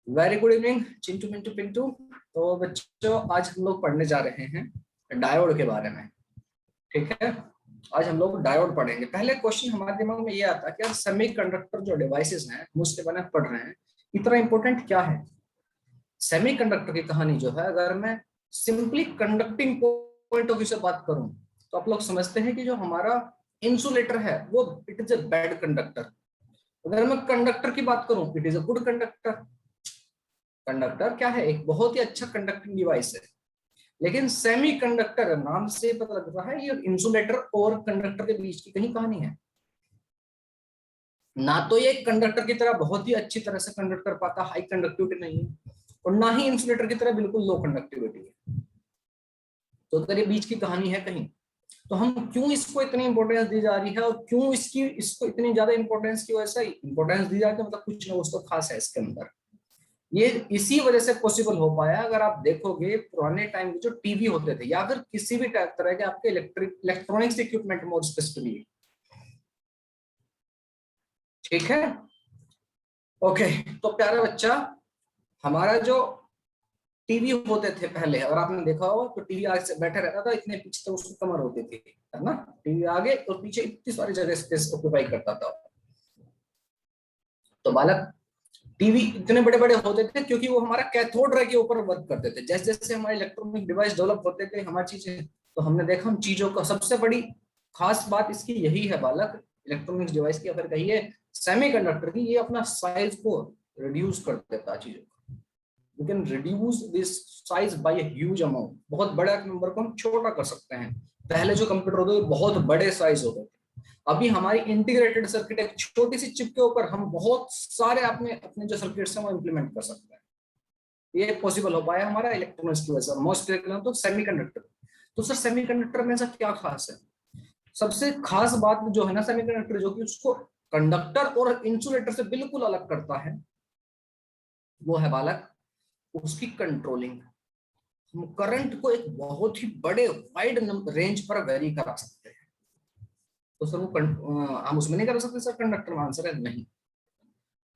Very good evening Chintu Mintu Pintu. तो बच्चों आज हम लोग पढ़ने जा रहे हैं डायोड के बारे में। ठीक है, आज हम लोग डायोड पढ़ेंगे। पहले क्वेश्चन हमारे दिमाग में ये आता है कि यार सेमीकंडक्टर जो डिवाइसेस हैं हम उसके बारे में पढ़ रहे हैं, इतना इंपॉर्टेंट क्या है। सेमीकंडक्टर की कहानी जो है, अगर मैं simply conducting point of view से बात करूं तो आप लोग समझते हैं कि जो हमारा इंसुलेटर है वो it is a bad conductor. अगर मैं कंडक्टर की बात करूं it is a good conductor. Conductor क्या है, एक बहुत ही अच्छा कंडक्टिंग डिवाइस है। लेकिन सेमीकंडक्टर नाम से पता लग रहा है ये इंसुलेटर और कंडक्टर के बीच की कहीं कहानी है। ना तो ये कंडक्टर की तरह बहुत ही अच्छी तरह से कंडक्ट कर पाता, हाई कंडक्टिविटी नहीं है, और ना ही इंसुलेटर की तरह बिल्कुल लो कंडक्टिविटी है। तो अगर ये बीच की कहानी है कहीं, तो हम क्यों इसको इतनी इंपॉर्टेंस दी जा रही है और क्यों इसको इतनी ज्यादा इंपॉर्टेंस की वजह से इंपॉर्टेंस दी जाती है, मतलब कुछ ना कुछ तो खास है इसके अंदर। ये इसी वजह से पॉसिबल हो पाया। अगर आप देखोगे पुराने टाइम के जो टीवी होते थे या फिर किसी भी तरह के आपके इलेक्ट्रॉनिक्स इक्विपमेंट मोर स्पेसिफिकली, ठीक है। ओके, तो प्यारा बच्चा, हमारा जो टीवी होते थे पहले, अगर आपने देखा हो तो टीवी आगे से बैठे रहता था, इतने पीछे तो उसकी कमर होती थी, है ना। टीवी आगे और पीछे इतनी सारी जगह स्पेस ऑक्यूपाई करता था। तो बालक, टीवी इतने बड़े बड़े होते थे क्योंकि वो हमारा कैथोड रे के ऊपर वर्क करते थे। जैसे जैसे हमारे इलेक्ट्रॉनिक डिवाइस डेवलप होते थे, हमारी चीजें, तो हमने देखा हम चीजों का सबसे बड़ी खास बात इसकी यही है बालक, इलेक्ट्रॉनिक्स डिवाइस की अगर कहिए सेमीकंडक्टर की, ये अपना साइज को रिड्यूस कर देता है चीजों को। You can reduce this size by a huge amount. बहुत बड़ा नंबर को हम छोटा कर सकते हैं। पहले जो कंप्यूटर होते थे बहुत बड़े साइज होते थे, अभी हमारी इंटीग्रेटेड सर्किट एक छोटी सी चिप के ऊपर हम बहुत सारे अपने अपने जो सर्किट्स हैं वो इंप्लीमेंट कर सकते हैं। ये पॉसिबल हो पाया हमारा इलेक्ट्रॉनिक्स की वजह से, मोस्ट तो सेमीकंडक्टर। तो सर सेमीकंडक्टर में ऐसा क्या खास है? सबसे खास बात जो है ना सेमीकंडक्टर, जो कि उसको कंडक्टर और इंसुलेटर से बिल्कुल अलग करता है, वो है बालक उसकी कंट्रोलिंग। हम करंट को एक बहुत ही बड़े वाइड रेंज पर वेरी करा सकते हैं। तो सर वो हम उसमें नहीं कर सकते सर कंडक्टर में? आंसर है नहीं।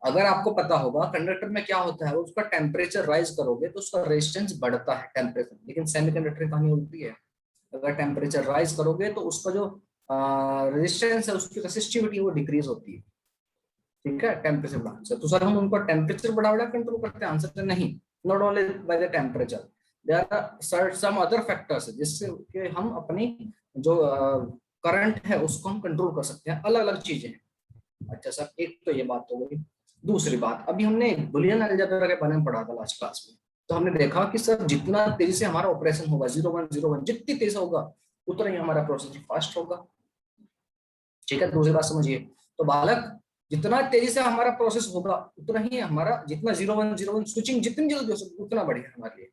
अगर आपको पता होगा कंडक्टर में क्या होता है, उसका टेम्परेचर राइज करोगे तो उसका रेजिस्टेंस बढ़ता है टेम्परेचर, लेकिन सेमीकंडक्टर की कहानी उल्टी है। अगर टेम्परेचर राइज करोगे तो उसका जो रेजिस्टेंस है, उसकी रेसिस्टिविटी वो डिक्रीज होती है। ठीक है, टेम्परेचर बढ़ाने से। तो सर हम उनको टेम्परेचर बढ़ा बढ़ा कंट्रोल करते हैं? आंसर है नहीं। Not only by the temperature, there are some other factors जिससे कि हम अपनी जो करंट है उसको हम कंट्रोल कर सकते हैं। अलग अलग चीजें हैं। अच्छा सर, एक तो ये बात हो गई। दूसरी बात, अभी हमने बुलियन अलजेब्रा के बारे में पढ़ा था लास्ट क्लास में। तो हमने देखा कि सर जितना तेजी से हमारा ऑपरेशन होगा 0101, जितनी तेज होगा उतना ही हमारा प्रोसेसर फास्ट होगा। ठीक है, दूसरी बात समझिए। तो बालक, जितना तेजी से हमारा प्रोसेस होगा उतना ही हमारा, जितना 0101 स्विचिंग जितनी जल्दी हो सके उतना बढ़िया है हमारे लिए।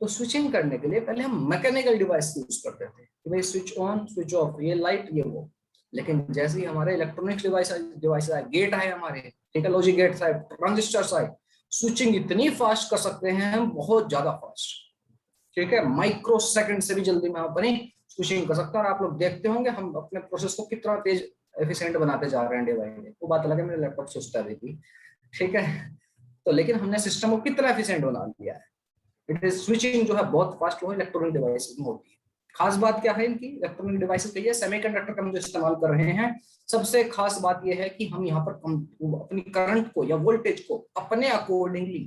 तो स्विचिंग करने के लिए पहले हम मैकेनिकल डिवाइस यूज करते थे कि भाई स्विच ऑन स्विच ऑफ, ये लाइट ये वो। लेकिन जैसे ही हमारे इलेक्ट्रॉनिक्स डिवाइस आए, गेट आए हमारे, ठीक है, लॉजिक गेट्स आए, ट्रांजिस्टर्स आए, स्विचिंग इतनी फास्ट कर सकते हैं हम, बहुत ज्यादा फास्ट। ठीक है, माइक्रो सेकंड से भी जल्दी में अपनी स्विचिंग कर सकते हैं। और आप लोग देखते होंगे हम अपने प्रोसेस को कितना तेज एफिशिएंट बनाते जा रहे हैं डे बाय डे। वो बात अलग है, मेरे लैपटॉप सुस्ता भी थी। ठीक है, तो लेकिन हमने सिस्टम को कितना एफिशिएंट बना दिया है। इट इज स्विचिंग जो है बहुत फास्ट वो इलेक्ट्रॉनिक डिवाइसेस में होती है। खास बात क्या है इनकी इलेक्ट्रॉनिक डिवाइसेस की, सेमीकंडक्टर का हम जो इस्तेमाल कर रहे हैं, सबसे खास बात यह है कि हम यहाँ पर अपनी करंट को या वोल्टेज को अपने अकॉर्डिंगली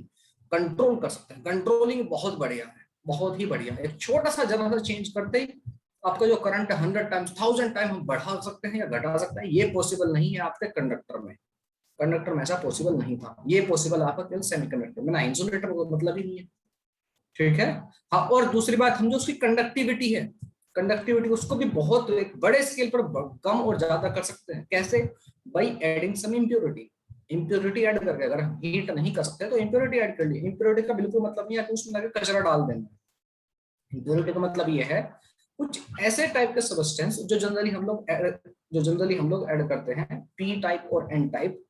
कंट्रोल कर सकते हैं। कंट्रोलिंग बहुत बढ़िया है, बहुत ही बढ़िया। एक छोटा सा जरा सा चेंज करते ही आपका जो करंट 100 टाइम्स 1000 टाइम हम बढ़ा सकते हैं या घटा सकते हैं। ये पॉसिबल नहीं है आपके कंडक्टर में। कंडक्टर में ऐसा पॉसिबल नहीं था, ये पॉसिबल आपका केवल सेमीकंडक्टर में। ना इंसुलेटर को मतलब ही नहीं है। ठीक है। हाँ, और दूसरी बात, हम जो उसकी कंडक्टिविटी है, कंडक्टिविटी उसको भी बहुत एक बड़े स्केल पर कम और ज्यादा कर सकते हैं। कैसे? By adding some impurity. Impurity add करके, अगर हम हीट नहीं कर सकते तो इम्प्योरिटी ऐड कर ली। इम्प्योरिटी का बिल्कुल मतलब नहीं है कि उसमें लगे कचरा डाल देना। इम्प्योरिटी का मतलब ये है कुछ ऐसे टाइप के सब्सटेंस जो जनरली हम लोग ऐड करते हैं, पी टाइप और एन टाइप।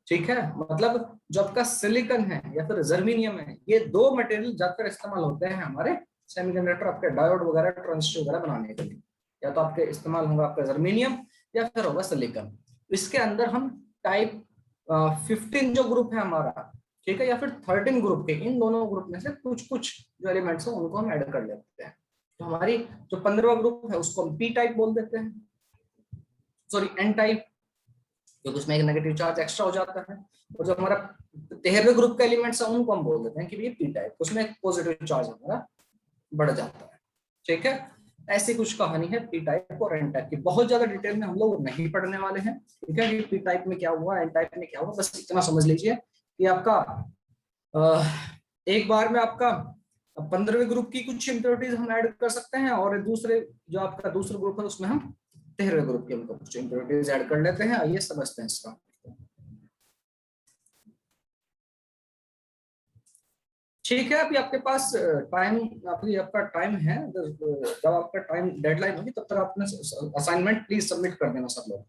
ठीक है, मतलब जो आपका सिलिकॉन है या फिर जर्मेनियम है, ये दो मटेरियल ज्यादातर इस्तेमाल होते हैं हमारे सेमीकंडक्टर, आपके डायोड वगैरह ट्रांजिस्टर वगैरह बनाने के लिए। या तो आपके इस्तेमाल होगा आपका जर्मेनियम या फिर होगा सिलिकॉन। इसके अंदर हम टाइप 15 जो ग्रुप है हमारा, ठीक है, या फिर 13 ग्रुप के, इन दोनों ग्रुप में से कुछ कुछ जो एलिमेंट्स हैं उनको हम ऐड कर लेते हैं। तो हमारी जो 15वां ग्रुप है उसको हम पी टाइप बोल देते हैं, सॉरी एन टाइप, क्योंकि उसमें एक नेगेटिव चार्ज एक्स्ट्रा हो जाता है। और जो हमारा 13वें ग्रुप के एलिमेंट्स हैं उनको हम बोल देते हैं कि ये पी टाइप, उसमें एक पॉजिटिव चार्ज हमारा बढ़ जाता है। ठीक है, ऐसी कुछ कहानी है पी टाइप और एन टाइप की। बहुत ज्यादा डिटेल में हम लोग नहीं पढ़ने वाले हैं। ठीक है, कि पी टाइप में क्या हुआ, एन टाइप में क्या हुआ, बस इतना समझ लीजिए कि आपका एक बार में आपका 15वें ग्रुप की कुछ इंप्योरिटीज हम ऐड कर सकते हैं, और दूसरे जो आपका दूसरा ग्रुप है उसमें हम 13वें ग्रुप के कुछ इंप्योरिटीज ऐड कर लेते हैं। आइए समझते हैं इसका। ठीक है, अभी आपके पास टाइम, अभी आपका टाइम है, जब आपका टाइम डेडलाइन होगी तब तक आपने असाइनमेंट प्लीज सबमिट कर देना सब लोग।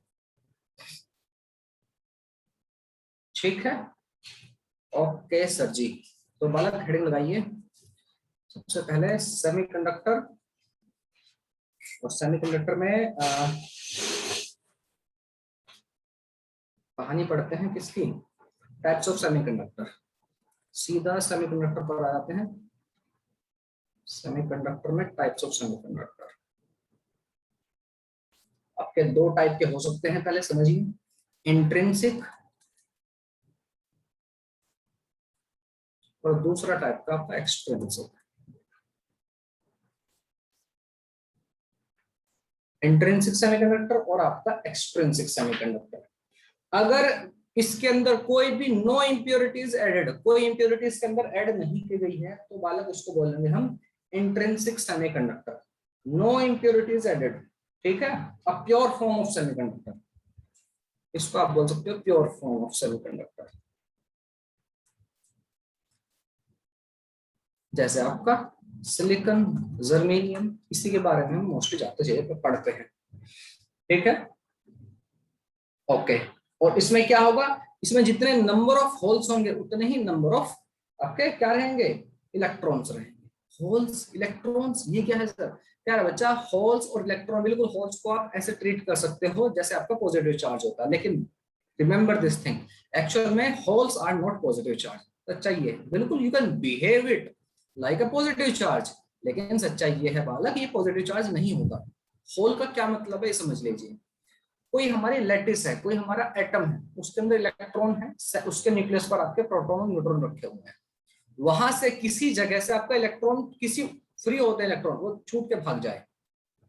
ठीक है, ओके सर जी। तो बालक हेडिंग लगाइए। सबसे पहले सेमीकंडक्टर, और सेमीकंडक्टर में कहानी पढ़ते हैं किसकी, टाइप्स ऑफ सेमीकंडक्टर। सीधा सेमीकंडक्टर पर आ जाते हैं। सेमीकंडक्टर में टाइप्स ऑफ सेमीकंडक्टर आपके दो टाइप के हो सकते हैं, पहले समझिए। इंट्रिंसिक, और दूसरा टाइप का आपका एक्सट्रिंसिक। इंट्रिंसिक सेमीकंडक्टर और आपका एक्सट्रिंसिक सेमीकंडक्टर। अगर इसके अंदर कोई भी नो इंप्योरिटीज एडेड, कोई इंप्योरिटीज के अंदर ऐड नहीं की गई है, तो बालक उसको बोलेंगे हम intrinsic semiconductor. No impurities added, ठीक है, a pure form of semiconductor, इसको आप बोल सकते हो प्योर फॉर्म ऑफ सेमीकंडक्टर। जैसे आपका सिलिकॉन, जर्मेनियम, इसी के बारे में हम मोस्टली जाते जगह पे पढ़ते हैं। ठीक है, ओके। और इसमें क्या होगा, इसमें जितने नंबर ऑफ होल्स होंगे उतने ही नंबर ऑफ आपके क्या रहेंगे, इलेक्ट्रॉन्स रहेंगे। होल्स इलेक्ट्रॉन्स, ये क्या है सर, क्या है बच्चा, होल्स और इलेक्ट्रॉन। बिल्कुल होल्स को आप ऐसे ट्रीट कर सकते हो जैसे आपका पॉजिटिव चार्ज होता है, लेकिन रिमेंबर दिस थिंग, एक्चुअल में holes are not positive charge. सच्चाई है, बिल्कुल you can behave it like a positive charge, लेकिन सच्चाई ये है बालक, ये पॉजिटिव चार्ज नहीं होगा। होल का क्या मतलब है ये समझ लीजिए। कोई हमारी लैटिस है, कोई हमारा एटम है, उसके अंदर इलेक्ट्रॉन है, उसके न्यूक्लियस पर आपके प्रोटॉन और न्यूट्रॉन रखे हुए हैं। वहां से किसी जगह से आपका इलेक्ट्रॉन, किसी फ्री होते हैं इलेक्ट्रॉन, वो छूट के भाग जाए,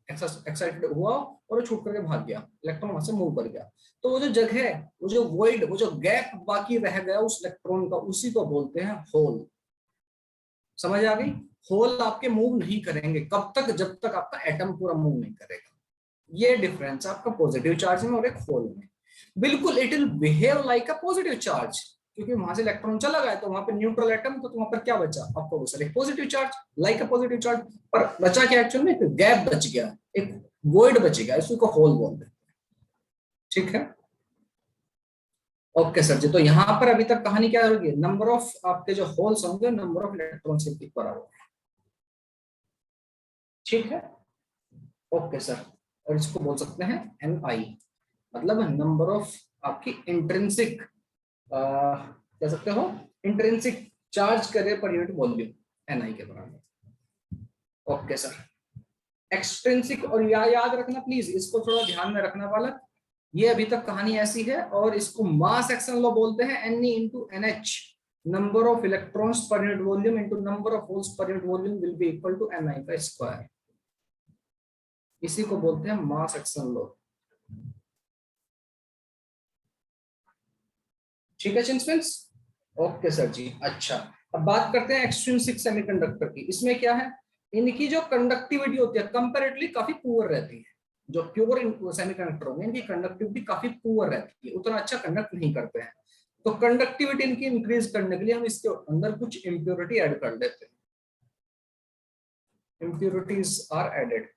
एक्साइटेड हुआ और वो छूट करके भाग गया, इलेक्ट्रॉन वहां से मूव कर गया, तो वो जो जगह है, वो जो वॉइड, वो जो गैप बाकी रह गया उस इलेक्ट्रॉन का, उसी को बोलते हैं होल। समझ आ गई, होल आपके मूव नहीं करेंगे कब तक, जब तक आपका एटम पूरा मूव नहीं करेगा। ये डिफरेंस आपका पॉजिटिव चार्ज में और एक होल में। बिल्कुल it will behave like a positive charge, क्योंकि वहां से इलेक्ट्रॉन चला गया तो वहां पे न्यूट्रल एटम, तो वहां पर क्या बचा आपको, वो सर एक positive charge, like a positive charge. पर बचा क्या एक्चुअल में, एक गैप बच गया, एक वॉइड बच गया, इसी को होल बोलते हैं। ठीक है, ओके सर जी। तो यहाँ पर अभी तक कहानी क्या होगी, नंबर ऑफ आपके जो होल्स होंगे नंबर ऑफ इलेक्ट्रॉन के बराबर। ठीक है, ओके सर। और इसको बोल सकते हैं एन आई, मतलब नंबर ऑफ आपकी इंट्रिंसिक, कह सकते हो इंट्रिंसिक चार्ज करे पर यूनिट वॉल्यूम, एन आई के बराबर। Okay sir. एक्सट्रिंसिक, और याद रखना प्लीज, इसको थोड़ा ध्यान में रखना वाला, ये अभी तक कहानी ऐसी है, और इसको मास एक्शन लॉ बोलते हैं, N into N H, number of electrons per unit volume into number of holes per unit volume will be equal to N I का स्क्वायर। इसी को बोलते हैं मास एक्शन लॉ। ठीक है चिंट्स, ओके सर जी। अच्छा, अब बात करते हैं एक्सट्रिंसिक सेमीकंडक्टर की। इसमें क्या है, इनकी जो कंडक्टिविटी होती है कंपैरेटिवली काफी पुअर रहती है। जो प्योर सेमीकंडक्टर होंगे इनकी कंडक्टिविटी काफी पुअर रहती है, उतना अच्छा कंडक्ट नहीं करते हैं। तो कंडक्टिविटी इनकी इंक्रीज करने के लिए हम इसके अंदर कुछ इंप्योरिटी ऐड कर देते हैं। Impurities are added.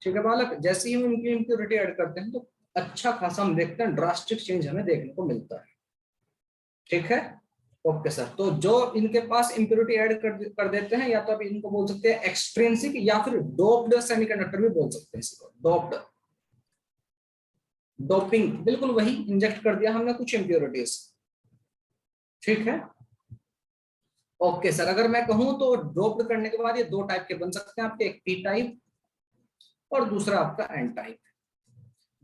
ठीक है बालक, जैसे ही हम इनकी इंप्योरिटी ऐड करते हैं तो अच्छा खासा हम देखते हैं ड्रास्टिक चेंज हमें देखने को मिलता है। ठीक है, ओके सर। तो जो इनके पास इंप्योरिटी ऐड कर देते हैं, या तो आप इनको बोल सकते हैं एक्सट्रिंसिक, या फिर डोप्ड सेमीकंडक्टर भी बोल सकते हैं इसको, डोप्ड। डोपिंग, बिल्कुल वही, इंजेक्ट कर दिया हमने कुछ इम्प्योरिटीज। ठीक है, ओके सर। अगर मैं कहूं तो डोप्ड करने के बाद ये दो टाइप के बन सकते हैं आपके, एक पी टाइप और दूसरा आपका एन टाइप।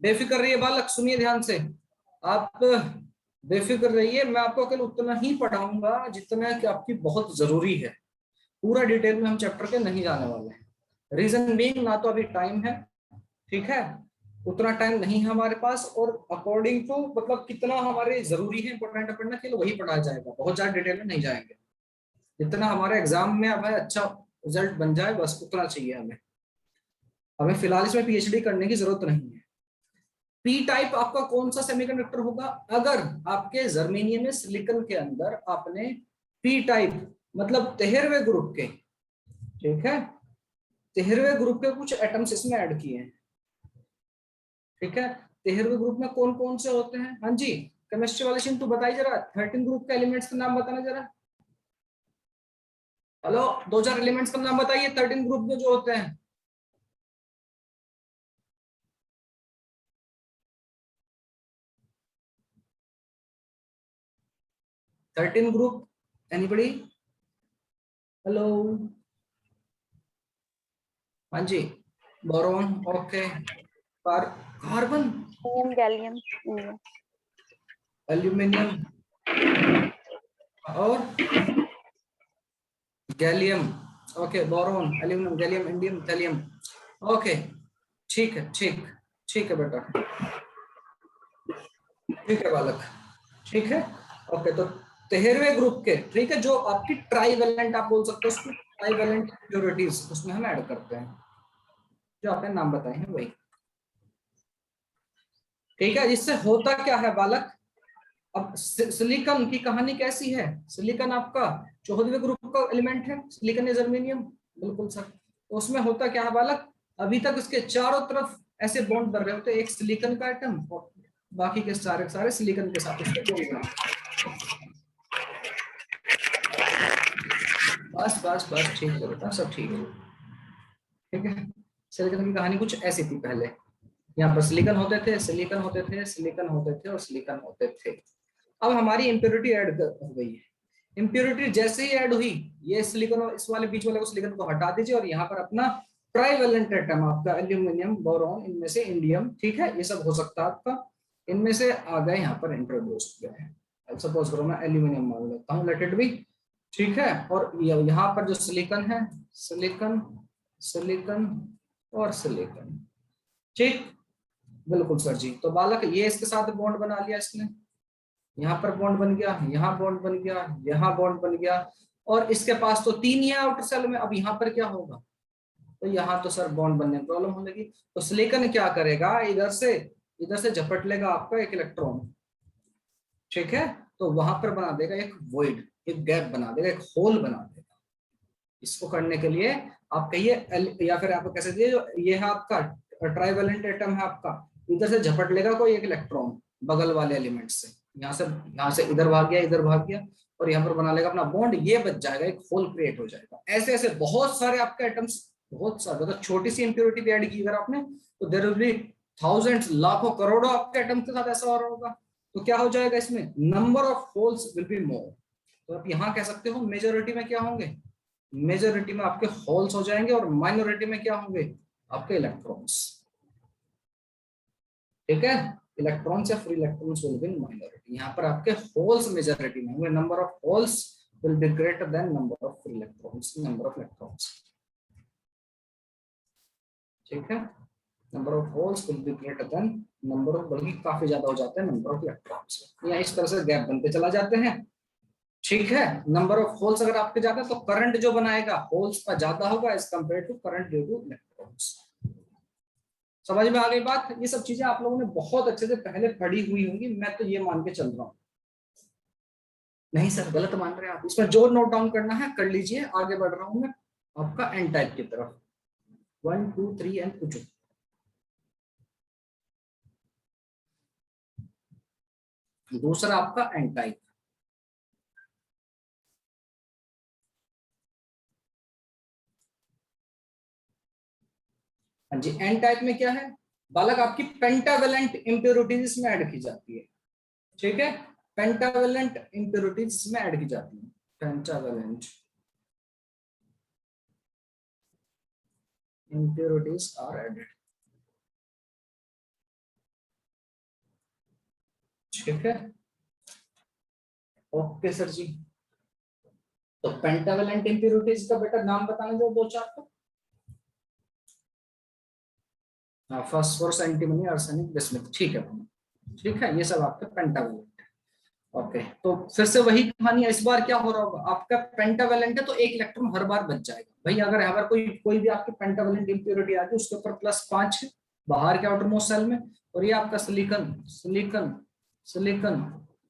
बेफिक्र रहिए बालक, सुनिए ध्यान से, आप बेफिक्र रहिए, मैं आपको केवल उतना ही पढ़ाऊंगा जितना कि आपकी बहुत जरूरी है। पूरा डिटेल में हम चैप्टर के नहीं जाने वाले हैं। रीजन बीइंग, ना तो अभी टाइम है, ठीक है, उतना टाइम नहीं है हमारे पास, और अकॉर्डिंग टू मतलब कितना हमारे जरूरी है इंपॉर्टेंट पढ़ना के लिए वही पढ़ाया जाएगा, बहुत ज्यादा डिटेल में नहीं जाएंगे। जितना हमारे एग्जाम में अब अच्छा रिजल्ट बन जाए बस उतना चाहिए हमें। हमें फिलहाल इसमें पीएचडी करने की जरूरत नहीं है। पी टाइप आपका कौन सा सेमीकंडक्टर होगा? अगर आपके जर्मेनियम में सिलिकॉन के अंदर आपने पी टाइप मतलब 13वें ग्रुप के, ठीक है, 13वें ग्रुप के कुछ एटम्स इसमें ऐड किए हैं। ठीक है, 13वें ग्रुप में कौन कौन से होते हैं? हाँ जी, केमिस्ट्री वाले सिंह तू बताइए जरा, 13 ग्रुप के एलिमेंट्स का नाम बताना जरा। हेलो, दो चार एलिमेंट्स का नाम बताइए 13 ग्रुप में जो होते हैं। 13 ग्रुप, एनीबडी? हेलो, हाँ जी, boron, okay, carbon, gallium, indium. Aluminium और gallium, okay, boron, aluminium, gallium, indium, thallium, okay, ठीक है, ठीक है बेटा, ठीक है बालक, ठीक है, ओके। तो 13वें ग्रुप के, ठीक है, जो आपकी ट्राईवेलेंट आप बोल सकते हो उसको, ट्राईवेलेंट इम्प्योरिटीज उसमें हम ऐड करते हैं, जो आपने नाम बताए हैं वही। ठीक है, जिससे होता क्या है बालक, अब सिलिकॉन की कहानी कैसी है? सिलिकॉन आपका 14वें ग्रुप का एलिमेंट है, सिलिकॉन या जर्मेनियम, बिल्कुल सर। तो उसमें होता क्या है बालक, अभी तक उसके चारों तरफ ऐसे बॉन्ड बन रहे होते हैं, एक सिलिकॉन का एटम और बाकी के सारे सारे सिलिकॉन के साथ उसके बॉन्ड बना। बस बस बस, ठीक है बेटा, सब ठीक है, ठीक है। सिलिकॉन की कहानी कुछ ऐसी थी पहले, यहाँ पर सिलिकॉन होते थे, सिलिकॉन होते थे, सिलिकॉन होते थे और सिलिकॉन होते थे। अब हमारी इम्प्योरिटी ऐड हो गई है। इम्प्योरिटी जैसे ही ऐड हुई, ये सिलिकॉन, इस वाले बीच वाले को सिलिकॉन को हटा दीजिए और यहाँ पर अपना ट्राईवेलेंट एटम आपका एल्यूमिनियम, बोरॉन, इनमें से इंडियम, ठीक है, ये सब हो सकता है आपका, इनमें से आ गए यहाँ पर इंट्रोड्यूस किया है। सपोज करो मैं एल्यूमिनियम मान लेता हूँ, लेट इट बी, ठीक है, और यहाँ पर जो सिलिकॉन है, सिलिकॉन, सिलिकॉन और सिलिकॉन, ठीक, बिल्कुल सर जी। तो बालक ये इसके साथ बॉन्ड बना लिया इसने, यहाँ पर बॉन्ड बन गया, यहाँ बॉन्ड बन गया, यहाँ बॉन्ड बन गया, और इसके पास तो 3 ही है आउटर सेल में। अब यहाँ पर क्या होगा, तो यहाँ तो सर बॉन्ड बनने में प्रॉब्लम होने लगी। तो सिलिकॉन क्या करेगा, इधर से झपट लेगा आपका एक इलेक्ट्रॉन, ठीक है, तो वहां पर बना देगा एक वॉइड, एक गैप बना देगा, एक होल बना देगा। इसको करने के लिए आप कहिए, या फिर आप कैसे दिए, ये है आपका ट्राईवेलेंट एटम है आपका, इधर से झपट लेगा कोई एक इलेक्ट्रॉन बगल वाले एलिमेंट से, यहाँ से इधर भाग गया, इधर भाग गया, और यहाँ पर बना लेगा अपना बॉन्ड, ये बच जाएगा, एक होल क्रिएट हो जाएगा। ऐसे ऐसे बहुत सारे आपके एटम्स, बहुत सारे, मतलब छोटी सी इंप्योरिटी भी ऐड की अगर आपने, तो देयर विल बी थाउजेंड्स, लाखों करोड़ों आपके एटम्स के साथ ऐसा हो रहा होगा। तो क्या हो जाएगा इसमें, number of holes will be more. तो आप यहाँ कह सकते हो मेजोरिटी में क्या होंगे, मेजोरिटी में आपके होल्स हो जाएंगे, और माइनॉरिटी में क्या होंगे, आपके इलेक्ट्रॉन्स, ठीक है, इलेक्ट्रॉन्स या free electrons will be in minority. यहाँ पर आपके होल्स मेजॉरिटी में होंगे, number of holes will be greater than number of free electrons, number of electrons, ठीक है, number of holes will be greater than number of, बल्कि काफी ज्यादा हो जाते हैं नंबर ऑफ इलेक्ट्रॉन्स, या इस तरह से गैप बनते चला जाते हैं, ठीक है। नंबर ऑफ होल्स अगर आपके ज्यादा, तो करंट जो बनाएगा होल्स का ज्यादा होगा as compare to current due to electrons. समझ में आ गई बात? ये सब चीजें आप लोगों ने बहुत अच्छे से पहले पढ़ी हुई होंगी, मैं तो ये मान के चल रहा हूँ। नहीं सर, गलत मान रहे हैं आप, इसमें जो नोट डाउन करना है कर लीजिए। आगे बढ़ रहा हूं मैं आपका एन टाइप की तरफ, 1 2 3 एंड पूछो। दूसरा आपका एन टाइप, हाँ जी, एन टाइप में क्या है, बालक आपकी पेंटावेलेंट इंप्योरिटीज इसमें ऐड की जाती है, ठीक है, पेंटावेलेंट इंप्योरिटीज इसमें ऐड की जाती है, पेंटावेलेंट impurities are added, ठीक है। ओके सर जी, तो पेंटावेलेंट इंप्योरिटीज का बेटा नाम बताने दो दो चार को। फास्फोरस, एंटीमनी, आर्सेनिक, बिस्मुथ, ठीक है, ठीक है, ये सब आपके पेंटावेलेंट। ओके, तो फिर से वही कहानी है, इस बार क्या हो रहा होगा, आपका पेंटावेलेंट है तो एक इलेक्ट्रॉन हर बार बच जाएगा भाई। अगर अगर कोई भी आपकी पेंटावेलेंट इंप्योरिटी आती है उसके ऊपर +5 है बाहर के आउटर मोस्ट सेल में, और ये आपका सिलिकॉन सिलिकॉन सिलिकॉन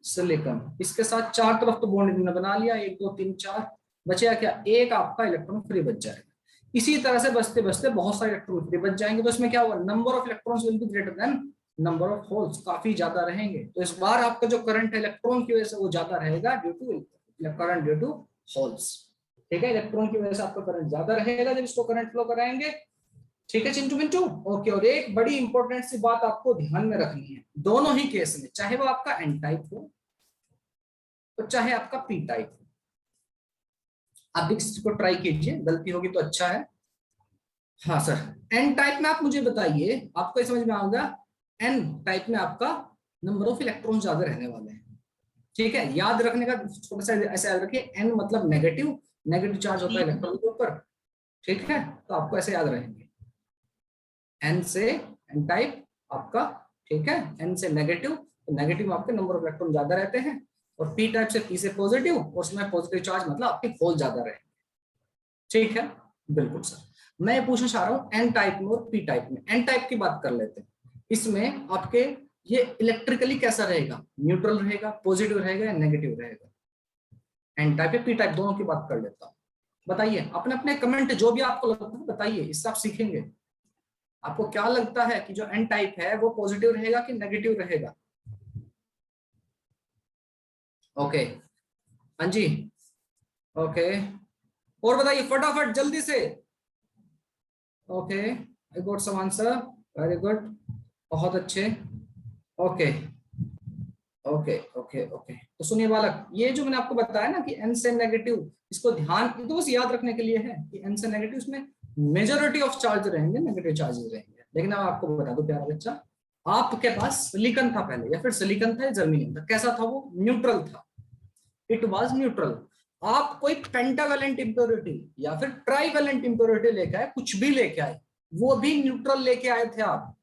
सिलिकॉन, इसके साथ 4 तरफ तो बॉन्ड इन्होंने बना लिया, 1 2 3 4, बचेगा क्या, एक आपका इलेक्ट्रॉन फ्री बच जाएगा। इसी तरह से बचते बचते बहुत सारे इलेक्ट्रॉन फ्री बच जाएंगे, तो इसमें क्या होगा, number of electrons will be greater than number of holes, काफी ज्यादा रहेंगे। तो इस बार आपका जो करंट है इलेक्ट्रॉन की वजह से वो ज्यादा रहेगा due to current due to holes, ठीक है, इलेक्ट्रॉन की वजह से आपका करंट ज्यादा रहेगा जब इसको करंट फ्लो कराएंगे, ठीक है चिंटू मिंटू। ओके, और एक बड़ी इंपॉर्टेंट सी बात आपको ध्यान में रखनी है, दोनों ही केस में, चाहे वो आपका एन टाइप हो तो चाहे आपका पी टाइप हो, आप भी किसी को ट्राई कीजिए, गलती होगी तो अच्छा है। हाँ सर, एन टाइप में आप मुझे बताइए, आपको ये समझ में आएगा, एन टाइप में आपका नंबर ऑफ इलेक्ट्रॉन ज्यादा रहने वाले हैं, ठीक है, याद रखने का छोटा सा ऐसे याद रखिए, एन मतलब नेगेटिव, नेगेटिव चार्ज होता है इलेक्ट्रॉन के ऊपर, ठीक है, तो आपको ऐसे याद रहेंगे, एन से एन टाइप आपका, ठीक है, एन से नेगेटिव, तो नेगेटिव आपके नंबर ऑफ इलेक्ट्रॉन ज्यादा रहते हैं, और पी टाइप से पी से पॉजिटिव, और उसमें पॉजिटिव चार्ज मतलब आपके होल ज्यादा रहेंगे, ठीक है, बिल्कुल सर। मैं पूछना चाह रहा हूँ एन टाइप में और पी टाइप में, एन टाइप की बात कर लेते हैं, इसमें आपके ये इलेक्ट्रिकली कैसा रहेगा, न्यूट्रल रहेगा, पॉजिटिव रहेगा या नेगेटिव रहेगा, एन टाइप या पी टाइप, दोनों की बात कर लेता हूँ। बताइए अपने अपने कमेंट, जो भी आपको लगता है बताइए, इससे आप सीखेंगे। आपको क्या लगता है कि जो एन टाइप है वो पॉजिटिव रहेगा कि नेगेटिव रहेगा? ओके, हाँ जी, ओके, और बताइए फटाफट जल्दी से। Okay, I got some answer, very good, बहुत अच्छे। ओके ओके ओके ओके, तो सुनिए बालक, ये जो मैंने आपको बताया ना कि एन से नेगेटिव, इसको ध्यान तो बस याद रखने के लिए है कि एन से नेगेटिव इसमें मेजोरिटी ऑफ चार्ज रहेंगे, नेगेटिव चार्जेस रहेंगे। लेकिन अब आपको बता दो प्यारा बच्चा, आपके पास सिलिकॉन था पहले, या फिर सिलिकॉन था या जर्मेनियम था, कैसा था वो, न्यूट्रल था, इट वाज न्यूट्रल। आप कोई पेंटावेलेंट इंप्योरिटी या फिर ट्राइवेलेंट इंप्योरिटी लेके आए, कुछ भी लेके आए, वो भी न्यूट्रल लेके आए थे आप,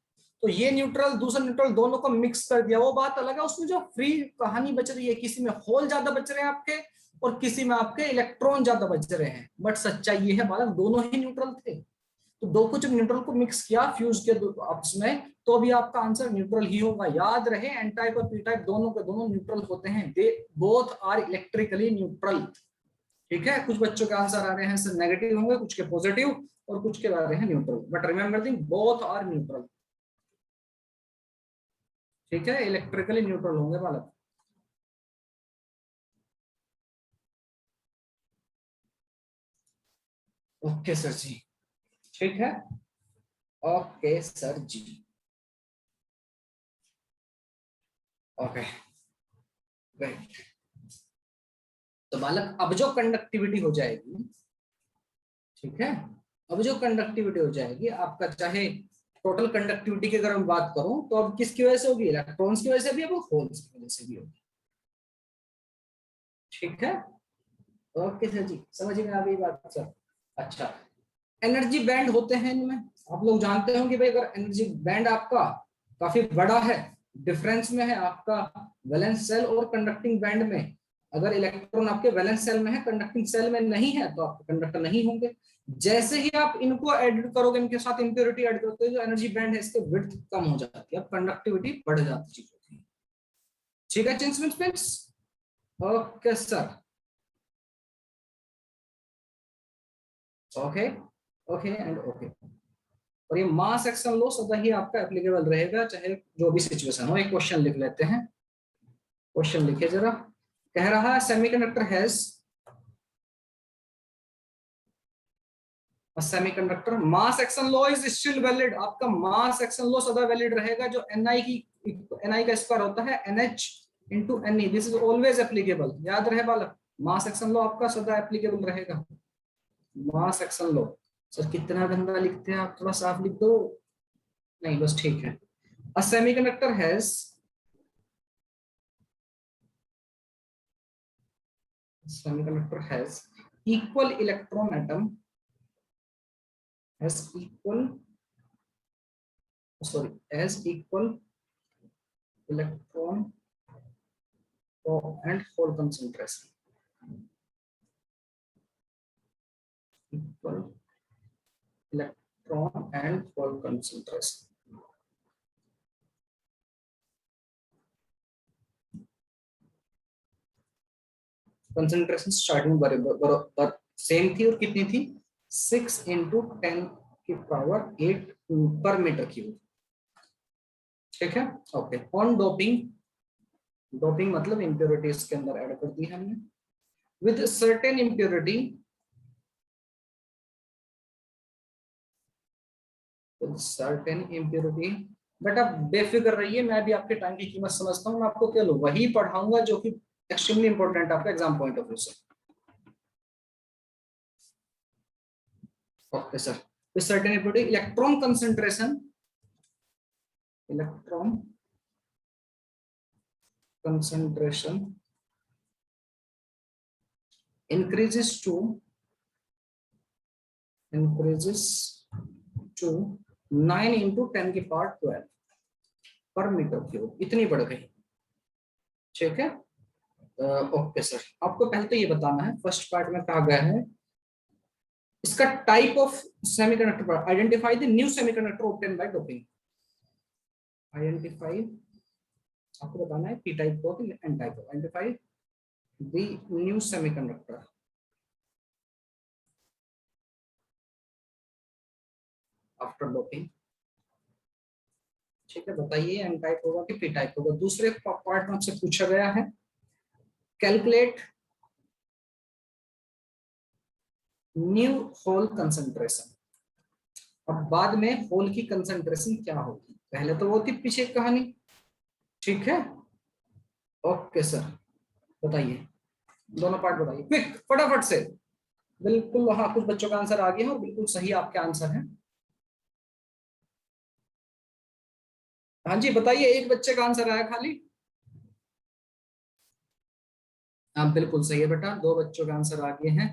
तो ये न्यूट्रल दूसरा न्यूट्रल दोनों को मिक्स कर दिया, वो बात अलग है, उसमें जो फ्री कहानी बच रही है, किसी में होल ज्यादा बच रहे हैं आपके और किसी में आपके इलेक्ट्रॉन ज्यादा बच रहे हैं, बट सच्चाई ये है बालक, दोनों ही न्यूट्रल थे। तो दो को जब न्यूट्रल को मिक्स किया, फ्यूज किया आपस में, तो भी आपका आंसर न्यूट्रल ही होगा। याद रहे, एन टाइप और पी टाइप दोनों के दोनों न्यूट्रल होते हैं, they both are electrically neutral, ठीक है। कुछ बच्चों के आंसर आ रहे हैं नेगेटिव होंगे, कुछ के पॉजिटिव, और कुछ के आ रहे हैं neutral, but remember thing both are neutral, ठीक है, इलेक्ट्रिकली न्यूट्रल होंगे बालक। ओके सर जी, ठीक है, ओके सर जी, ओके राइट। तो बालक अब जो कंडक्टिविटी हो जाएगी, ठीक है, अब जो कंडक्टिविटी हो जाएगी आपका, चाहे टोटल कंडक्टिविटी की अगर मैं बात करूं, तो अब किसकी वजह से होगी, इलेक्ट्रॉन्स की वजह से भी, अब होल्स की वजह से भी होगी, ठीक है। ओके सर जी, समझ में आ गई बात सर। अच्छा, एनर्जी बैंड होते हैं इनमें, आप लोग जानते होंगे भाई, अगर एनर्जी बैंड आपका काफी बड़ा है, डिफरेंस में है आपका वैलेंस सेल और कंडक्टिंग बैंड में, अगर इलेक्ट्रॉन आपके वैलेंस सेल में है, कंडक्टिंग सेल में नहीं है, तो आप कंडक्टर नहीं होंगे। जैसे ही आप इनको ऐड करोगे, इनके साथ इंप्योरिटी ऐड करोगे, जो एनर्जी बैंड है इसके विड्थ कम हो जाती है, अब कंडक्टिविटी बढ़ जाती है चीजों की, ठीक है चिंस। Okay sir, okay okay and okay. और ये मास एक्शन लॉ सदा ही आपका एप्लीकेबल रहेगा, चाहे जो भी सिचुएशन हो। एक क्वेश्चन लिख लेते हैं, क्वेश्चन लिखे जरा, कह रहा है semiconductor has semiconductor mass action law is still valid, आपका मास एक्शन लॉ सदा वैलिड रहेगा, जो ni का स्क्वायर होता है nh into ne, this is always applicable, याद रहे बालक, मास एक्शन लॉ आपका सदा एप्लीकेबल रहेगा। मास एक्शन लॉ, सर कितना गंदा लिखते हैं आप, थोड़ा साफ लिख दो, नहीं बस ठीक है। अ semiconductor has equal electron atom, has equal electron and hole concentration, equal electron and hole concentration। Concentration starting बराबर सेम थी, और कितनी थी 6 इंटू 10 की पावर 8 पर मीटर क्यूब, ठीक है। ओके, ऑन डोपिंग, डोपिंग मतलब इम्प्योरिटी इसके अंदर ऐड कर दी हमने, with certain impurity, certain impurity. बेटा बेफिक्र रहिए, मैं भी आपके टाइम की कीमत समझता हूँ, मैं आपको केवल वही पढ़ाऊंगा जो कि एक्सट्रीमली इंपॉर्टेंट आपका एग्जाम पॉइंट ऑफ व्यू से। Okay sir, with certain impurity electron concentration, electron concentration increases to 9 into 10 की पावर 12 पर मीटर क्यूब, इतनी बढ़ गई, ठीक है। ओके सर, आपको पहले तो ये बताना है, फर्स्ट पार्ट में कहा गया है इसका type of semiconductor, identify the new semiconductor obtain bye doping, identify, आपको बताना है पी टाइप को एन टाइप को, identify the new semiconductor after doping, ठीक है। बताइए एन टाइप होगा कि पी टाइप होगा। दूसरे पार्ट में आपसे पूछा गया है कैलकुलेट न्यू होल कंसंट्रेशन, अब बाद में होल की कंसंट्रेशन क्या होगी, पहले तो वो थी पीछे कहानी, ठीक है। ओके सर, बताइए दोनों पार्ट बताइए क्विक फटाफट से, बिल्कुल। हाँ, कुछ बच्चों का आंसर आ गया है और बिल्कुल सही आपके आंसर है। हाँ जी बताइए, एक बच्चे का आंसर आया खाली, हाँ बिल्कुल सही है बेटा, 2 बच्चों का आंसर आ गए हैं।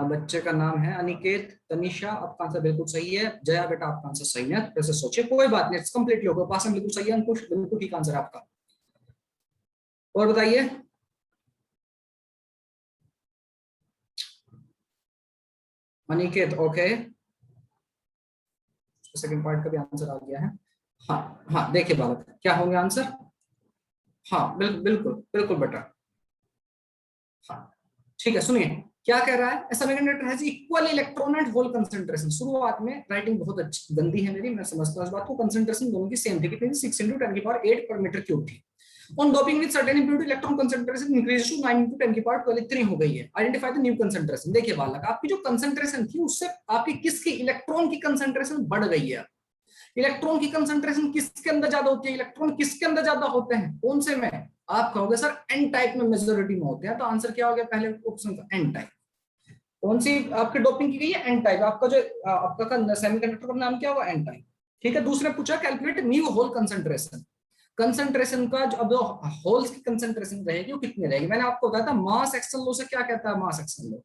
बच्चे का नाम है अनिकेत, तनिषा, आपका आंसर बिल्कुल सही है। जया बेटा आपका आंसर सही है, वैसे सोचिए कोई बात नहीं, कंप्लीटली होगा, पास में बिल्कुल सही है। अंकुश बिल्कुल ठीक आंसर आपका। और बताइए अनिकेत, ओके, सेकंड पार्ट का भी आंसर आ गया है। हाँ हाँ, देखिए बालक क्या होंगे आंसर, हाँ बिल्कुल बिल्कुल बिल्कुल बेटा, हाँ ठीक है। सुनिए क्या कह रहा है, semiconductor has equal electron and hole concentration. शुरुआत में राइटिंग बहुत अच्छी गंदी है मेरी, मैं समझता हूं इस बात को, कंसंट्रेशन दोनों की सेम थी, कितनी 6 into 10 की पावर 8 पर मीटर क्यूब थी। On doping with certain impurity electron concentration increase to 9 into 10 की पावर 12, इतनी हो गई है। आइडेंटिफाई द न्यू कंसंट्रेशन, देखिए बालक आपकी जो कंसंट्रेशन थी उससे आपकी किसकी इलेक्ट्रॉन की कंसंट्रेशन बढ़ गई है। इलेक्ट्रॉन की कंसंट्रेशन किसके अंदर ज्यादा होती है, इलेक्ट्रॉन किसके अंदर ज्यादा होते हैं, कौन से में, आप कहोगे सर एन टाइप में मेजॉरिटी में होते हैं, तो आंसर क्या हो गया पहले ऑप्शन का एन टाइप। कौन सी आपकी डोपिंग की गई है, एन टाइप, आपका जो आपका सेमीकंडक्टर का नाम क्या होगा, एन टाइप, ठीक है। दूसरे पूछा calculate new hole concentration, concentration का जो अब होल्स की कंसंट्रेशन रहेगी वो कितनी रहेगी। मैंने आपको बताया था मास एक्शन लॉ से क्या कहता है, mass action law,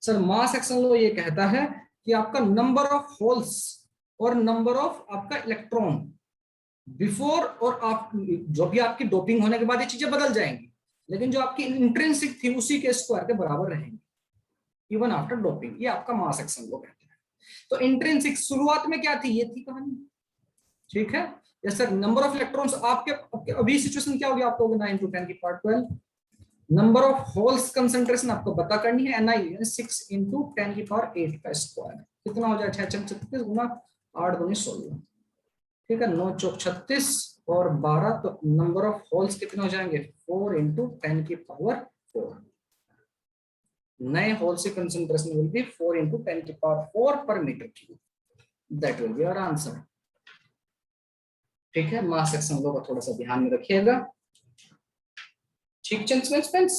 sir mass action law ये कहता है कि आपका नंबर ऑफ होल्स और नंबर ऑफ आपका इलेक्ट्रॉन बिफोर और आप जो भी आपकी डोपिंग होने के बाद ये चीजें बदल जाएंगी, लेकिन जो आपकी इंट्रिंसिक थी उसी के स्क्वायर के बराबर रहेंगी इवन आफ्टर डोपिंग, ये आपका मास एक्शन लॉ कहते हैं। तो इंट्रिंसिक शुरुआत में क्या थी, ये थी कहानी, ठीक है। Yes sir, number of electrons आपके अभी सिचुएशन क्या होगी, आपको 9 into 10 की power 12, number of holes concentration आपको पता करनी है, Ni 6 into 10 की पावर 8 का स्क्वायर, कितना हो जाए 6 36 गुना 8 दूनी 16, ठीक है, 9 चौक 36 और 12, तो नंबर ऑफ होल्स कितने हो जाएंगे 4 into 10 की पावर 4, नए होल्स की concentration will be 4 into 10 to power 4 per meter cube. That will be our answer. ठीक है, मास सेक्शन को थोड़ा सा ध्यान में रखिएगा। ठीक फ्रेंड्स,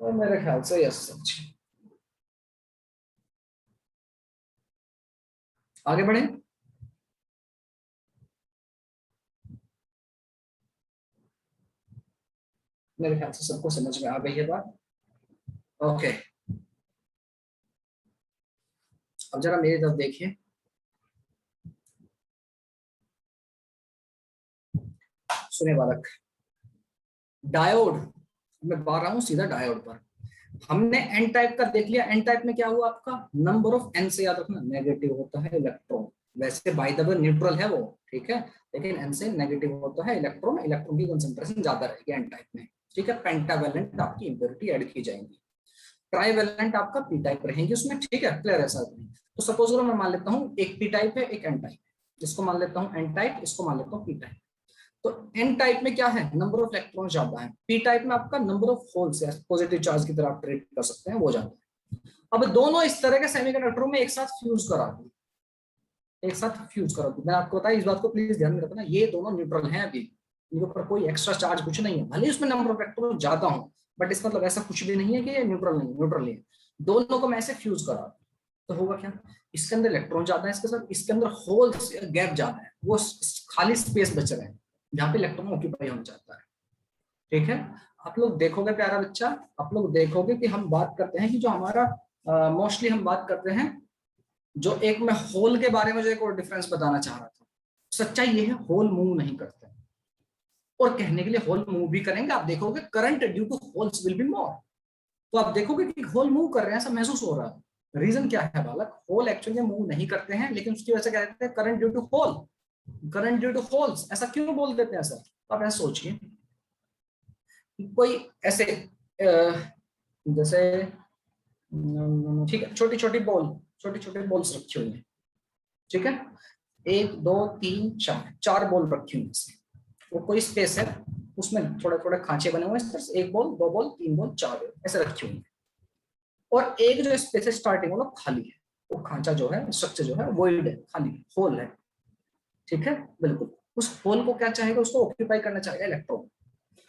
और मेरे ख्याल से यस सच। आगे बढ़े। मेरे ख्याल से सबको समझ में आ गई है बात। ओके, अब जरा मेरी तरफ देखिए। सुने बालक, डायोड, मैं बात रहा हूं सीधा डायोड पर। हमने एन टाइप का देख लिया। एन टाइप में क्या हुआ आपका, नंबर ऑफ एन से याद रखना, नेगेटिव होता है इलेक्ट्रॉन। वैसे बाय द वे न्यूट्रल है वो, ठीक है, लेकिन एन से नेगेटिव होता है इलेक्ट्रॉन। इलेक्ट्रॉन की कंसंट्रेशन ज्यादा रहेगी एन टाइप में, ठीक है। पेंटावेलेंट आपकी इंप्योरिटी ऐड की जाएंगी। ट्राइवेलेंट आपका पी टाइप रहेंगी उसमें, ठीक है, क्लियर है सर। तो सपोज करो मैं मान लेता हूँ एक पी टाइप है एक एन टाइप, जिसको मान लेता हूँ एन टाइप, इसको मान लेता हूँ पी टाइप। तो एन टाइप में क्या है, नंबर ऑफ इलेक्ट्रॉन ज्यादा है। पी टाइप में आपका नंबर ऑफ होल्स है, पॉजिटिव चार्ज की तरह आप ट्रीट कर सकते हैं, वो ज्यादा है। अब दोनों इस तरह के सेमीकंडक्टरों में एक साथ फ्यूज करा दूं, एक साथ फ्यूज करा दूं। मैं आपको बताया, इस बात को प्लीज ध्यान में रखना, ये दोनों न्यूट्रल हैं अभी, इनके ऊपर कोई एक्स्ट्रा चार्ज कुछ नहीं है। भले इसमें नंबर ऑफ इलेक्ट्रॉन ज्यादा हो, बट इसका मतलब ऐसा कुछ भी नहीं है कि ये न्यूट्रल नहीं, न्यूट्रल नहीं है। दोनों को मैं ऐसे फ्यूज करा दूं तो होगा क्या, इसके अंदर इलेक्ट्रॉन ज्यादा है, इसके साथ इसके अंदर होल्स गैप ज्यादा है, वो खाली स्पेस बच रहे हैं जहाँ पे इलेक्ट्रॉन ऑक्यूपाई होना चाहता है, ठीक है। आप लोग देखोगे प्यारा बच्चा, आप लोग देखोगे कि हम बात करते हैं कि जो हमारा मोस्टली हम बात करते हैं, जो एक मैं होल के बारे में जो एक और डिफरेंस बताना चाह रहा था। सच्चाई ये है, होल मूव नहीं करते, और कहने के लिए होल मूव भी करेंगे। आप देखोगे current due to holes will be more, तो आप देखोगे कि होल मूव कर रहे हैं, ऐसा महसूस हो रहा है। रीजन क्या है बालक, होल एक्चुअली मूव नहीं करते हैं, लेकिन उसकी वजह से कहते हैं current due to hole, current due to holes. ऐसा क्यों बोल देते हैं सर, आप ऐसा सोचिए, कोई ऐसे जैसे ठीक है, छोटी छोटी बॉल, छोटी छोटी बॉल्स रखी हुई है, ठीक है, 1 2 3 4, 4 बॉल रखी हुई है। वो कोई स्पेस है, उसमें थोड़े थोड़े खांचे बने हुए हैं, 1 बॉल 2 बॉल 3 बॉल 4 बॉल ऐसे रखी हुई है। और एक जो स्पेस है स्टार्टिंग वाला खाली है, वो खांचा जो है, स्ट्रक्चर जो है वॉइड है, खाली होल है, ठीक है, बिल्कुल। उस होल को क्या चाहेगा, उसको ऑक्यूपाई करना चाहेगा इलेक्ट्रॉन।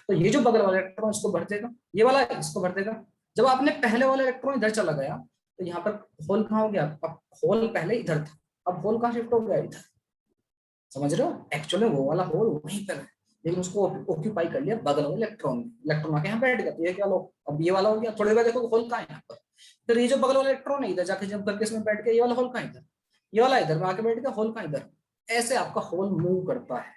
तो ये जो बगल वाला इलेक्ट्रॉन इसको भर देगा, ये वाला इसको भर देगा। जब आपने पहले वाला इलेक्ट्रॉन इधर चला गया, तो यहाँ पर होल कहाँ हो गया, अब होल पहले इधर था, अब होल कहाँ शिफ्ट हो गया, इधर। समझ रहे हो, एक्चुअली वो वाला होल वहीं पर है, लेकिन उसको ऑक्यूपाई कर लिया बगल वाले इलेक्ट्रॉन ने। इलेक्ट्रॉन आके यहाँ बैठ गया, तो ये क्या लो, अब ये वाला हो गया। थोड़ी देर देखो होल कहाँ है यहाँ पर, फिर ये जो बगल वाला इलेक्ट्रॉन है इधर जाके जब करके इसमें बैठ गया, ये वाला होल कहाँ इधर, ये वाला इधर में आके बैठ गया, होल कहाँ इधर। ऐसे आपका होल मूव करता है।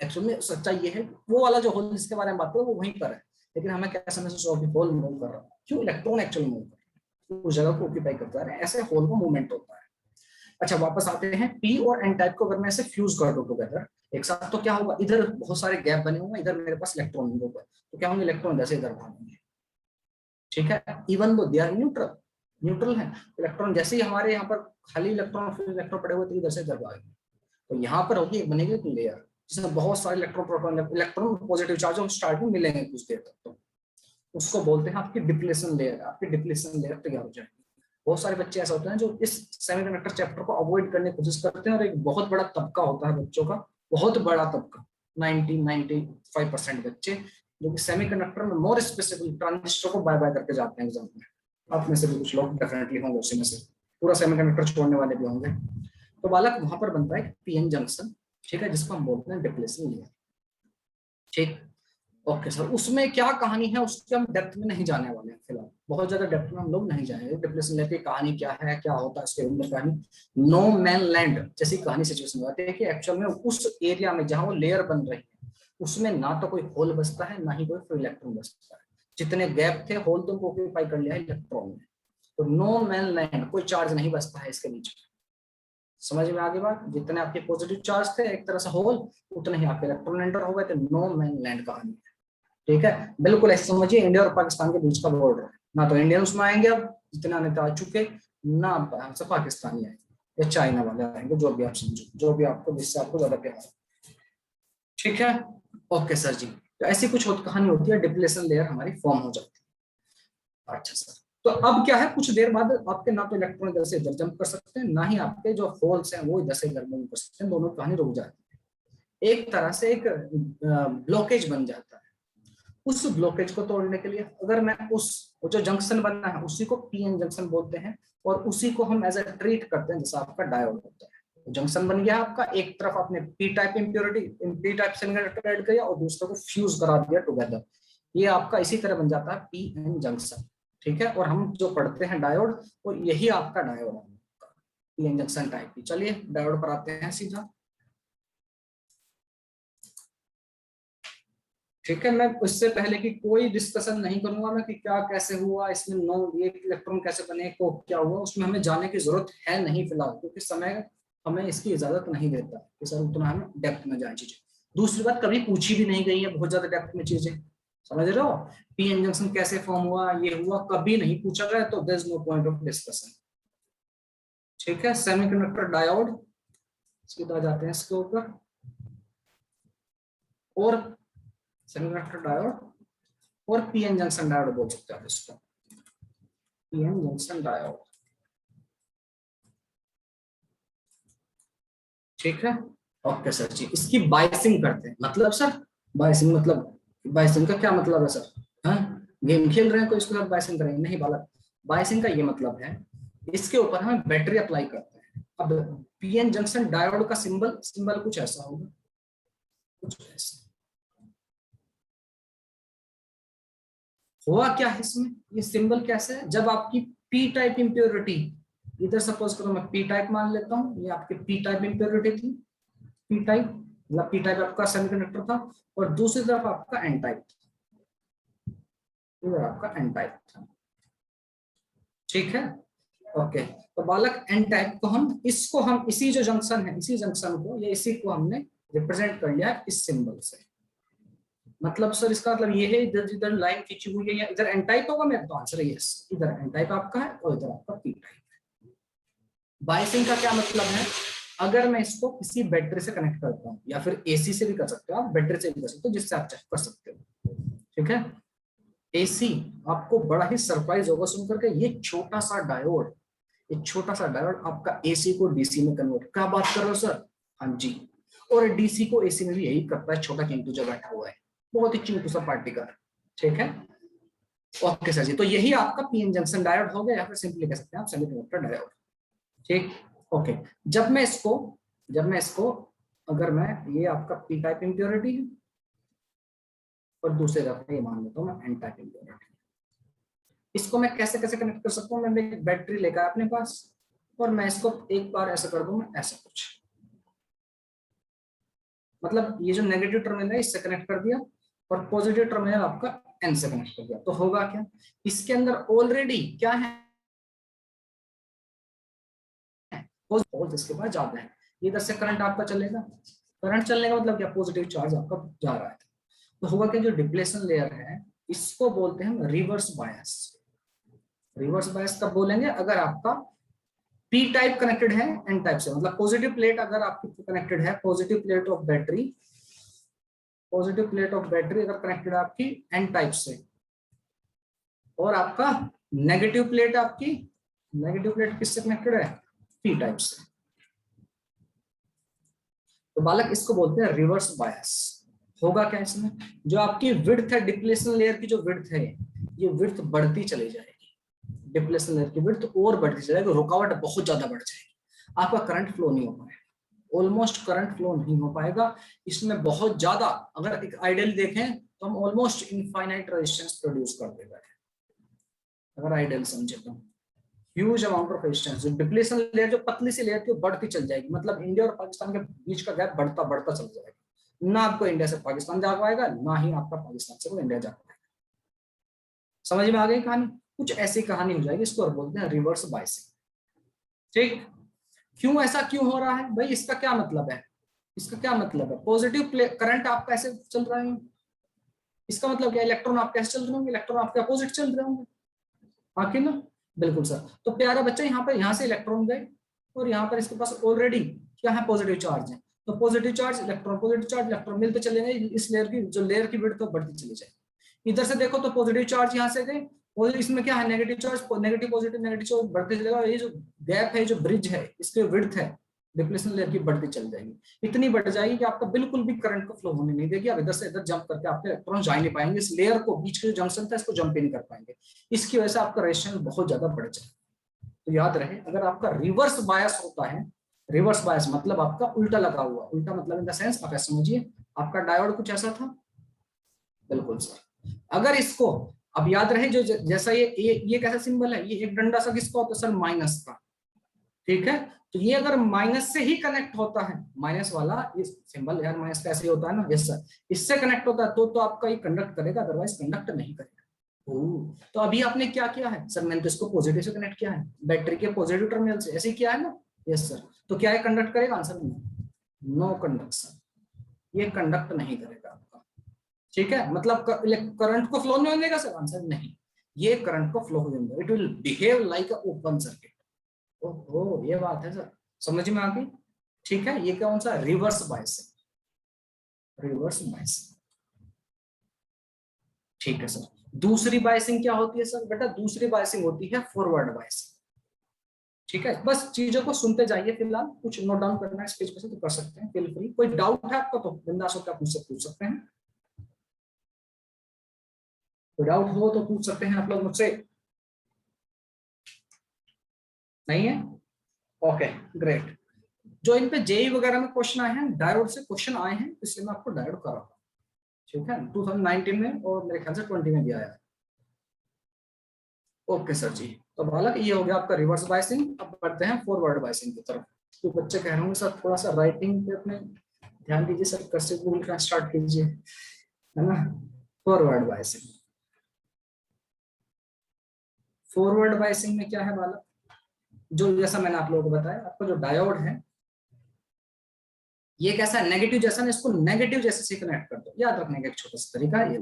एक्चुअली सच्चाई ये है, वो वाला जो होल जिसके बारे में बात करो वो वहीं पर है, लेकिन हमें कैसे महसूस हो कि होल मूव कर रहा है, क्यों, इलेक्ट्रॉन एक्चुअली मूव कर रहा है, उस जगह को ऑक्यूपाई करता है, ऐसे होल को मूवमेंट होता है। अच्छा, वापस आते हैं, पी और एन टाइप को अगर मैं ऐसे फ्यूज कर दूं टुगेदर एक साथ, तो क्या होगा, इधर बहुत सारे गैप बने हुए हैं, इधर मेरे पास इलेक्ट्रॉन होगा, तो क्या होंगे, इलेक्ट्रॉन इधर से इधर भागेंगे, ठीक है। Even though they are neutral, neutral है, इलेक्ट्रॉन जैसे ही हमारे यहाँ पर खाली इलेक्ट्रॉन फ्री इलेक्ट्रॉन पड़े हुए तो इधर से इधर भागेंगे। तो यहाँ पर होगी, बनेगी एक लेयर जिसमें बहुत सारे electron proton electron positive charge start में मिलेंगे कुछ देर तक, तो उसको बोलते हैं आपकी डिप्लेशन लेयर। आपकी डिप्लेशन लेयर तैयार हो जाएगी। बहुत सारे बच्चे ऐसे होते हैं जो इस सेमीकंडक्टर चैप्टर को अवॉइड करने की कोशिश करते हैं, और एक बहुत बड़ा तबका होता है बच्चों का, बहुत बड़ा तबका, 90-95% बच्चे जो कि सेमीकंडक्टर में मोर स्पेसिफिक ट्रांजिस्टर को बाय बाय करके जाते हैं एग्जाम में। आप में से भी कुछ लोग डेफिनेटली होंगे उसी में से, पूरा सेमीकंडक्टर छोड़ने वाले भी होंगे। तो बालक वहां पर बनता है पीएन जंक्शन, ठीक है, जिसको हम बोलते हैं डिप्लेशन लेयर, ठीक। ओके सर, उसमें क्या कहानी है उसके हम डेप्थ में नहीं जाने वाले हैं फिलहाल, बहुत ज्यादा डेप्थ में हम लोग नहीं जाएंगे। डिप्लेशन लेयर की कहानी क्या है, क्या होता है उसके अंदर कहानी, नो मैन लैंड जैसी कहानी सिचुएशन होती है कि एक्चुअल में उस एरिया में जहां वो लेयर बन रही है उसमें ना तो कोई होल बचता है ना ही कोई फ्री इलेक्ट्रॉन बचता है। जितने गैप थे होल तो ऑक्यूपाई कर लिया है इलेक्ट्रॉन ने, तो नो मैन लैंड, कोई चार्ज नहीं बचता है इसके बीच में। समझ में आगे बात, जितने आपके पॉजिटिव चार्ज थे एक तरह से होल, उतने ही आपके इलेक्ट्रॉन एंटर हो गए थे। नो मैन लैंड कहानी है, ठीक है, बिल्कुल ऐसे समझिए इंडिया और पाकिस्तान के बीच का बॉर्डर है। ना तो इंडियन उसमें आएंगे अब, जितने आने आ चुके, ना हमसे पाकिस्तानी आएंगे या चाइना वाले आएंगे, जो भी आप समझो, जो भी आपको जिससे आपको ज्यादा प्यार है, ठीक है। ओके सर जी, तो ऐसी कुछ कहानी होती है, डिप्लेशन लेयर हमारी फॉर्म हो जाती है। अच्छा सर, तो अब क्या है, कुछ देर बाद आपके ना तो इलेक्ट्रॉन इधर से इधर जंप कर सकते हैं, ना ही आपके जो होल्स हैं वो इधर से इधर मूव कर सकते हैं, दोनों कहानी रुक जाती है। एक तरह से एक ब्लॉकेज बन जाता है। उस ब्लॉकेज को तोड़ने के लिए अगर मैं उस जो जंक्शन बनना है उसी को पीएन जंक्शन बोलते हैं, और उसी को हम एज अ ट्रीट करते हैं जैसा आपका डायोड होता है। जंक्शन बन गया आपका, एक तरफ आपने P type impurity P type semiconductor add किया और दूसरे को फ्यूज करा दिया टुगेदर, ये आपका इसी तरह बन जाता है पीएन जंक्शन। ठीक है, और हम जो पढ़ते हैं डायोड, वो यही आपका डायोड है, पीएन जंक्शन टाइप की। चलिए डायोड पर आते हैं सीधा। ठीक है, मैं उससे पहले की कोई डिस्कशन नहीं करूंगा मैं कि क्या कैसे हुआ इसमें, नो ये इलेक्ट्रॉन कैसे बने, को क्या हुआ, उसमें हमें जाने की जरूरत है नहीं फिलहाल, क्योंकि समय हमें इसकी इजाजत नहीं देता कि सर उतना हम डेप्थ में जाए चीजें। दूसरी बात, कभी पूछी भी नहीं गई है बहुत ज्यादा डेप्थ में चीजें, समझ रहे हो। पीएन जंक्शन कैसे फॉर्म हुआ, ये हुआ, कभी नहीं पूछा गया, तो there is no point of discussion. ठीक है, सेमीकंडक्टर डायोड, सीधा जाते हैं इसके ऊपर। और सेमीकंडक्टर डायोड और पीएन जंक्शन डायोड बोल सकते हैं इसको, पीएन जंक्शन डायोड। ठीक है, ओके सर जी। इसकी बायसिंग करते हैं, मतलब सर बायसिंग मतलब, बायसिंग का क्या मतलब है सर? हाँ, गेम खेल रहे हैं कोई, इसके साथ बायसिंग करेंगे? नहीं बालक, बायसिंग का ये मतलब है इसके ऊपर हम बैटरी अप्लाई करते हैं। अब पीएन जंक्शन डायोड का सिंबल सिंबल कुछ ऐसा होगा, कुछ ऐसा। हुआ क्या है इसमें, ये सिंबल कैसे है, जब आपकी पी टाइप इंप्योरिटी, इधर सपोज करो मैं पी टाइप मान लेता हूँ, ये आपकी पी टाइप इंप्योरिटी थी, पी टाइप मतलब पी टाइप आपका सेमीकंडक्टर था, और दूसरी तरफ आपका एन टाइप था, इधर आपका एन टाइप था। ठीक है, ओके। तो बालक एन टाइप को हम इसी जो जंक्शन है, इसी जंक्शन को या इसी को हमने रिप्रेजेंट कर लिया इस सिंबल से। मतलब सर इसका मतलब ये है, इधर जिधर लाइन खींची हुई है या इधर एन टाइप होगा मेरा, तो आंसर है यस, इधर एन टाइप आपका है और इधर आपका पी टाइप। बायसिंग का क्या मतलब है, अगर मैं इसको किसी बैटरी से कनेक्ट करता हूँ, या फिर एसी से भी कर सकते हो आप, बैटरी से भी कर सकते हो, जिससे आप चेक कर सकते हो। ठीक है, एसी, आपको बड़ा ही सरप्राइज होगा सुनकर के, ये छोटा सा डायोड, ये छोटा सा डायोड आपका एसी को डीसी में कन्वर्ट, क्या बात कर रहे हो सर? हाँ जी, और डीसी को एसी में भी यही करता है छोटा चिंटू जो बैठा हुआ है, बहुत ही चिंटू सा पार्टिकल। ठीक है, ओके सर जी। तो यही आपका पीएन जंक्शन डायोड हो गया, या फिर सिंपली कह सकते हैं आप सेमीकंडक्टर डायोड। ठीक, ओके। जब मैं इसको अगर मैं, ये आपका पी टाइप इंप्योरिटी है और दूसरे तरफ ये मान लेता हूँ मैं एन टाइप इंप्योरिटी, इसको मैं कैसे कैसे कनेक्ट कर सकता हूँ, मैं एक बैटरी लेकर अपने पास, और मैं इसको एक बार ऐसा कर दूं, ऐसा कुछ, मतलब ये जो नेगेटिव टर्मिनल है इससे कनेक्ट कर दिया, और पॉजिटिव टर्मिनल आपका एन से कनेक्ट कर दिया, तो होगा क्या, इसके अंदर ऑलरेडी क्या है, होल्स इसके पास ज्यादा है, इधर से करंट आपका चलेगा, करंट चलने का मतलब क्या, पॉजिटिव चार्ज आपका जा रहा है। तो होगा क्या, जो डिप्लेशन लेयर है इसको बोलते हैं रिवर्स बायस। रिवर्स बायस कब बोलेंगे, अगर आपका पी टाइप कनेक्टेड है एन टाइप से, मतलब पॉजिटिव प्लेट अगर आपकी कनेक्टेड है, positive plate of battery, positive plate of battery अगर कनेक्टेड है आपकी एन टाइप से, और आपका नेगेटिव प्लेट आपकी, नेगेटिव प्लेट किससे कनेक्टेड है, पी टाइप से, तो बालक इसको बोलते हैं रिवर्स बायस। होगा क्या इसमें, जो आपकी विड्थ है, डिप्लेशन लेयर की जो विड्थ है, ये विड्थ बढ़ती चली जाएगी, डिप्लेशन लेयर की विड्थ और बढ़ती चली जाएगी, रुकावट बहुत ज्यादा बढ़ जाएगी, आपका करंट फ्लो नहीं हो पाएगा, ऑलमोस्ट करंट फ्लो नहीं हो पाएगा इसमें, बहुत ज्यादा, अगर एक आइडियल देखें तो हम ऑलमोस्ट इनफाइनाइट रेजिस्टेंस प्रोड्यूस कर देगा, अगर आइडियल समझे तो huge amount of resistance. Depletion layer जो पतली सी लेयर थी वो बढ़ती चल जाएगी, मतलब इंडिया और पाकिस्तान के बीच का गैप बढ़ता बढ़ता चल जाएगा, ना आपको इंडिया से पाकिस्तान जा पाएगा, ना ही आपका पाकिस्तान से इंडिया जा पाएगा। समझ में आ गई कहानी, कुछ ऐसी कहानी हो जाएगी, इसको बोलते हैं रिवर्स बायसिंग। ठीक, क्यों ऐसा क्यों हो रहा है भाई, इसका क्या मतलब है, इसका क्या मतलब है, पॉजिटिव करंट आपका ऐसे चल रहा है, इसका मतलब क्या, इलेक्ट्रॉन आपके ऐसे चल रहे होंगे, इलेक्ट्रॉन आपके अपोजिट चल रहे होंगे, आखिर ना, बिल्कुल सर। तो प्यारा बच्चा यहाँ पर, यहाँ से इलेक्ट्रॉन गए और यहाँ पर इसके पास ऑलरेडी क्या है, पॉजिटिव चार्ज है, तो positive charge electron, positive charge electron मिलते चलेंगे, इस लेयर की जो लेयर की विड्थ तो बढ़ती चली जाएगी। इधर से देखो तो पॉजिटिव चार्ज यहाँ से गए और इसमें क्या है, negative charge negative positive negative charge बढ़ते चलेगा, ये जो गैप है, जो ब्रिज है, इसकी विड्थ है डिप्लेशन लेयर की बढ़ती चल जाएगी, इतनी बढ़ जाएगी कि आपका बिल्कुल भी करंट को फ्लो होने नहीं देगी। आप इधर से इधर जंप करके आपके इलेक्ट्रॉन जा नहीं पाएंगे, इस लेयर को, बीच के जो जंक्शन था इसको जंप नहीं कर पाएंगे, इसकी वजह से आपका रेजिस्टेंस बहुत ज्यादा बढ़ जाएगा। तो याद रहे, अगर आपका रिवर्स बायस होता है, रिवर्स बायस मतलब आपका उल्टा लगा हुआ, उल्टा मतलब इन द सेंस आप ऐसे समझिए, आपका डायोड कुछ ऐसा था, बिल्कुल सर। अगर इसको, अब याद रहे, जो जैसा ये कैसा सिंबल है, ये एक डंडा सा किसका होता है सर, माइनस का, ठीक है। तो ये अगर माइनस से ही कनेक्ट होता है, माइनस वाला ये सिंबल यार माइनस कैसे होता है ना, यस सर, इससे कनेक्ट होता है तो आपका ये कंडक्ट करेगा, अदरवाइज कंडक्ट नहीं करेगा। तो अभी आपने क्या किया है सर, मैंने तो इसको पॉजिटिव से कनेक्ट किया है, बैटरी के पॉजिटिव टर्मिनल से, ऐसे किया है ना, यस सर। तो क्या है, कंडक्ट करेगा, आंसर नो कंडक्शन, ये कंडक्ट नहीं करेगा आपका, ठीक है। मतलब करंट को फ्लो नहीं होने देगा सर, आंसर नहीं, ये करंट को फ्लो होने देगा, it will behave like a open circuit. ओहो, ये बात है सर, समझ में आ गई, ठीक है। ये कौन सा, रिवर्स बायसिंग, रिवर्स बायसिंग, ठीक है सर। दूसरी बायसिंग क्या होती है सर, बेटा दूसरी बायसिंग होती है फॉरवर्ड बायसिंग, ठीक है। बस चीजों को सुनते जाइए, फिलहाल कुछ नोट डाउन करना है स्पेस पे से तो कर सकते हैं, फील फ्री। कोई डाउट है आपका तो बिंदास होकर आप मुझसे पूछ सकते हैं, कोई डाउट हो तो पूछ सकते हैं आप लोग मुझसे, नहीं है, ओके ग्रेट। जो इन पे जेई वगैरह में क्वेश्चन आए हैं, डायोड से क्वेश्चन आए हैं, इसलिए मैं आपको डायोड कर रहा हूँ, ठीक है। 2019 में और मेरे ख्याल से 20 में भी आया है। ओके सर जी, तो बालक ये हो गया आपका रिवर्स बायसिंग। अब बढ़ते हैं फॉरवर्ड बायसिंग की तरफ। तो बच्चे कह रहे होंगे सर थोड़ा सा राइटिंग पे अपने ध्यान दीजिए सर, कर्सिव बोल का स्टार्ट कीजिए, है ना। फॉरवर्ड बायसिंग, फॉरवर्ड बायसिंग में क्या है बालक, जो जैसा मैंने आप लोगों को बताया, आपका जो डायोड है ये कैसा है, नेगेटिव जैसा ना, इसको नेगेटिव जैसे से कनेक्ट कर दो, याद रखने का एक छोटा सा तरीका है ये।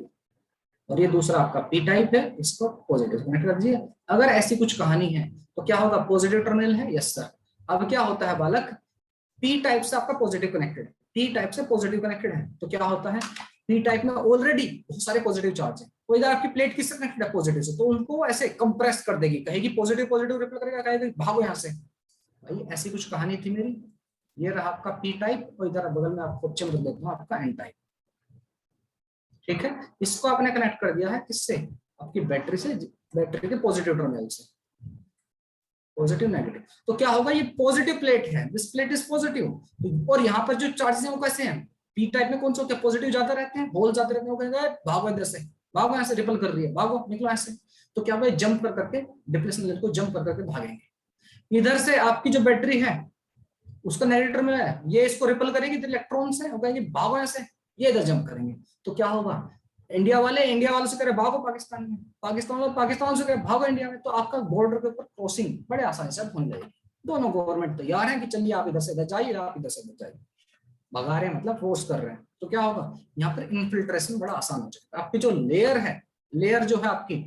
और ये दूसरा आपका पी टाइप है, इसको पॉजिटिव कनेक्ट कर दीजिए। अगर ऐसी कुछ कहानी है तो क्या होगा, पॉजिटिव टर्मिनल है, यस सर। अब क्या होता है बालक, पी टाइप से आपका पॉजिटिव कनेक्टेड है, पी टाइप से पॉजिटिव कनेक्टेड है, तो क्या होता है, पी टाइप में ऑलरेडी बहुत सारे पॉजिटिव चार्ज है, तो इधर आपकी प्लेट किससे कनेक्टेड है, पॉजिटिव से, तो उनको ऐसे कंप्रेस कर देगी, कहेगी पॉजिटिव पॉजिटिव रिप्लाई करेगा, कहेगी भागो यहाँ से। भाई ऐसी कुछ कहानी थी मेरी, ये रहा आपका पी टाइप, और इधर बगल में आपको चिन्ह देता हूँ आपका एन टाइप, ठीक है। इसको आपने कनेक्ट कर दिया है किससे, आपकी बैटरी से, बैटरी के पॉजिटिव टर्मिनल से, पॉजिटिव नेगेटिव। तो क्या होगा, ये पॉजिटिव प्लेट है, दिस प्लेट इज पॉजिटिव, और यहाँ पर जो चार्जेस हैं वो कैसे हैं, पी टाइप में कौन सा होता है, पॉजिटिव ज्यादा रहते हैं, होल ज्यादा रहते हैं, वो कहेंगे भागो इधर से, भागो यहाँ से, रिपल कर रही है, भागो निकलो ऐसे। तो क्या भाई जंप कर करके डिप्लेशन लेयर को जंप कर करके भागेंगे। इधर से आपकी जो बैटरी है उसका नेगेटिव में है, ये इसको रिपल करेगी इलेक्ट्रॉन से, वो कहेंगे भागो ऐसे, ये इधर जंप करेंगे। तो क्या होगा, इंडिया वालों से करे भागो पाकिस्तान में, पाकिस्तान वाले पाकिस्तान से करे भागो इंडिया में, तो आपका बॉर्डर के ऊपर क्रॉसिंग बड़े आसानी से होने लगेगी। दोनों गवर्नमेंट तैयार है कि चलिए आप इधर से इधर जाइए, आप इधर से इधर जाइए, भगा रहे हैं मतलब फोर्स कर रहे हैं। तो क्या होगा, यहाँ पर इनफिल्ट्रेशन बड़ा आसान हो जाएगा, आपकी जो लेयर है, लेयर जो है आपकी,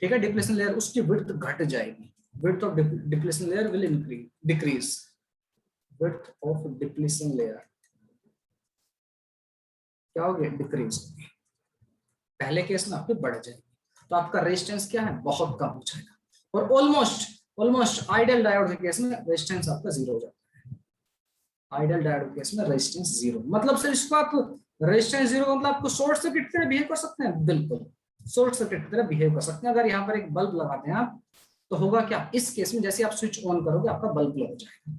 ठीक है, डिप्लेशन लेयर, उसकी विड्थ घट जाएगी, width of depletion layer will decrease, width of depletion layer क्या हो गया, डिक्रीज। पहले केस में आपकी बढ़ जाएगी, तो आपका रेजिस्टेंस क्या है, बहुत कम हो जाएगा, और ऑलमोस्ट आइडियल डायोड के केस में रेजिस्टेंस आपका जीरो हो जाता है। आइडियल डायोड के केस में रेजिस्टेंस जीरो, मतलब सर इसको आप रेजिस्टेंस जीरो मतलब आपको शॉर्ट सर्किट की तरह बिहेव कर सकते हैं, बिल्कुल शॉर्ट सर्किट की तरह बिहेव कर सकते हैं। अगर यहाँ पर एक बल्ब लगाते हैं आप, तो होगा क्या, इस केस में जैसे आप स्विच ऑन करोगे आपका बल्ब ग्लो हो जाएगा,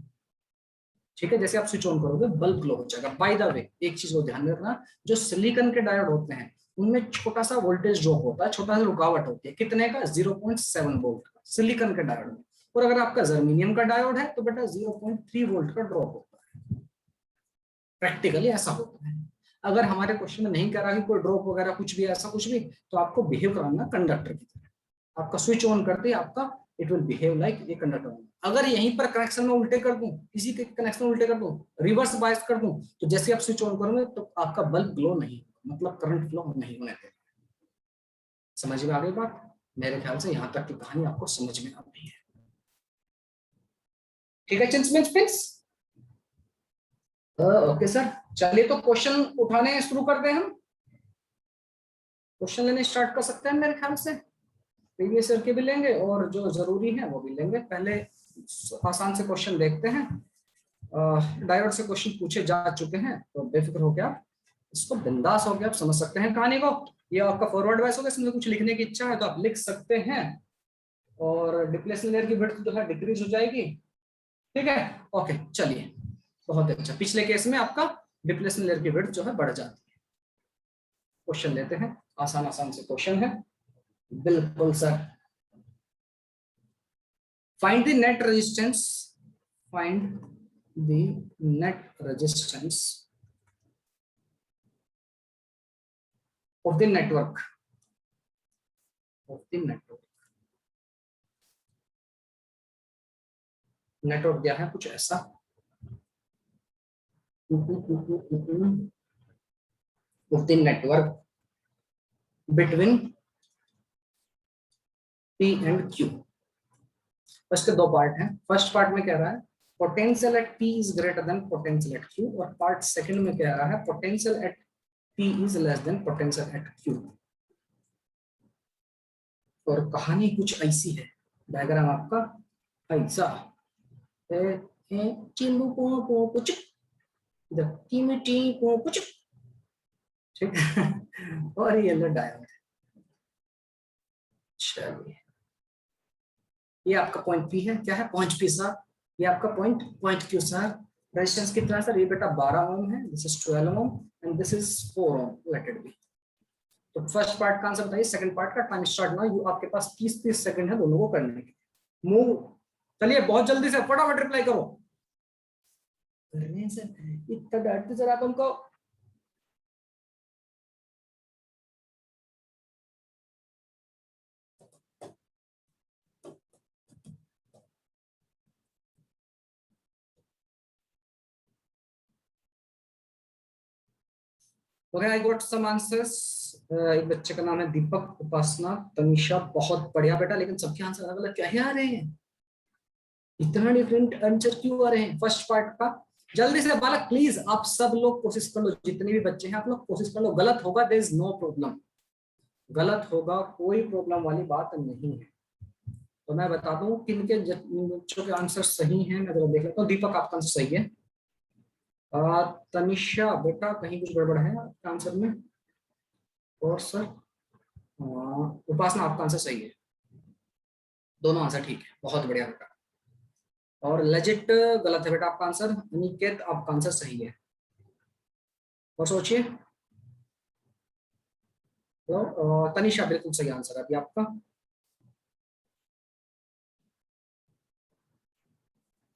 ठीक है, जैसे आप स्विच ऑन करोगे बल्ब ग्लो हो जाएगा। बाय द वे एक चीज को ध्यान में रखना, जो सिलिकॉन के डायोड होते हैं उनमें छोटा सा वोल्टेज ड्रॉप होता है, छोटा सा रुकावट होती है, कितने का, 0.7 वोल्ट का सिलिकॉन के डायोड में। और अगर आपका जर्मेनियम का डायोड है तो बेटा 0.3 वोल्ट का ड्रॉप होता है, प्रैक्टिकली ऐसा होता है। अगर हमारे क्वेश्चन में नहीं कह रहा कि कोई ड्रॉप वगैरह कुछ भी ऐसा कुछ भी, तो आपको बिहेव कराना कंडक्टर की तरह, आपका स्विच ऑन करते ही आपका it will behave like a conductor. अगर यहीं पर कनेक्शन में उल्टे कर दूं, किसी के कनेक्शन में उल्टे कर दूं, रिवर्स बायस कर दूं, तो जैसे आप स्विच ऑन करोगे तो आपका बल्ब ग्लो नहीं, मतलब करंट फ्लो नहीं होने देगा। समझ में आ गई बात, मेरे ख्याल से यहां तक की कहानी आपको समझ में आ गई है, ठीक है फ्रेंड्स। ओके सर, चलिए तो क्वेश्चन उठाने शुरू करते हैं हम, क्वेश्चन लेने स्टार्ट कर सकते हैं मेरे ख्याल से। प्रीवियस ईयर के भी लेंगे और जो जरूरी है वो भी लेंगे। पहले आसान से क्वेश्चन देखते हैं। डायोड से क्वेश्चन पूछे जा चुके हैं, तो बेफिक्र हो गया आप इसको, बिंदास हो गया, आप समझ सकते हैं कहानी को। ये आपका फॉरवर्ड वाइस होगा, इसमें कुछ लिखने की इच्छा है तो आप लिख सकते हैं। और डिप्लेशन लेयर की विड्थ जो है डिक्रीज हो जाएगी। ठीक है, ओके चलिए, बहुत अच्छा। पिछले केस में आपका डिप्लेशन लेयर की विड्थ जो है बढ़ जाती है। क्वेश्चन लेते हैं, आसान आसान से क्वेश्चन है बिल्कुल sir. Find the net resistance, find the net resistance of the network, network दिया है कुछ ऐसा, of the network between P and Q। इसके दो पार्ट हैं। फर्स्ट पार्ट में कह रहा है potential at P is greater than potential at Q, और पार्ट सेकंड में कह रहा है potential at P is less than potential at Q। और कहानी कुछ ऐसी है, डायग्राम आपका ऐसा ठीक है। और ये लो डायोड। चलिए, ये आपका पॉइंट P है। क्या है? Point P sir. ये आपका पॉइंट Q सर। रेजिस्टेंस कितना है सर? ये बेटा 12 ओम है, this is 12 ohm and this is 4 ohm, let it be. तो फर्स्ट पार्ट का आंसर बताइए, सेकंड पार्ट का। Time start now. यू आपके पास 30 सेकंड है दोनों को करने के। मूव, चलिए बहुत जल्दी से फटाफट रिप्लाई करो। करने सर इतना डांटते सर आप हमको। Okay, I got some answers. एक बच्चे का नाम है दीपक, उपासना, तनिषा, बहुत बढ़िया बेटा, लेकिन सबके आंसर अलग अलग क्या ही आ रहे हैं? इतना डिफरेंट आंसर क्यों आ रहे हैं फर्स्ट पार्ट का? जल्दी से बालक प्लीज, आप सब लोग कोशिश कर लो, जितने भी बच्चे हैं आप लोग कोशिश कर लो। गलत होगा देयर इज नो प्रॉब्लम, गलत होगा कोई प्रॉब्लम वाली बात नहीं है। तो मैं बता दूं किनके बच्चों के आंसर सही हैं, मैं जरा देख लेता हूँ। दीपक आपका आंसर सही है। तनिषा बेटा कहीं कुछ गड़बड़ है आपके आंसर में। और सर उपासना आपका आंसर सही है, दोनों आंसर ठीक है, बहुत बढ़िया बेटा। और लेजिट गलत है बेटा आपका आंसर। अनिकेत आपका आंसर सही है। और सोचिए, तो तनिषा बिल्कुल सही आंसर है अभी आपका।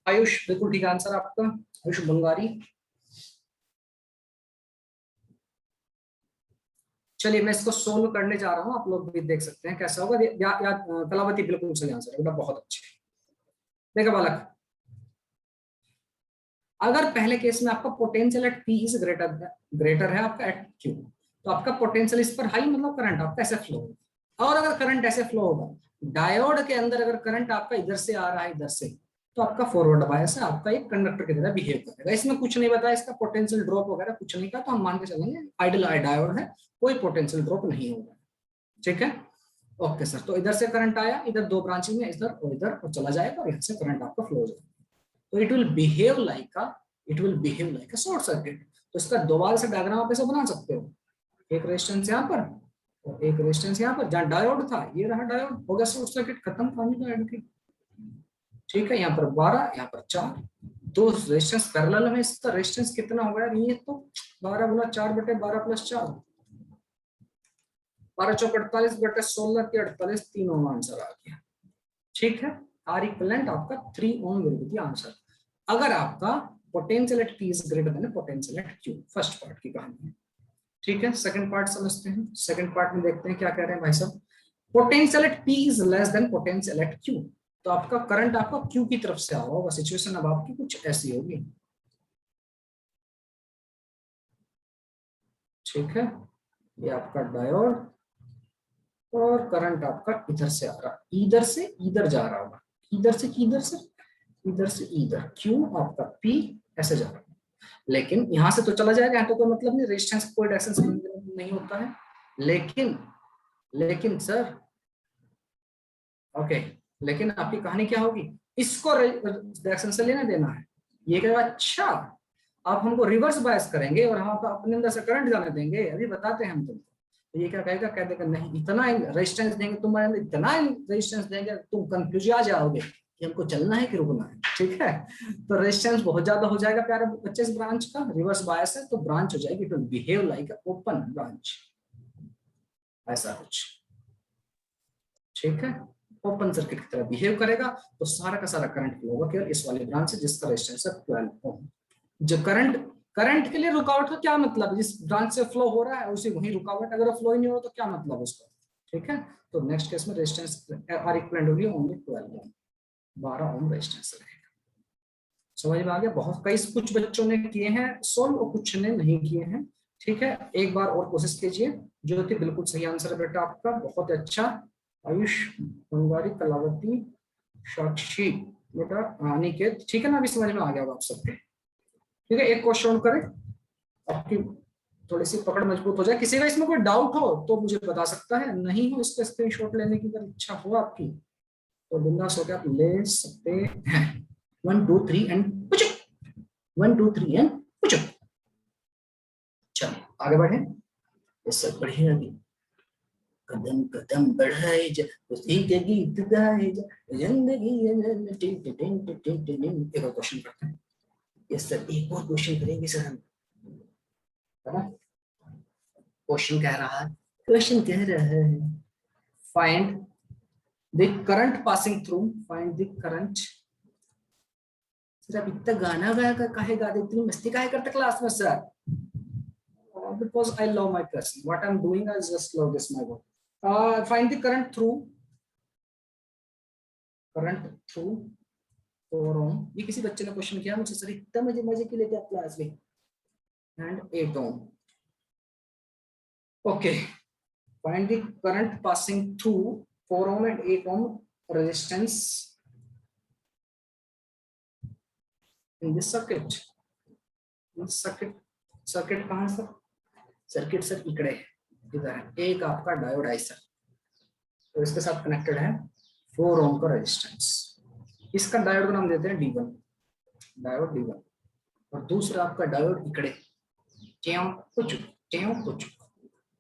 आयुष बिल्कुल ठीक आंसर आपका, आयुष बंगारी। चलिए मैं इसको सोल्व करने जा रहा हूँ, आप लोग भी देख सकते हैं कैसा होगा। कलावती बिल्कुल सही आंसर है बेटा, बहुत अच्छे। देखा बालक, अगर पहले केस में आपका potential at P is greater है आपका एट क्यू, तो आपका पोटेंशियल इस पर हाई, मतलब करंट आपका ऐसे फ्लो होगा। और अगर करंट ऐसे फ्लो होगा, डायोड के अंदर अगर करंट आपका इधर से आ रहा है, इधर से, तो आपका फॉरवर्ड बायस है, आपका एक कंडक्टर की तरह बिहेव करेगा। इसमें कुछ नहीं बताया, इसका पोटेंशियल ड्रॉप वगैरह कुछ नहीं कहा, तो हम मान के चलेंगे आइडल डायोड है, कोई पोटेंशियल ड्रॉप नहीं होगा। ठीक है, ओके सर। तो इधर से करंट आया, इधर दो ब्रांचिंग में, इधर और इधर, और चला जाएगा, और यहाँ से करंट आपका फ्लो हो जाएगा। तो it will behave like a short circuit. तो इसका दोबारा से डायग्राम आप ऐसे बना सकते हो, एक रेजिस्टेंस यहाँ पर और एक रेजिस्टेंस यहाँ पर, जहाँ डायोड था ये रहा डायोड, हो गया शॉर्ट सर्किट, खत्म कहानी डायोड की। ठीक है, यहाँ पर 12, यहाँ पर 4, दो रेजिस्टेंस पैरेलल में, इसका रेजिस्टेंस कितना होगा यार? ये तो 12 गुना 4 बटे 12 प्लस 4, 12 चौक 48 बटे 16 के 48, 3 ओम आंसर आ गया। ठीक है, आर इक्विवेलेंट आपका 3 ohm will be the answer अगर आपका potential at P is greater than potential at Q. First part की कहानी है। ठीक है, सेकंड पार्ट समझते हैं। सेकंड पार्ट में देखते हैं क्या कह रहे हैं भाई साहब। Potential at P is less than potential at Q, तो आपका करंट आपका क्यू की तरफ से आ रहा होगा। सिचुएशन अब आपकी कुछ ऐसी होगी। ठीक है, ये आपका डायोड और करंट आपका इधर से आ रहा, इधर से इधर जा रहा होगा, इधर से किधर से, इधर से इधर, क्यू आपका पी ऐसे जा रहा है। लेकिन यहां से तो चला जाएगा, यहाँ तो कोई मतलब नहीं, रेजिस्टेंस कोई डायरेक्शन नहीं होता है। लेकिन सर ओके, लेकिन आपकी कहानी क्या होगी, इसको रिएक्शन से लेना देना है। ये कहेगा अच्छा आप हमको रिवर्स बायस करेंगे और हम अपने अंदर से करंट जाने देंगे, अभी बताते हैं हम तुमको। तो ये क्या कहेगा, कह देगा नहीं इतना रेजिस्टेंस देंगे तुम्हारे अंदर, इतना रेजिस्टेंस देंगे तुम कंफ्यूज आ जाओगे कि हमको चलना है कि रुकना है। ठीक है, तो रेजिस्टेंस बहुत ज्यादा हो जाएगा प्यारे बच्चे इस ब्रांच का, रिवर्स बायस है तो ब्रांच हो जाएगी, it will behave like a open branch, ऐसा कुछ। ठीक है, ओपन सर्किट की तरह बिहेव करेगा, तो सारा का सारा करंट फ्लो होगा केवल इस वाले ब्रांच से जिसका रेजिस्टेंस है 12 ओम। जो करंट, करंट के लिए रुकावट का क्या मतलब है, जिस ब्रांच से फ्लो हो रहा है उसी वही रुकावट, अगर फ्लो ही नहीं हो रहा तो क्या मतलब उसका। ठीक है, तो नेक्स्ट केस में रेजिस्टेंस आर इक्विवेलेंट होगी ओनली 12 ओम, 12 ओम रेजिस्टेंस रहेगा। समझ में आ गया। बहुत कई कुछ बच्चों ने किए हैं सोल्व और कुछ ने नहीं किए हैं। ठीक है, एक बार और कोशिश कीजिए। ज्योति बिल्कुल सही आंसर है बेटा आपका, बहुत अच्छा। आयुष, बंगारी, कलावती, साक्षी, बेटा अनिकेत, ठीक है ना, अभी समझ में आ गया आप सबके। ठीक है, एक क्वेश्चन करें, आपकी थोड़ी सी पकड़ मजबूत हो जाए। किसी का इसमें कोई डाउट हो तो मुझे बता सकता है, नहीं हो इसका स्क्रीनशॉट लेने की अगर इच्छा हो आपकी तो बिंदास होकर आप ले सकते हैं। 1 2 3 एंड पुश, 1 2 3 एंड पुश। चलो आगे बढ़े, ये सब बढ़िया अभी, कदम कदम बढ़ाए जा, उसी के गीत गाए जा, जिंदगी एक और क्वेश्चन करते हैं। यस सर, एक और क्वेश्चन करेंगे सर हम, है ना। क्वेश्चन कह रहा है, क्वेश्चन कह रहा है find the current passing through, find the current. Sir अब इतना गाना गाया का काहे गा देते, इतनी मस्ती काहे करते क्लास में sir. Because I love my person, what I'm doing I just love this my work. Find the current through 4 ohm। ये किसी बच्चे ने क्वेश्चन किया मुझसे, सर इतना मजे मजे के लिए क्या क्लास में, and 8 ohm। okay, find the current passing through 4 ohm and 8 ohm resistance in this circuit। Circuit कहाँ सर, सर्किट सर इकड़े इधर है, एक आपका डायोड है सर, तो इसके साथ कनेक्टेड है 4 ओम का रेजिस्टेंस। इसका डायोड का नाम देते हैं D1, डायोड D1। और दूसरा आपका डायोड इकड़े कुछ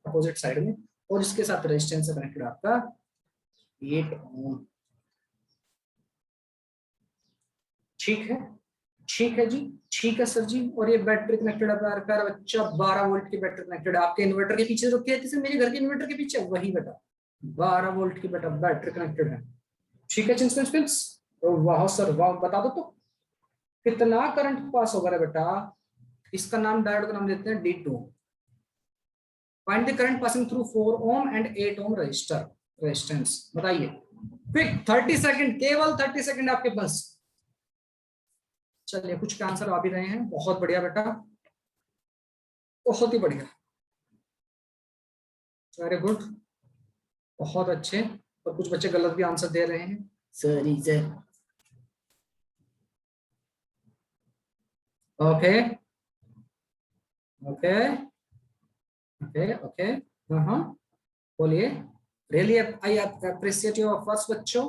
अपोजिट साइड में, और इसके साथ रेजिस्टेंस से कनेक्टेड आपका 8 ओम। ठीक है, ठीक है जी, ठीक है सर जी। और ये बैटरी कनेक्टेड है प्यारा बच्चा, 12 वोल्ट की बैटरी कनेक्टेड है आपके इन्वर्टर के पीछे, जो कहते हैं मेरे घर के इन्वर्टर के पीछे वही बेटा, 12 वोल्ट की बेटा बैटरी कनेक्टेड है। ठीक है चिंस, तो वाह सर वाह, बता दो तो कितना करंट पास होगा रे बेटा। इसका नाम, डायोड का नाम देते हैं D2। Find the current passing through 4 ohm and 8 ohm resistance, बताइए क्विक, 30 सेकंड, केवल 30 सेकंड आपके पास। चलिए कुछ का आंसर आ भी रहे हैं, बहुत बढ़िया बेटा, बहुत ही बढ़िया, वेरी गुड, बहुत अच्छे। और कुछ बच्चे गलत भी आंसर दे रहे हैं, sorry sir. Okay okay okay okay, हाँ बोलिए। Really I appreciate your efforts बच्चों,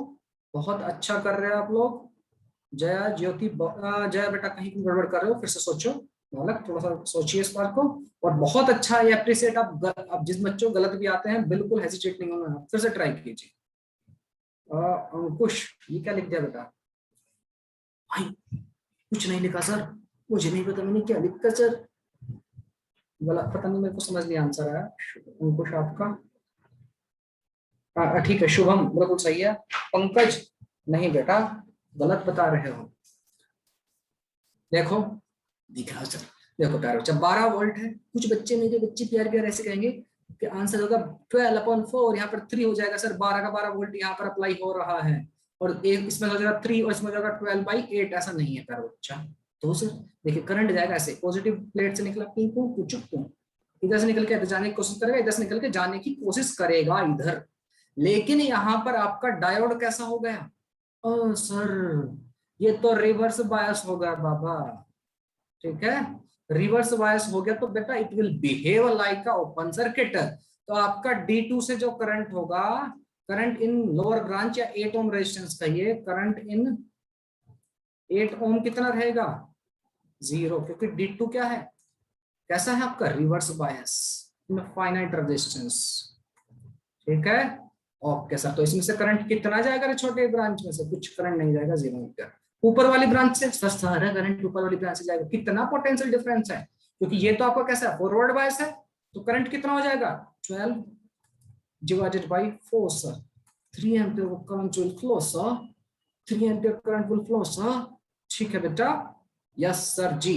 बहुत अच्छा कर रहे हैं आप लोग। जया, ज्योति, जया बेटा कहीं गड़बड़ कर रहे हो, फिर से सोचो, गलत थोड़ा सा सोचिए इस बात को। और बहुत अच्छा ये अप्रिशिएट, आप जिस बच्चों गलत भी आते हैं बिल्कुल हेजिटेट नहीं होना, फिर से ट्राई कीजिए। अंकुश, ये क्या लिख दिया बेटा, भाई कुछ नहीं लिखा सर, मुझे नहीं पता मैंने क्या लिखा सर, गलत, पता नहीं मेरे को समझ नहीं आंसर आया। अंकुश आपका ठीक है, शुभम बिल्कुल सही है। पंकज, नहीं बेटा गलत बता रहे हो, देखो दिखा सर, देखो प्यारे बच्चा 12 वोल्ट है। कुछ बच्चे, मेरे बच्चे प्यार प्यार ऐसे कहेंगे कि आंसर होगा 12/4, यहाँ पर 3 हो जाएगा सर, 12 का 12 वोल्ट यहाँ पर अप्लाई हो रहा है, और एक इसमें हो जाएगा 3 और इसमें हो जाएगा 12/8, ऐसा नहीं है प्यारे बच्चा। तो सर देखिए करंट जाएगा ऐसे, पॉजिटिव प्लेट से निकला इधर से निकल के इधर जाने की कोशिश करेगा, इधर से निकल के जाने की कोशिश करेगा इधर, लेकिन यहाँ पर आपका डायोड कैसा हो गया, ओ सर ये तो रिवर्स बायस हो गया बाबा। ठीक है, रिवर्स बायस हो गया तो बेटा it will behave like a open circuit, तो आपका D2 से जो करंट होगा करंट इन लोअर ब्रांच या 8 ओम रेजिस्टेंस का, ये करंट इन 8 ओम कितना रहेगा 0, क्योंकि D2 क्या है, कैसा है आपका रिवर्स बायस इन फाइनाइट रेजिस्टेंस। ठीक है, ओके सर। तो इसमें से करंट कितना जाएगा छोटे ब्रांच में से, कुछ करंट नहीं जाएगा, 0 एम्पियर। ऊपर वाली ब्रांच से सर सारा करंट ऊपर वाली ब्रांच से जाएगा, कितना पोटेंशियल डिफरेंस है, क्योंकि ये तो आपका कैसा है फॉरवर्ड बायस है, तो करंट कितना हो जाएगा 12 divided by 4 sir, 3 ampere current will flow sir, 3 ampere current will flow sir। ठीक है बेटा, यस सर जी।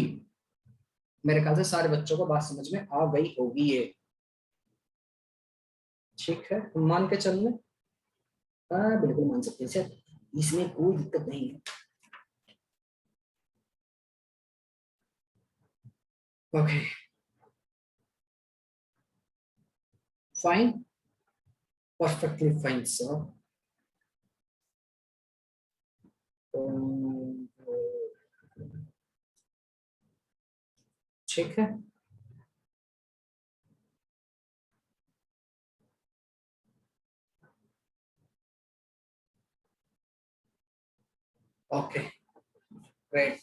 मेरे ख्याल से सारे बच्चों को बात समझ में आ गई होगी ये। ठीक है, मान के चल रहे, हाँ बिल्कुल मान सकते हैं सर, इसमें कोई दिक्कत नहीं है। Okay fine, perfectly fine sir. ठीक है, ओके ग्रेट।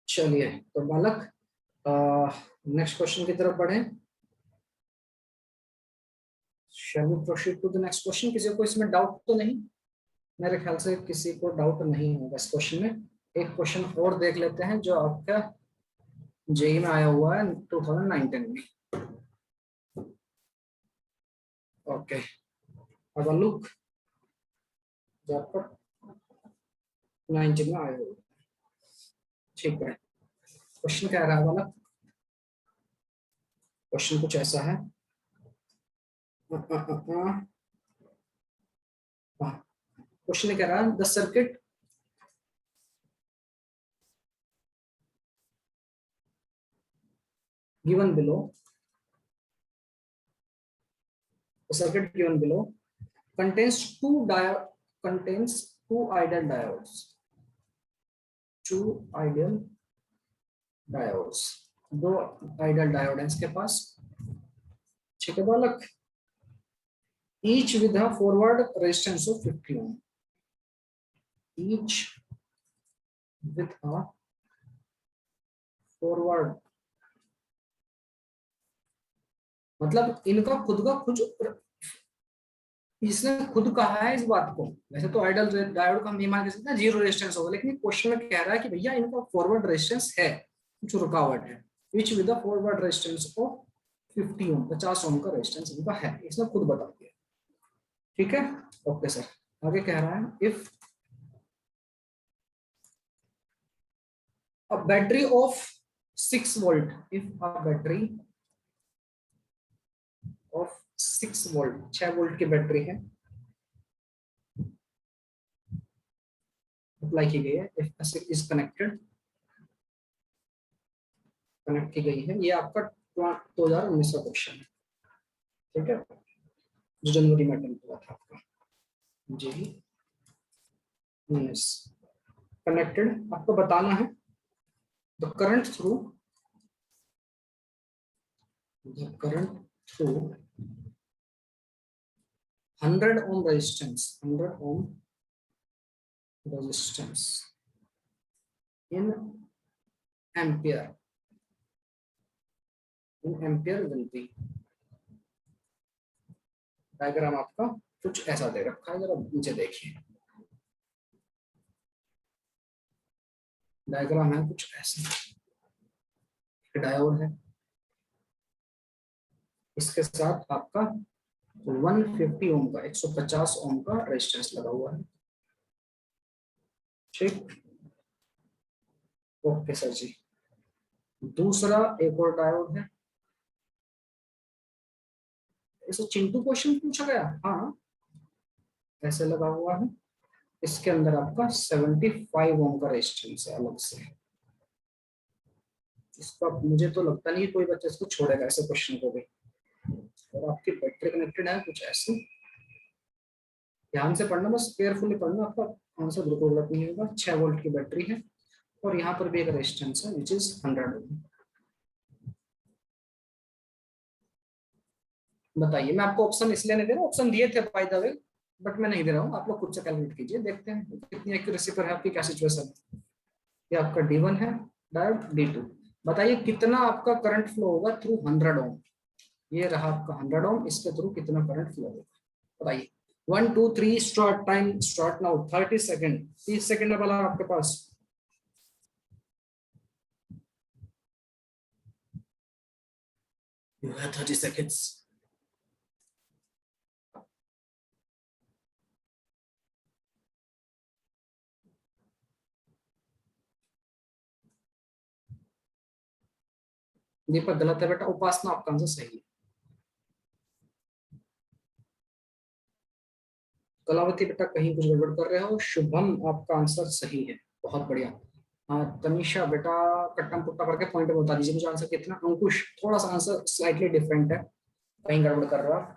चलिए तो बालक नेक्स्ट क्वेश्चन की तरफ बढ़े। Shall we proceed to the next question. किसी को इसमें डाउट तो नहीं, मेरे ख्याल से किसी को डाउट नहीं होगा इस क्वेश्चन में। एक क्वेश्चन और देख लेते हैं जो आपका जेई में आया हुआ है 2019 में। ओके अब लुक जो आपका 19 में आया हुआ, ठीक है। क्वेश्चन क्या रहा वाला, क्वेश्चन कुछ ऐसा है, क्वेश्चन क्या रहा, the circuit given below, the circuit given below contains two ideal diodes, दो आइडियल डायोड है इसके पास। ठीक है बालक, each with a forward resistance of 50 ohm, each with a forward, मतलब इनका खुद का कुछ, इसने खुद कहा है इस बात को। वैसे तो आइडियल डायोड का हम ये मान के सकते हैं 0 रेजिस्टेंस होगा, लेकिन क्वेश्चन में कह रहा है कि भैया इनका फॉरवर्ड रेजिस्टेंस है, कुछ रुकावट है, which with the forward resistance of 50 ओम, 50 ओम का रेजिस्टेंस इनका है, इसने खुद बता दिया। ठीक है, ओके सर। आगे कह रहा है if a battery of 6 volt, if a battery of 6 volt, 6 volt की बैटरी है, अप्लाई की गई है, if is connected, कनेक्ट की गई है, ये आपका 2019 का क्वेश्चन है। ठीक है, जो जनवरी में अटेम्प्ट हुआ था आपका जी 19। कनेक्टेड आपको बताना है the current through 100 ohm resistance, 100 ohm resistance in ampere, will be, diagram आपका कुछ ऐसा दे रखा है, जरा नीचे देखिए, डायग्राम है कुछ ऐसा, डायोड है, इसके साथ आपका 150 ओम का, 150 ओम का रेजिस्टेंस लगा हुआ है। ठीक, ओके सर जी। दूसरा एक और डायोड है, इसे चिंटू क्वेश्चन पूछा गया, हाँ ऐसे लगा हुआ है, इसके अंदर आपका 75 ओम का रेजिस्टेंस है अलग से। इसका मुझे तो लगता नहीं कोई बच्चा इसको छोड़ेगा ऐसे क्वेश्चन को भी। और आपकी बैटरी कनेक्टेड है कुछ ऐसे, ध्यान से पढ़ना, बस केयरफुली पढ़ना, आपका आंसर बिल्कुल गलत नहीं होगा। 6 वोल्ट की बैटरी है, और यहाँ पर भी एक रेजिस्टेंस है विच इज 100 ओम। बताइए, मैं आपको ऑप्शन इसलिए नहीं दे रहा हूँ, ऑप्शन दिए थे बाय द वे, बट मैं नहीं दे रहा हूँ, आप लोग खुद से कैलकुलेट कीजिए, देखते हैं कितनी एक्यूरेसी पर है आपकी क्या सिचुएशन है। ये आपका D1 है, डायोड D2। बताइए कितना आपका करंट फ्लो होगा थ्रू 100 ओम। ये रहा आपका 100 ओम, इसके थ्रू कितना करंट फ्लो होगा बताइए। 1 2 3 start time, start now. 30 second, 30 second वाला आपके पास। You have 30 seconds. दीपक गलत है बेटा, उपासना आपका आंसर सही है। कलावती बेटा कहीं कुछ गड़बड़ कर रहे हो। शुभम आपका आंसर सही है, बहुत बढ़िया। तनिषा बेटा कट्टम पुट्टा करके पॉइंट बता दीजिए मुझे आंसर कितना। अंकुश थोड़ा सा आंसर स्लाइटली डिफरेंट है, कहीं गड़बड़ कर रहा है।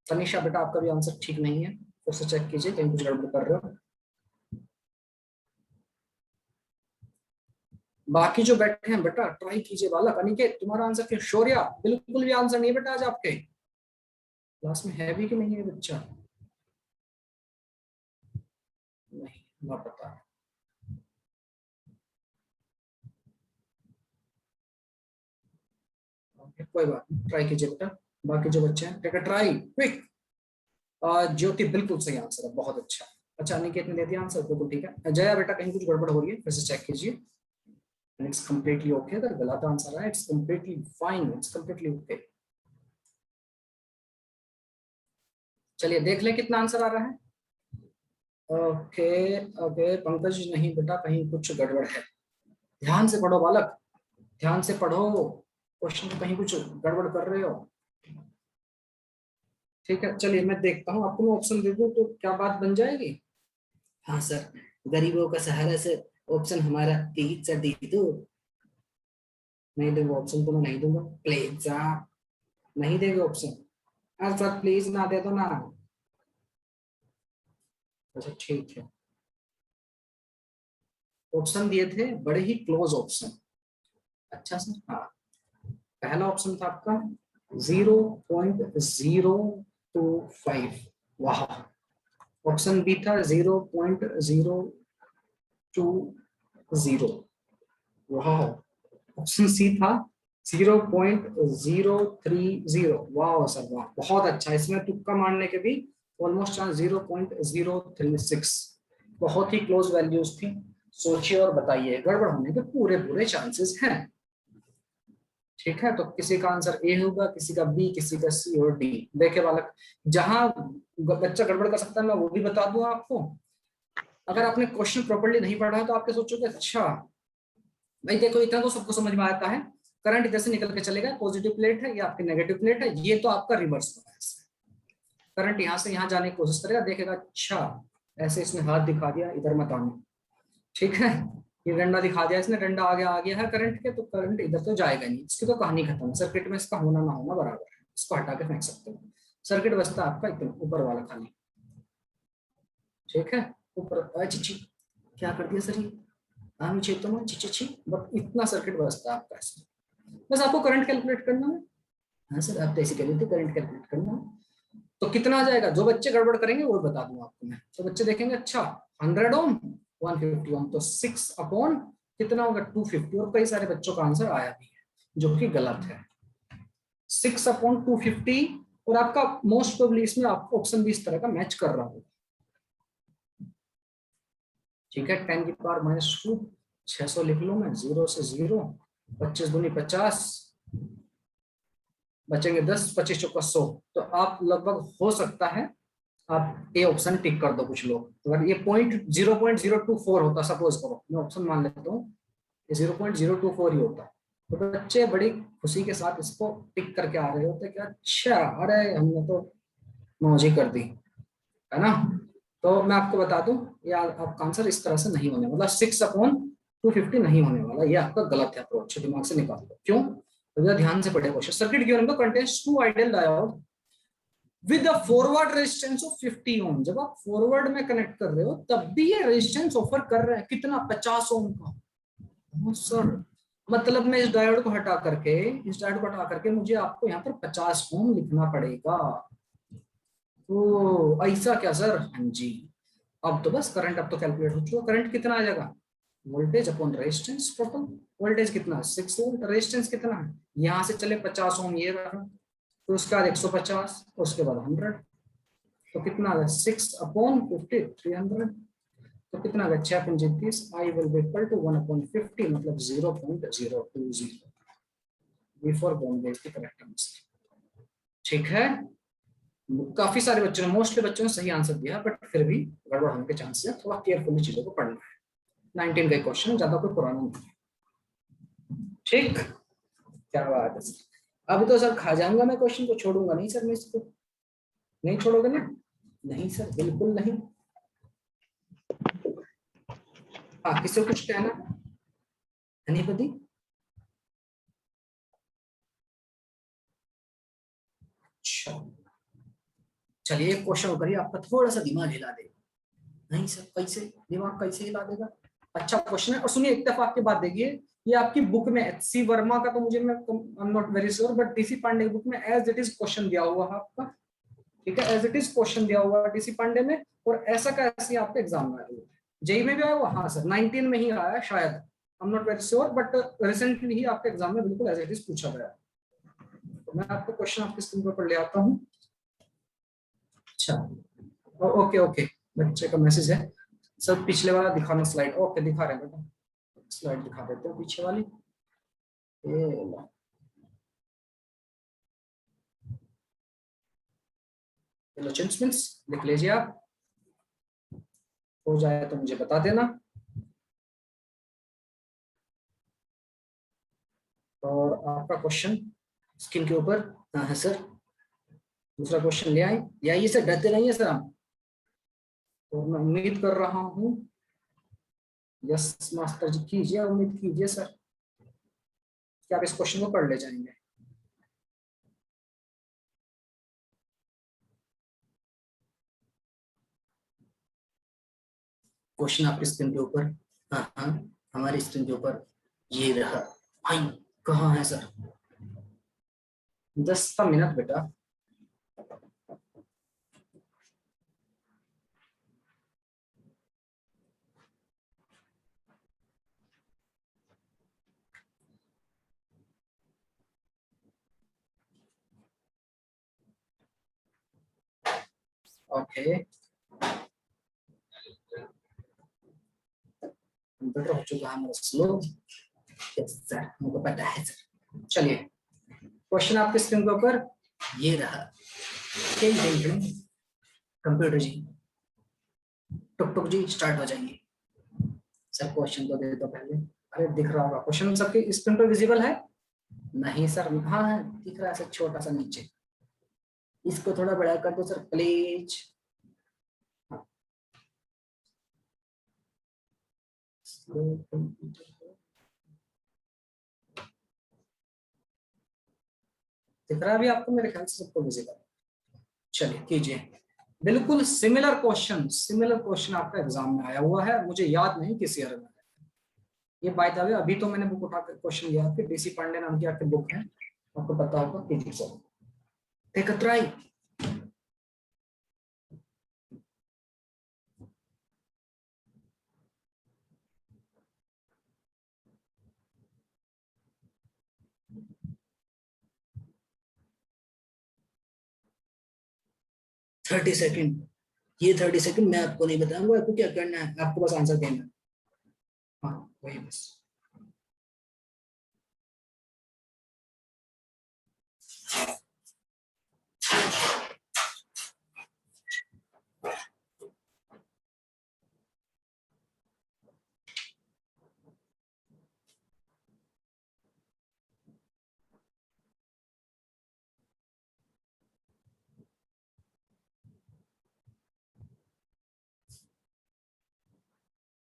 तनिषा बेटा आपका भी आंसर ठीक नहीं है, फिर से चेक कीजिए कहीं कुछ गड़बड़ कर रहे हो। बाकी जो बैठे हैं बेटा ट्राई कीजिए। बालक अनिकेत तुम्हारा आंसर क्या? शौर्या बिल्कुल भी आंसर नहीं बेटा आज आपके क्लास में है भी कि नहीं है बच्चा? नहीं ना पता। कोई बात नहीं, ट्राई कीजिए बेटा। बाकी जो बच्चे हैं टेक अ ट्राई क्विक। ज्योति बिल्कुल सही आंसर है, बहुत अच्छा। अच्छा अनिकेत ने दे दिया आंसर, बिल्कुल ठीक है। जया बेटा कहीं कुछ गड़बड़ हो रही है, फिर से चेक कीजिए। It's completely okay. अगर गलत आंसर है it's completely fine, it's completely okay. चलिए देख ले कितना आंसर आ रहा है। ओके ओके पंकज नहीं बेटा कहीं कुछ गड़बड़ है। ध्यान से पढ़ो बालक, ध्यान से पढ़ो, क्वेश्चन कहीं कुछ गड़बड़ कर रहे हो। ठीक है चलिए मैं देखता हूँ, आपको मैं ऑप्शन दे दूं तो क्या बात बन जाएगी? हाँ सर, गरीबों का सहारा से ऑप्शन हमारा प्लीज सर दे दो। नहीं दूंगा ऑप्शन तो मैं नहीं दूंगा, प्लीज सर नहीं देंगे ऑप्शन। हाँ सर प्लीज ना दे दो ना। अच्छा ठीक है, ऑप्शन दिए थे बड़े ही क्लोज ऑप्शन। अच्छा सर हाँ, पहला ऑप्शन था आपका 0.025। वाह। ऑप्शन बी था 0.020। वाह। ऑप्शन सी था 0.030। वाह सर वाह, बहुत अच्छा। इसमें तुक्का मारने के भी ऑलमोस्ट 0.036, बहुत ही क्लोज वैल्यूज थी। सोचिए और बताइए, गड़बड़ होने के पूरे पूरे चांसेस हैं। ठीक है, तो किसी का आंसर ए होगा, किसी का बी, किसी का सी और डी। देखे बालक, जहां बच्चा गड़बड़ कर सकता है मैं वो भी बता दूं आपको। अगर आपने क्वेश्चन प्रॉपर्ली नहीं पढ़ा तो आपके सोचोगे अच्छा भाई देखो इतना तो सबको समझ में आता है, करंट इधर से निकल के चलेगा, पॉजिटिव प्लेट है या आपकी नेगेटिव प्लेट है, ये तो आपका रिवर्स होगा। करंट यहाँ से यहाँ जाने की कोशिश करेगा, देखेगा अच्छा ऐसे इसने हाथ दिखा दिया, इधर मत आना। ठीक है, ये डंडा दिखा दिया इसने, डंडा आगे आ गया है करंट के, तो करंट इधर तो जाएगा नहीं, इसकी तो कहानी खत्म है। सर्किट में इसका होना ना होना बराबर है, इसको हटा के फेंक सकते हो। सर्किट बचता है आपका इतना ऊपर वाला खाली। ठीक है, ऊपर चिची क्या कर दिया सर ये, आम क्षेत्रों में चिची, बट इतना सर्किट बचता है आपका इसमें। बस आपको करंट कैलकुलेट करना है। हाँ सर आप तो ऐसे कह रहे थे करंट कैलकुलेट करना है, तो कितना आ जाएगा? जो बच्चे गड़बड़ करेंगे वो बता दूंगा आपको मैं। तो बच्चे देखेंगे अच्छा 100 ओम 150 ओम, तो 6 अपॉन कितना होगा 250। और कई सारे बच्चों का आंसर आया भी है जो कि गलत है, 6 अपॉन 250। और आपका मोस्ट प्रोबेबली इसमें आपको ऑप्शन भी इस तरह का मैच कर रहा होगा। ठीक है, 10 की पावर -2, 600 लिख लो मैं, 0 से 0, 25 दूनी 50, बचेंगे 10, 25 चौका 100। तो आप लगभग हो सकता है आप ए ऑप्शन टिक कर दो। कुछ लोग अगर ये 0.024 होता, सपोज करो मैं ऑप्शन मान लेता हूँ 0.024 ही होता, तो बच्चे बड़ी खुशी के साथ इसको टिक करके आ रहे होते कि अच्छा अरे हमने तो मौज ही कर दी, है ना। तो मैं आपको बता दूं ये आपका आंसर इस तरह से नहीं होने, मतलब 6 अपॉन 250 नहीं होने वाला, ये आपका गलत है अप्रोच, दिमाग से निकाल दो। क्यों? तो ध्यान से पढ़े question. Circuit given contains 2 ideal diode with a forward resistance of 50 ओम। जब आप फॉरवर्ड में कनेक्ट कर रहे हो तब भी ये रेजिस्टेंस ऑफर कर रहे हैं, कितना, 50 ओम का। सर मतलब मैं इस डायोड को हटा करके, मुझे आपको यहाँ पर 50 ओम लिखना पड़ेगा। तो ऐसा क्या सर? हाँ जी। अब तो बस करंट अब तो कैलकुलेट हो चुका। करंट कितना आ जाएगा? Voltage upon resistance total. Voltage कितना? 6 वोल्ट। रेजिस्टेंस कितना है? यहाँ से चले 50 ओम ये रहा, तो उसके बाद 150, उसके बाद 100, तो कितना आ गया? 6 अपॉन 50, 300। तो कितना आ गया? 6×30। I will be equal to 1/50, मतलब 0.020। बिफोर बॉम्बे की करेक्ट आंसर। ठीक है, काफी सारे बच्चों ने, मोस्टली बच्चों ने सही आंसर दिया, बट फिर भी गड़बड़ होने के चांसेस है। थोड़ा केयरफुली चीजों को पढ़ना है। 19 का क्वेश्चन, ज्यादा कोई पुराना नहीं। ठीक, क्या बात है सर। अभी तो सर खा जाऊंगा मैं, क्वेश्चन को छोड़ूंगा नहीं सर मैं इसको। नहीं छोड़ोगे ना? नहीं सर, बिल्कुल नहीं। हाँ, किसी को कुछ कहना? एनीबॉडी? अच्छा, चलिए एक क्वेश्चन करिए, आपका थोड़ा सा दिमाग हिला देगा। नहीं सर, कैसे दिमाग कैसे हिला देगा? अच्छा क्वेश्चन है। और सुनिए, इत्तेफाक की बात देखिए, ये आपकी बुक में एच.सी. वर्मा का तो मुझे, मैं I am not very sure, but DC. Pandey की बुक में एज इट इज क्वेश्चन दिया हुआ है आपका। ठीक है, एज इट इज क्वेश्चन दिया हुआ है डी.सी. पांडे में, और ऐसा का ऐसे आपके एग्जाम में आया हुआ है। जेई में भी आया हुआ? हाँ सर, 19 में ही आया शायद, I am not very sure, but recently ही आपके एग्जाम में बिल्कुल एज इट इज पूछा गया। तो मैं आपको क्वेश्चन आपकी स्क्रीन पर ले आता हूँ। अच्छा, ओके ओके, बच्चे का मैसेज है। सर पिछले वाला दिखाना स्लाइड। ओके, दिखा रहे हैं बेटा, स्लाइड दिखा देते हैं पीछे वाली। ये लो। लिख लीजिए आप, हो जाए तो मुझे बता देना। और आपका क्वेश्चन स्क्रीन के ऊपर। हाँ है सर, दूसरा क्वेश्चन ले आए, या ये सर डरते नहीं है सर हम। और मैं उम्मीद कर रहा हूँ, यस मास्टर जी, कीजिए, उम्मीद कीजिए सर कि आप इस क्वेश्चन को पढ़ ले जाएंगे। क्वेश्चन आपकी स्क्रीन के ऊपर। हाँ हाँ, हमारी स्क्रीन के ऊपर ये रहा। भाई कहाँ है सर? 10 मिनट बेटा। ओके, कंप्यूटर हो चुका है हमारा स्लो। यस सर, मुझे पता है सर। चलिए, क्वेश्चन आपके स्क्रीन के ऊपर ये रहा। कंप्यूटर जी, टुक टुक जी स्टार्ट हो जाइए। सर क्वेश्चन तो दे दो पहले। अरे दिख रहा होगा क्वेश्चन सबके स्क्रीन पर विजिबल है? नहीं सर, हाँ है, दिख रहा है सर, छोटा सा नीचे। इसको थोड़ा बड़ा कर दो सर प्लीज। दिख रहा है अभी आपको? मेरे ख्याल से सबको विजिबल। चलिए कीजिए। बिल्कुल सिमिलर क्वेश्चन आपका एग्जाम में आया हुआ है, मुझे याद नहीं किस ईयर में। ये बाय द वे, अभी तो मैंने बुक उठाकर क्वेश्चन लिया कि डी.सी. पांडे नाम की आपकी बुक है, आपको पता होगा। कीजिए sir, take a try. Thirty second, ये 30 सेकंड मैं आपको नहीं बताऊंगा, आपको क्या करना है, आपको बस आंसर देना है। हाँ वही बस।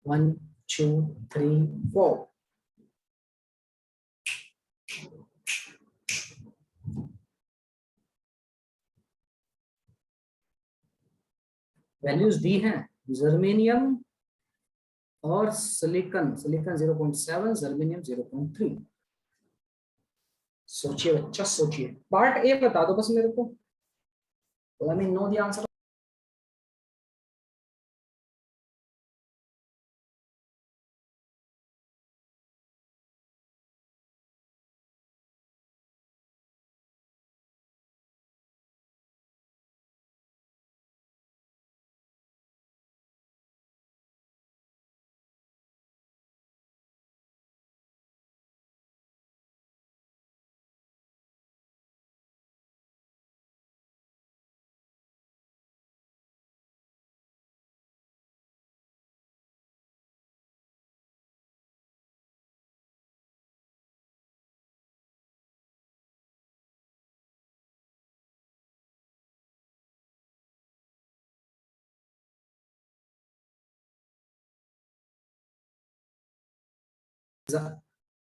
One, two, three, four. Values दी हैं, जर्मेनियम और सिलिकॉन, सिलिकॉन 0.7, जर्मेनियम 0.3। सोचिए बच्चा सोचिए, पार्ट ए बता दो बस मेरे को, let me know the answer.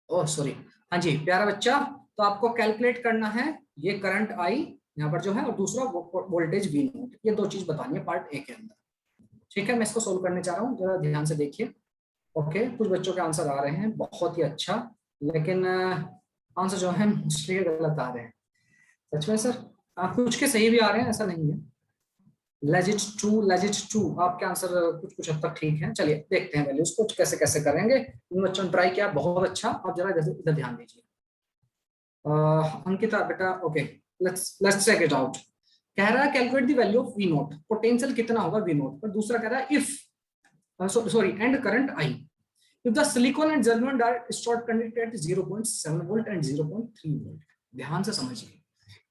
Oh sorry, हाँ जी प्यारा बच्चा, तो आपको कैलकुलेट करना है ये करंट आई यहाँ पर जो है, और दूसरा वोल्टेज वी नोट, ये दो चीज बतानी है पार्ट ए के अंदर। ठीक है, मैं इसको सोल्व करने जा रहा हूँ, जरा ध्यान से देखिए। ओके, कुछ बच्चों के आंसर आ रहे हैं बहुत ही अच्छा, लेकिन आंसर जो है मोस्टली गलत आ रहे हैं। सच में सर, कुछ के सही भी आ रहे हैं, ऐसा नहीं है। लेजिट टू आपके आंसर कुछ कुछ हद तक ठीक है। चलिए देखते हैं वैल्यूज को कैसे कैसे करेंगे। इन बच्चों ने ट्राई किया बहुत अच्छा, आप जरा इधर ध्यान दीजिए। अंकिता बेटा, okay let's check it out. कह रहा है calculate the value of V naught, potential कितना होगा वी नोट पर। दूसरा कह रहा है if sorry and current I if the silicon and germanium are stored conducted at 0.7 volt and 0.3 volt। ध्यान से समझिए,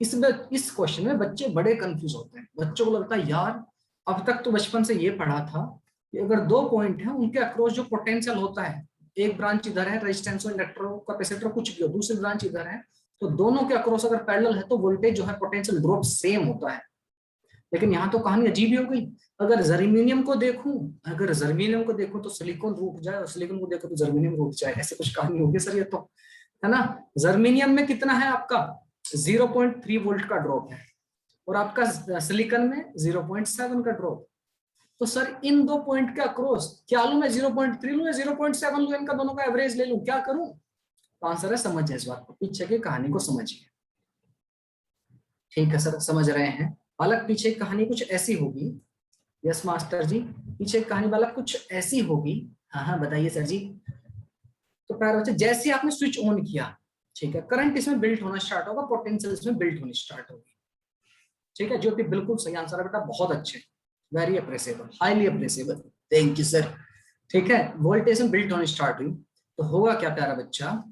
इस क्वेश्चन में बच्चे बड़े कंफ्यूज होते हैं। बच्चों को लगता है यार अब तक तो बचपन से ये पढ़ा था कि अगर दो पॉइंट है उनके अक्रॉस जो पोटेंशियल होता है, एक ब्रांच इधर है रेजिस्टेंस इंडक्टर कैपेसिटर कुछ भी हो, दूसरी ब्रांच इधर है, तो दोनों के अक्रॉस अगर पैरेलल है तो वोल्टेज जो है पोटेंशियल ड्रॉप सेम होता है। लेकिन यहाँ तो कहानी अजीब ही हो गई। अगर जर्मेनियम को देखूं तो सिलिकॉन रुक जाए, और सिलिकॉन को देखो तो जर्मेनियम रुक जाए, ऐसे कुछ कहानी होगी सर ये तो, है ना। जर्मेनियम में कितना है आपका 0.3 वोल्ट का ड्रॉप है, और आपका सिलिकॉन में 0.7 का ड्रॉप। तो सर इन दो पॉइंट के अक्रॉस क्या लूं मैं, 0.3 लूं या 0.7 लूं, इनका दोनों का एवरेज ले लूं, क्या करूं? तो आंसर है समझिए इस बात को, पीछे की कहानी को समझिए। ठीक है सर, समझ रहे हैं बालक, पीछे कहानी कुछ ऐसी होगी। यस मास्टर जी, पीछे कहानी बालक कुछ ऐसी होगी। हाँ हाँ बताइए सर जी। तो प्यारे बच्चे, जैसे आपने स्विच ऑन किया, ठीक है, करंट इसमें बिल्ट होना स्टार्ट होगा, पोटेंशियल इसमें बिल्ट होनी स्टार्ट होगी। ठीक है ज्योति, बिल्कुल सही आंसर है बेटा, बहुत अच्छे, very appreciable, highly appreciable, thank you sir. ठीक है, वोल्टेज में बिल्ट होनी स्टार्ट हुई तो होगा क्या प्यारा बच्चा,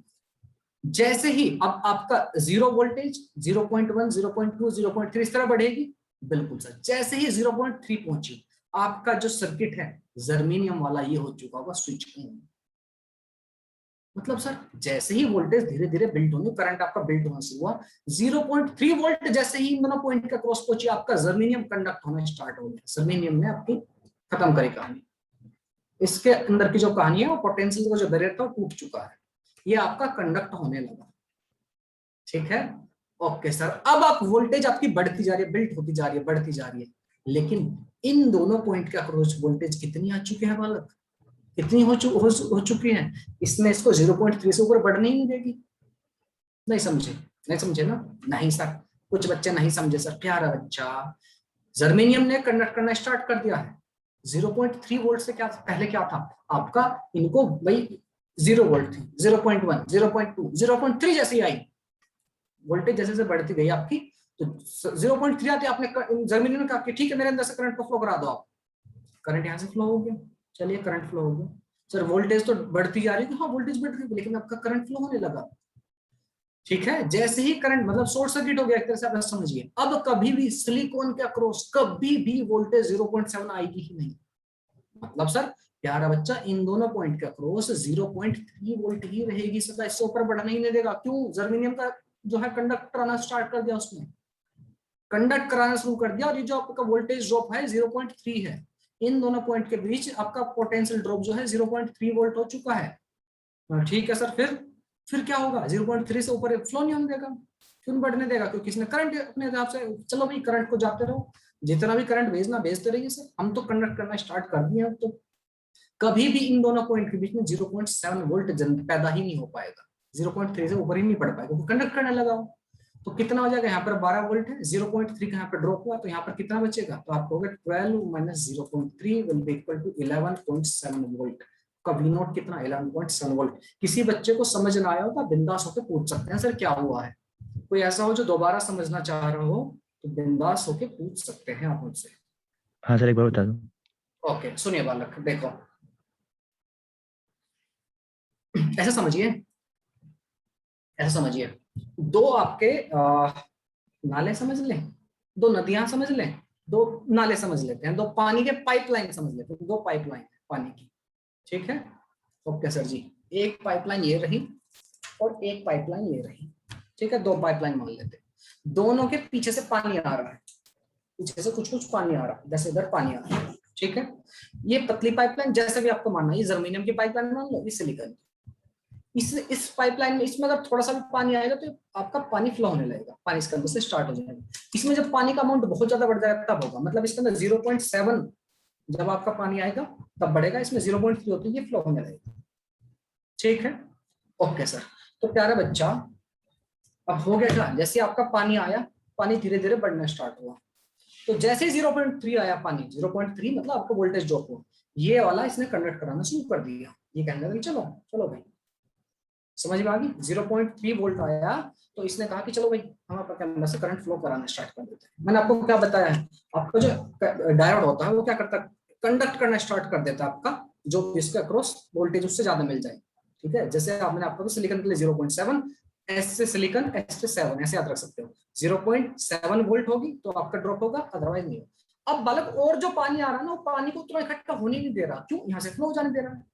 जैसे ही अब आपका जीरो वोल्टेज 0.1 0.2 0.3 इस तरह बढ़ेगी। बिल्कुल सर, जैसे ही 0.3 पहुंची आपका जो सर्किट है जर्मेनियम वाला ये हो चुका होगा स्विच ऑन। मतलब सर जैसे ही वोल्टेज धीरे धीरे बिल्ड होनी, करंट आपका बिल्ड होना शुरू हुआ, 0.3 वोल्ट जैसे ही इन दोनों पॉइंट के क्रॉस पहुंची आपका जर्मेनियम कंडक्ट होना स्टार्ट हो गया। जर्मेनियम ने आपकी खत्म करी कहानी। इसके अंदर की जो कहानी है वो पोटेंशियल का जो बैरियर था वो टूट चुका है, ये आपका कंडक्ट होने लगा। ठीक है, ओके सर। अब आप वोल्टेज आपकी बढ़ती जा रही है, बिल्ट होती जा रही है, बढ़ती जा रही है, लेकिन इन दोनों पॉइंट के अक्रॉस वोल्टेज कितनी आ चुकी है बालक, कितनी हो चुकी है? इसमें इसको 0.3 से ऊपर बढ़ने ही नहीं देगी। नहीं समझे, नहीं समझे ना? नहीं सर, कुछ बच्चे नहीं समझे सर। प्यारा बच्चा, जर्मेनियम ने कंडक्ट करना स्टार्ट कर दिया है। 0.3 वोल्ट से क्या पहले क्या था आपका, इनको भाई 0 वोल्ट थी, 0.1 0.2 0.3 जैसी आई, वोल्टेज जैसे जैसे बढ़ती गई आपकी, तो 0.3 आती, आपने जर्मेनियम ने कहा कि ठीक है मेरे अंदर से करंट को फ्लो करा दो आप। करंट यहाँ से फ्लो हो गया, चलिए करंट फ्लो हो गया। सर वोल्टेज तो बढ़ती जा रही है, हाँ वोल्टेज बढ़ रही है, लेकिन आपका करंट फ्लो होने लगा। ठीक है, जैसे ही करंट मतलब शॉर्ट सर्किट हो गया एक तरह से, आप समझिए। अब कभी भी सिलिकॉन के अक्रॉस कभी भी वोल्टेज 0.7 आएगी ही नहीं। मतलब सर प्यारा बच्चा, इन दोनों पॉइंट के अक्रॉस 0.3 वोल्ट ही रहेगी सदा, इससे ऊपर बढ़ने ही नहीं देगा। क्यों? जर्मेनियम का जो है कंडक्ट कराना स्टार्ट कर दिया, उसने कंडक्ट कराना शुरू कर दिया, और ये जो आपका वोल्टेज ड्रॉप है 0.3 है, इन दोनों पॉइंट के बीच आपका पोटेंशियल ड्रॉप जो है 0.3 वोल्ट हो चुका है। ठीक है सर, फिर क्या होगा, 0.3 से ऊपर फ्लो नहीं होने देगा। क्यों बढ़ने देगा? क्योंकि इसने करंट अपने हिसाब से, चलो भाई करंट को जाते रहो, जितना भी करंट भेजना भेजते रहिए सर, हम तो कंडक्ट करना स्टार्ट कर दिए अब तो। कभी भी इन दोनों पॉइंट के बीच में 0.7 वोल्ट पैदा ही नहीं हो पाएगा, 0.3 से ऊपर ही नहीं बढ़ पाएगा, वो कंडक्ट करने लगा हो। तो कितना हो जाएगा, यहाँ पर 12 वोल्ट है, 0.3 का यहाँ पर ड्रॉप हुआ, तो यहाँ पर कितना बचेगा, तो आप कहोगे 12 minus 0.3 will be equal to 11.7 volt. का वी नॉट कितना, 11.7 वोल्ट। किसी बच्चे को समझ ना आया हो तो बिंदास होकर पूछ सकते हैं सर क्या हुआ है। कोई ऐसा हो जो दोबारा समझना चाह रहा हो तो बिंदास होकर पूछ सकते हैं आप मुझसे। हाँ सर, एक बार बता दो। ओके सुनिए बालक, देखो ऐसा समझिए, ऐसा समझिए, दो आपके नाले समझ लें, दो नदियां समझ लें, दो नाले समझ लेते हैं, दो पानी के पाइपलाइन समझ लेते हैं, दो पाइपलाइन पानी की, ठीक है। ओके सर जी, एक पाइपलाइन ये रही और एक पाइपलाइन ये रही, ठीक है, दो पाइपलाइन मान लेते हैं। दोनों के पीछे से पानी आ रहा है, पीछे से कुछ कुछ पानी आ रहा है, जैसे इधर पानी आ रहा है, ठीक है। ये पतली पाइपलाइन जैसे भी आपको मानना है, ये जर्मीनियम की पाइपलाइन मान लो, ये सिलिकॉन। इस पाइपलाइन में, इसमें अगर थोड़ा सा भी पानी आएगा तो आपका पानी फ्लो होने लगेगा, पानी इसके अंदर से स्टार्ट हो जाएगा। इसमें जब पानी का अमाउंट बहुत ज्यादा बढ़ जाएगा तब होगा, मतलब इसके अंदर 0.7 जब आपका पानी आएगा तब बढ़ेगा, इसमें 0.3 होती है, ये फ्लो होने लगेगा, ठीक है। ओके सर, तो प्यारा बच्चा अब हो गया क्या, जैसे आपका पानी आया, पानी धीरे धीरे बढ़ना स्टार्ट हुआ, तो जैसे 0.3 आया पानी, 0.3 मतलब आपको वोल्टेज ड्रॉप हुआ, ये वाला इसने कंडक्ट कराना शुरू कर दिया, ये कहने लगा चलो चलो भाई, समझ में आ गई। 0.3 वोल्ट आया तो इसने कहा कि चलो भाई हम आपके अंदर से करंट फ्लो कराना स्टार्ट कर देते हैं। मैंने आपको क्या बताया है, आपका जो डायोड होता है वो क्या करता है, कंडक्ट करना स्टार्ट कर देता है आपका, जो इसके अक्रॉस वोल्टेज उससे ज्यादा मिल जाए, ठीक है। जैसे आपने आपको सिलिकॉन के लिए 0.7, एस से सिलिकॉन, एस से 7, ऐसे याद रख सकते हो। 0.7 वोल्ट होगी तो आपका ड्रॉप होगा, अदरवाइज नहीं होगा। अब बालक और जो पानी आ रहा है ना, वो पानी को उतना इकट्ठा होने नहीं दे रहा, क्यों, यहाँ से फ्लो हो जाने दे रहा है।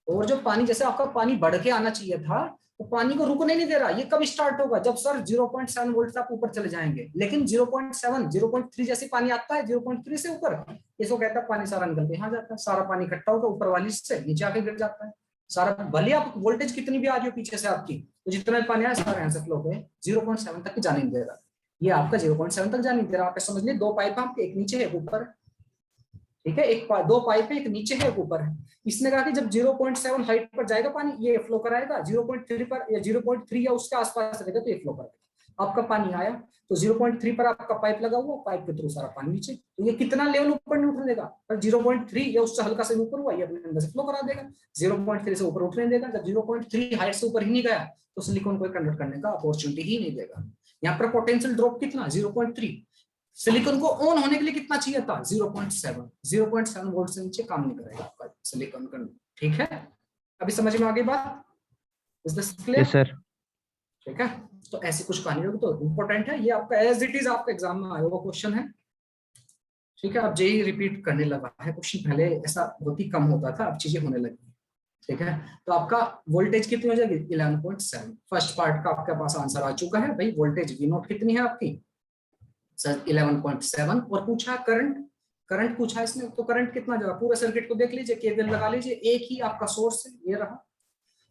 और जो पानी, जैसे आपका पानी बढ़ के आना चाहिए था, वो पानी को रुकने नहीं दे रहा। ये कब स्टार्ट होगा, जब सर 0.7 वोल्ट से आप ऊपर चले जाएंगे। लेकिन 0.7 0.3 जैसे पानी आता है 0.3 से ऊपर, इसको कहता है पानी सारा निकल के यहाँ जाता है, सारा पानी इकट्ठा होकर ऊपर वाली से नीचे आके गिर जाता है सारा। भले आप वोल्टेज कितनी भी आ रही हो पीछे से आपकी, तो जितना भी पानी आया सारा यहाँ से फ्लो हो 0.7 तक जाने नहीं दे रहा। ये आपका 0.7 तक जाने नहीं दे रहा। आप समझ लिए, दो पाइप आपके, एक नीचे है एक ऊपर, ठीक है। दो पाइप है, एक नीचे है एक ऊपर है। इसने कहा कि जब 0.7 हाइट पर जाएगा पानी, ये फ्लो कराएगा, 0.3 पर या 0.3 या उसके आसपास रहेगा तो ये फ्लो कराएगा। आपका पानी आया तो 0.3 पर आपका पाइप लगा हुआ, पाइप के थ्रू सारा पानी नीचे, तो ये कितना लेवल ऊपर नहीं उठने देगा, पर 0.3 या उससे हल्का से ऊपर हुआ, ये अपने अंदर से फ्लो करा देगा। 0.3 से ऊपर उठने देगा, जब 0.3 हाइट से ऊपर ही नहीं गया तो सिलिकॉन को कंडक्ट करने का अपॉर्चुनिटी ही नहीं देगा। यहाँ पर पोटेंशियल ड्रॉप कितना, 0.3। सिलिकॉन को ऑन होने के लिए कितना चाहिए था, 0.7। 0.7 वोल्ट से नीचे काम नहीं करेगा आपका सिलिकॉन का, ठीक है। अभी समझ में आ गई बात, is this clear? Yes sir. ठीक है, तो ऐसी कुछ कहानी होगी तो इंपॉर्टेंट है ये आपका, एज इट इज आपका एग्जाम में आया हुआ क्वेश्चन है, ठीक है। अब जेई रिपीट करने लगा है क्वेश्चन, पहले ऐसा बहुत ही कम होता था, अब चीजें होने लगी, ठीक है। तो आपका वोल्टेज कितनी हो जाएगी, 11.7। फर्स्ट पार्ट का आपके पास आंसर आ चुका है भाई, वोल्टेज वी नॉट कितनी है आपकी सर, 11.7। और पूछा करंट, करंट पूछा इसने, तो करंट कितना जाएगा, पूरे सर्किट को देख लीजिए, केवीएल लगा लीजिए, एक ही आपका सोर्स है ये रहा,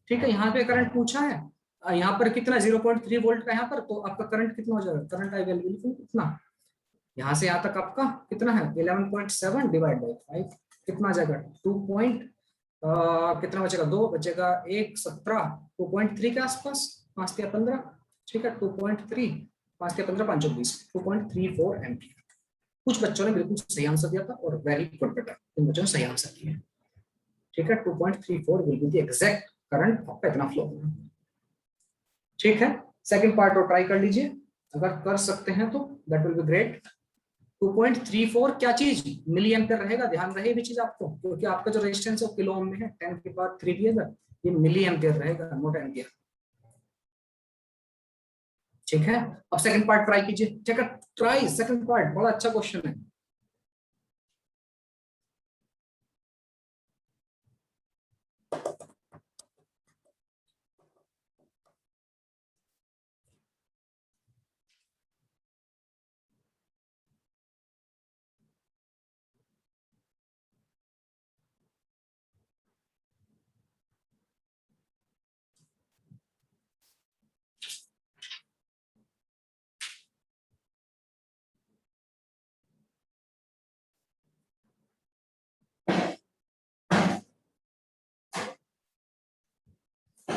ठीक है। यहाँ पे करंट पूछा है, यहाँ पर कितना 0.3 वोल्ट का यहाँ पर, तो आपका करंट कितना हो जाएगा, करंट आई वैल्यू कितना, यहाँ से यहाँ तक आपका कितना है 11.7 डिवाइड बाई 5, कितना आ जाएगा 2 पॉइंट, कितना बचेगा, 2 बचेगा, 1 17, 2.3 के आसपास, 5 या 15, ठीक है। 2.3, 5 या 15, 5 20, 2.34 एम्पियर। कुछ बच्चों ने बिल्कुल सही आंसर दिया था, और वेरी गुड बेटा, इन बच्चों ने सही आंसर दिया, ठीक है। 2.34 will be the exact current आपका इतना फ्लो होगा, ठीक है। सेकंड पार्ट और ट्राई कर लीजिए, अगर कर सकते हैं तो दैट विल बी ग्रेट। 2.34 क्या चीज, मिली एम्पियर रहेगा, ध्यान रहे भी चीज आपको, क्योंकि आपका जो रेजिस्टेंस है वो किलो ओम में है, 10 के बाद 3 भी है, ये मिली एम्पियर रहेगा, नॉट एम्पियर, ठीक है। अब सेकंड पार्ट ट्राई कीजिए, ठीक है, ट्राई सेकंड पार्ट, बड़ा अच्छा क्वेश्चन है।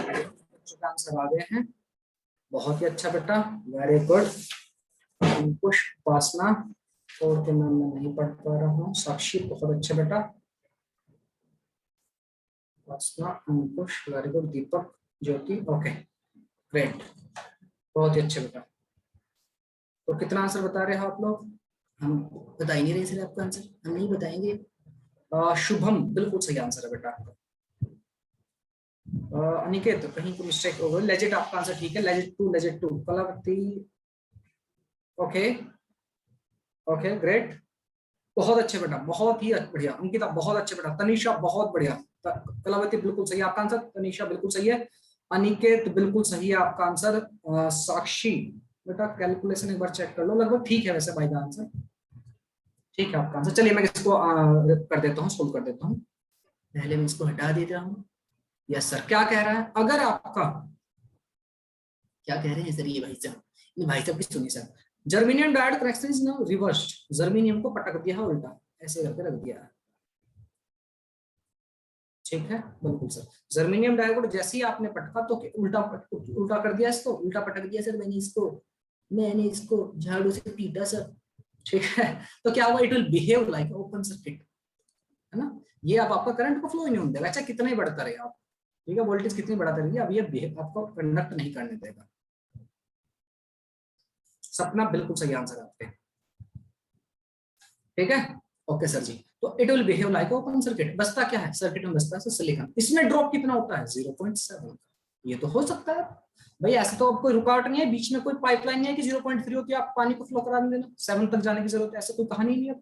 बच्चों का आंसर आ गए हैं, बहुत ही अच्छा बेटा, वेरी गुड। अंकुश, उपासना और के नाम मैं नहीं पढ़ पा रहा हूँ, साक्षी बहुत अच्छा बेटा, उपासना, अंकुश वेरी गुड, दीपक, ज्योति, ओके ग्रेट, बहुत ही अच्छे बेटा। तो कितना आंसर बता रहे हो आप लोग? हम बता ही नहीं रहे सर आपका आंसर, हम नहीं बताएंगे। शुभम बिल्कुल सही आंसर है बेटा आपका। अनिकेत कहीं को मिस्टेक हो गई, लेजिट आपका आंसर ठीक है, legit too, Kalavati, okay okay great, बहुत अच्छे बेटा, बहुत ही बढ़िया, अंकिता बहुत अच्छे बेटा, तनीषा बहुत बढ़िया, कलावती बिल्कुल सही आपका आंसर, तनीषा बिल्कुल सही है, अनिकेत बिल्कुल सही है आपका आंसर, साक्षी बेटा कैलकुलेशन एक बार चेक कर लो, लगभग ठीक है वैसे भाई का आंसर, ठीक है आपका आंसर। चलिए मैं इसको कर देता हूँ, सोल्व कर देता हूँ, पहले मैं इसको हटा देता हूँ। यस सर, क्या कह रहा है, अगर आपका, क्या कह रहे हैं सर ये भाई साहब की सुनिए sir, germanium diode connection is now reversed, germanium को पटक दिया उल्टा, ऐसे करके रख दिया, ठीक है बिल्कुल सर, जर्मेनियम डायोड जैसे ही आपने पटका तो उल्टा कर दिया इसको, उल्टा पटक दिया सर, मैंने इसको झाड़ू से पीटा सर, ठीक है, तो क्या हुआ, it will behave like open circuit, है ना, ये अब आपका करंट को फ्लो ही नहीं होने देगा, चाहे कितना ही बढ़ता रहे आप, ठीक है, वोल्टेज कितनी बढ़ाते रहिए, अब ये आपको कंडक्ट नहीं करने देगा। सपना बिल्कुल सही आंसर आपके, ठीक है, ओके सर जी। तो it will behave like open circuit, बसता क्या है सर्किट में, बसता है सिलिकॉन, इसमें ड्रॉप कितना होता है 0.7, ये तो हो सकता है भाई, ऐसे तो अब कोई रुकावट नहीं है, बीच में कोई पाइपलाइन नहीं है कि 0.3 होती है आप पानी को फ्लो करा देना 7 तक जाने की जरूरत है, ऐसे कोई कहानी नहीं है अब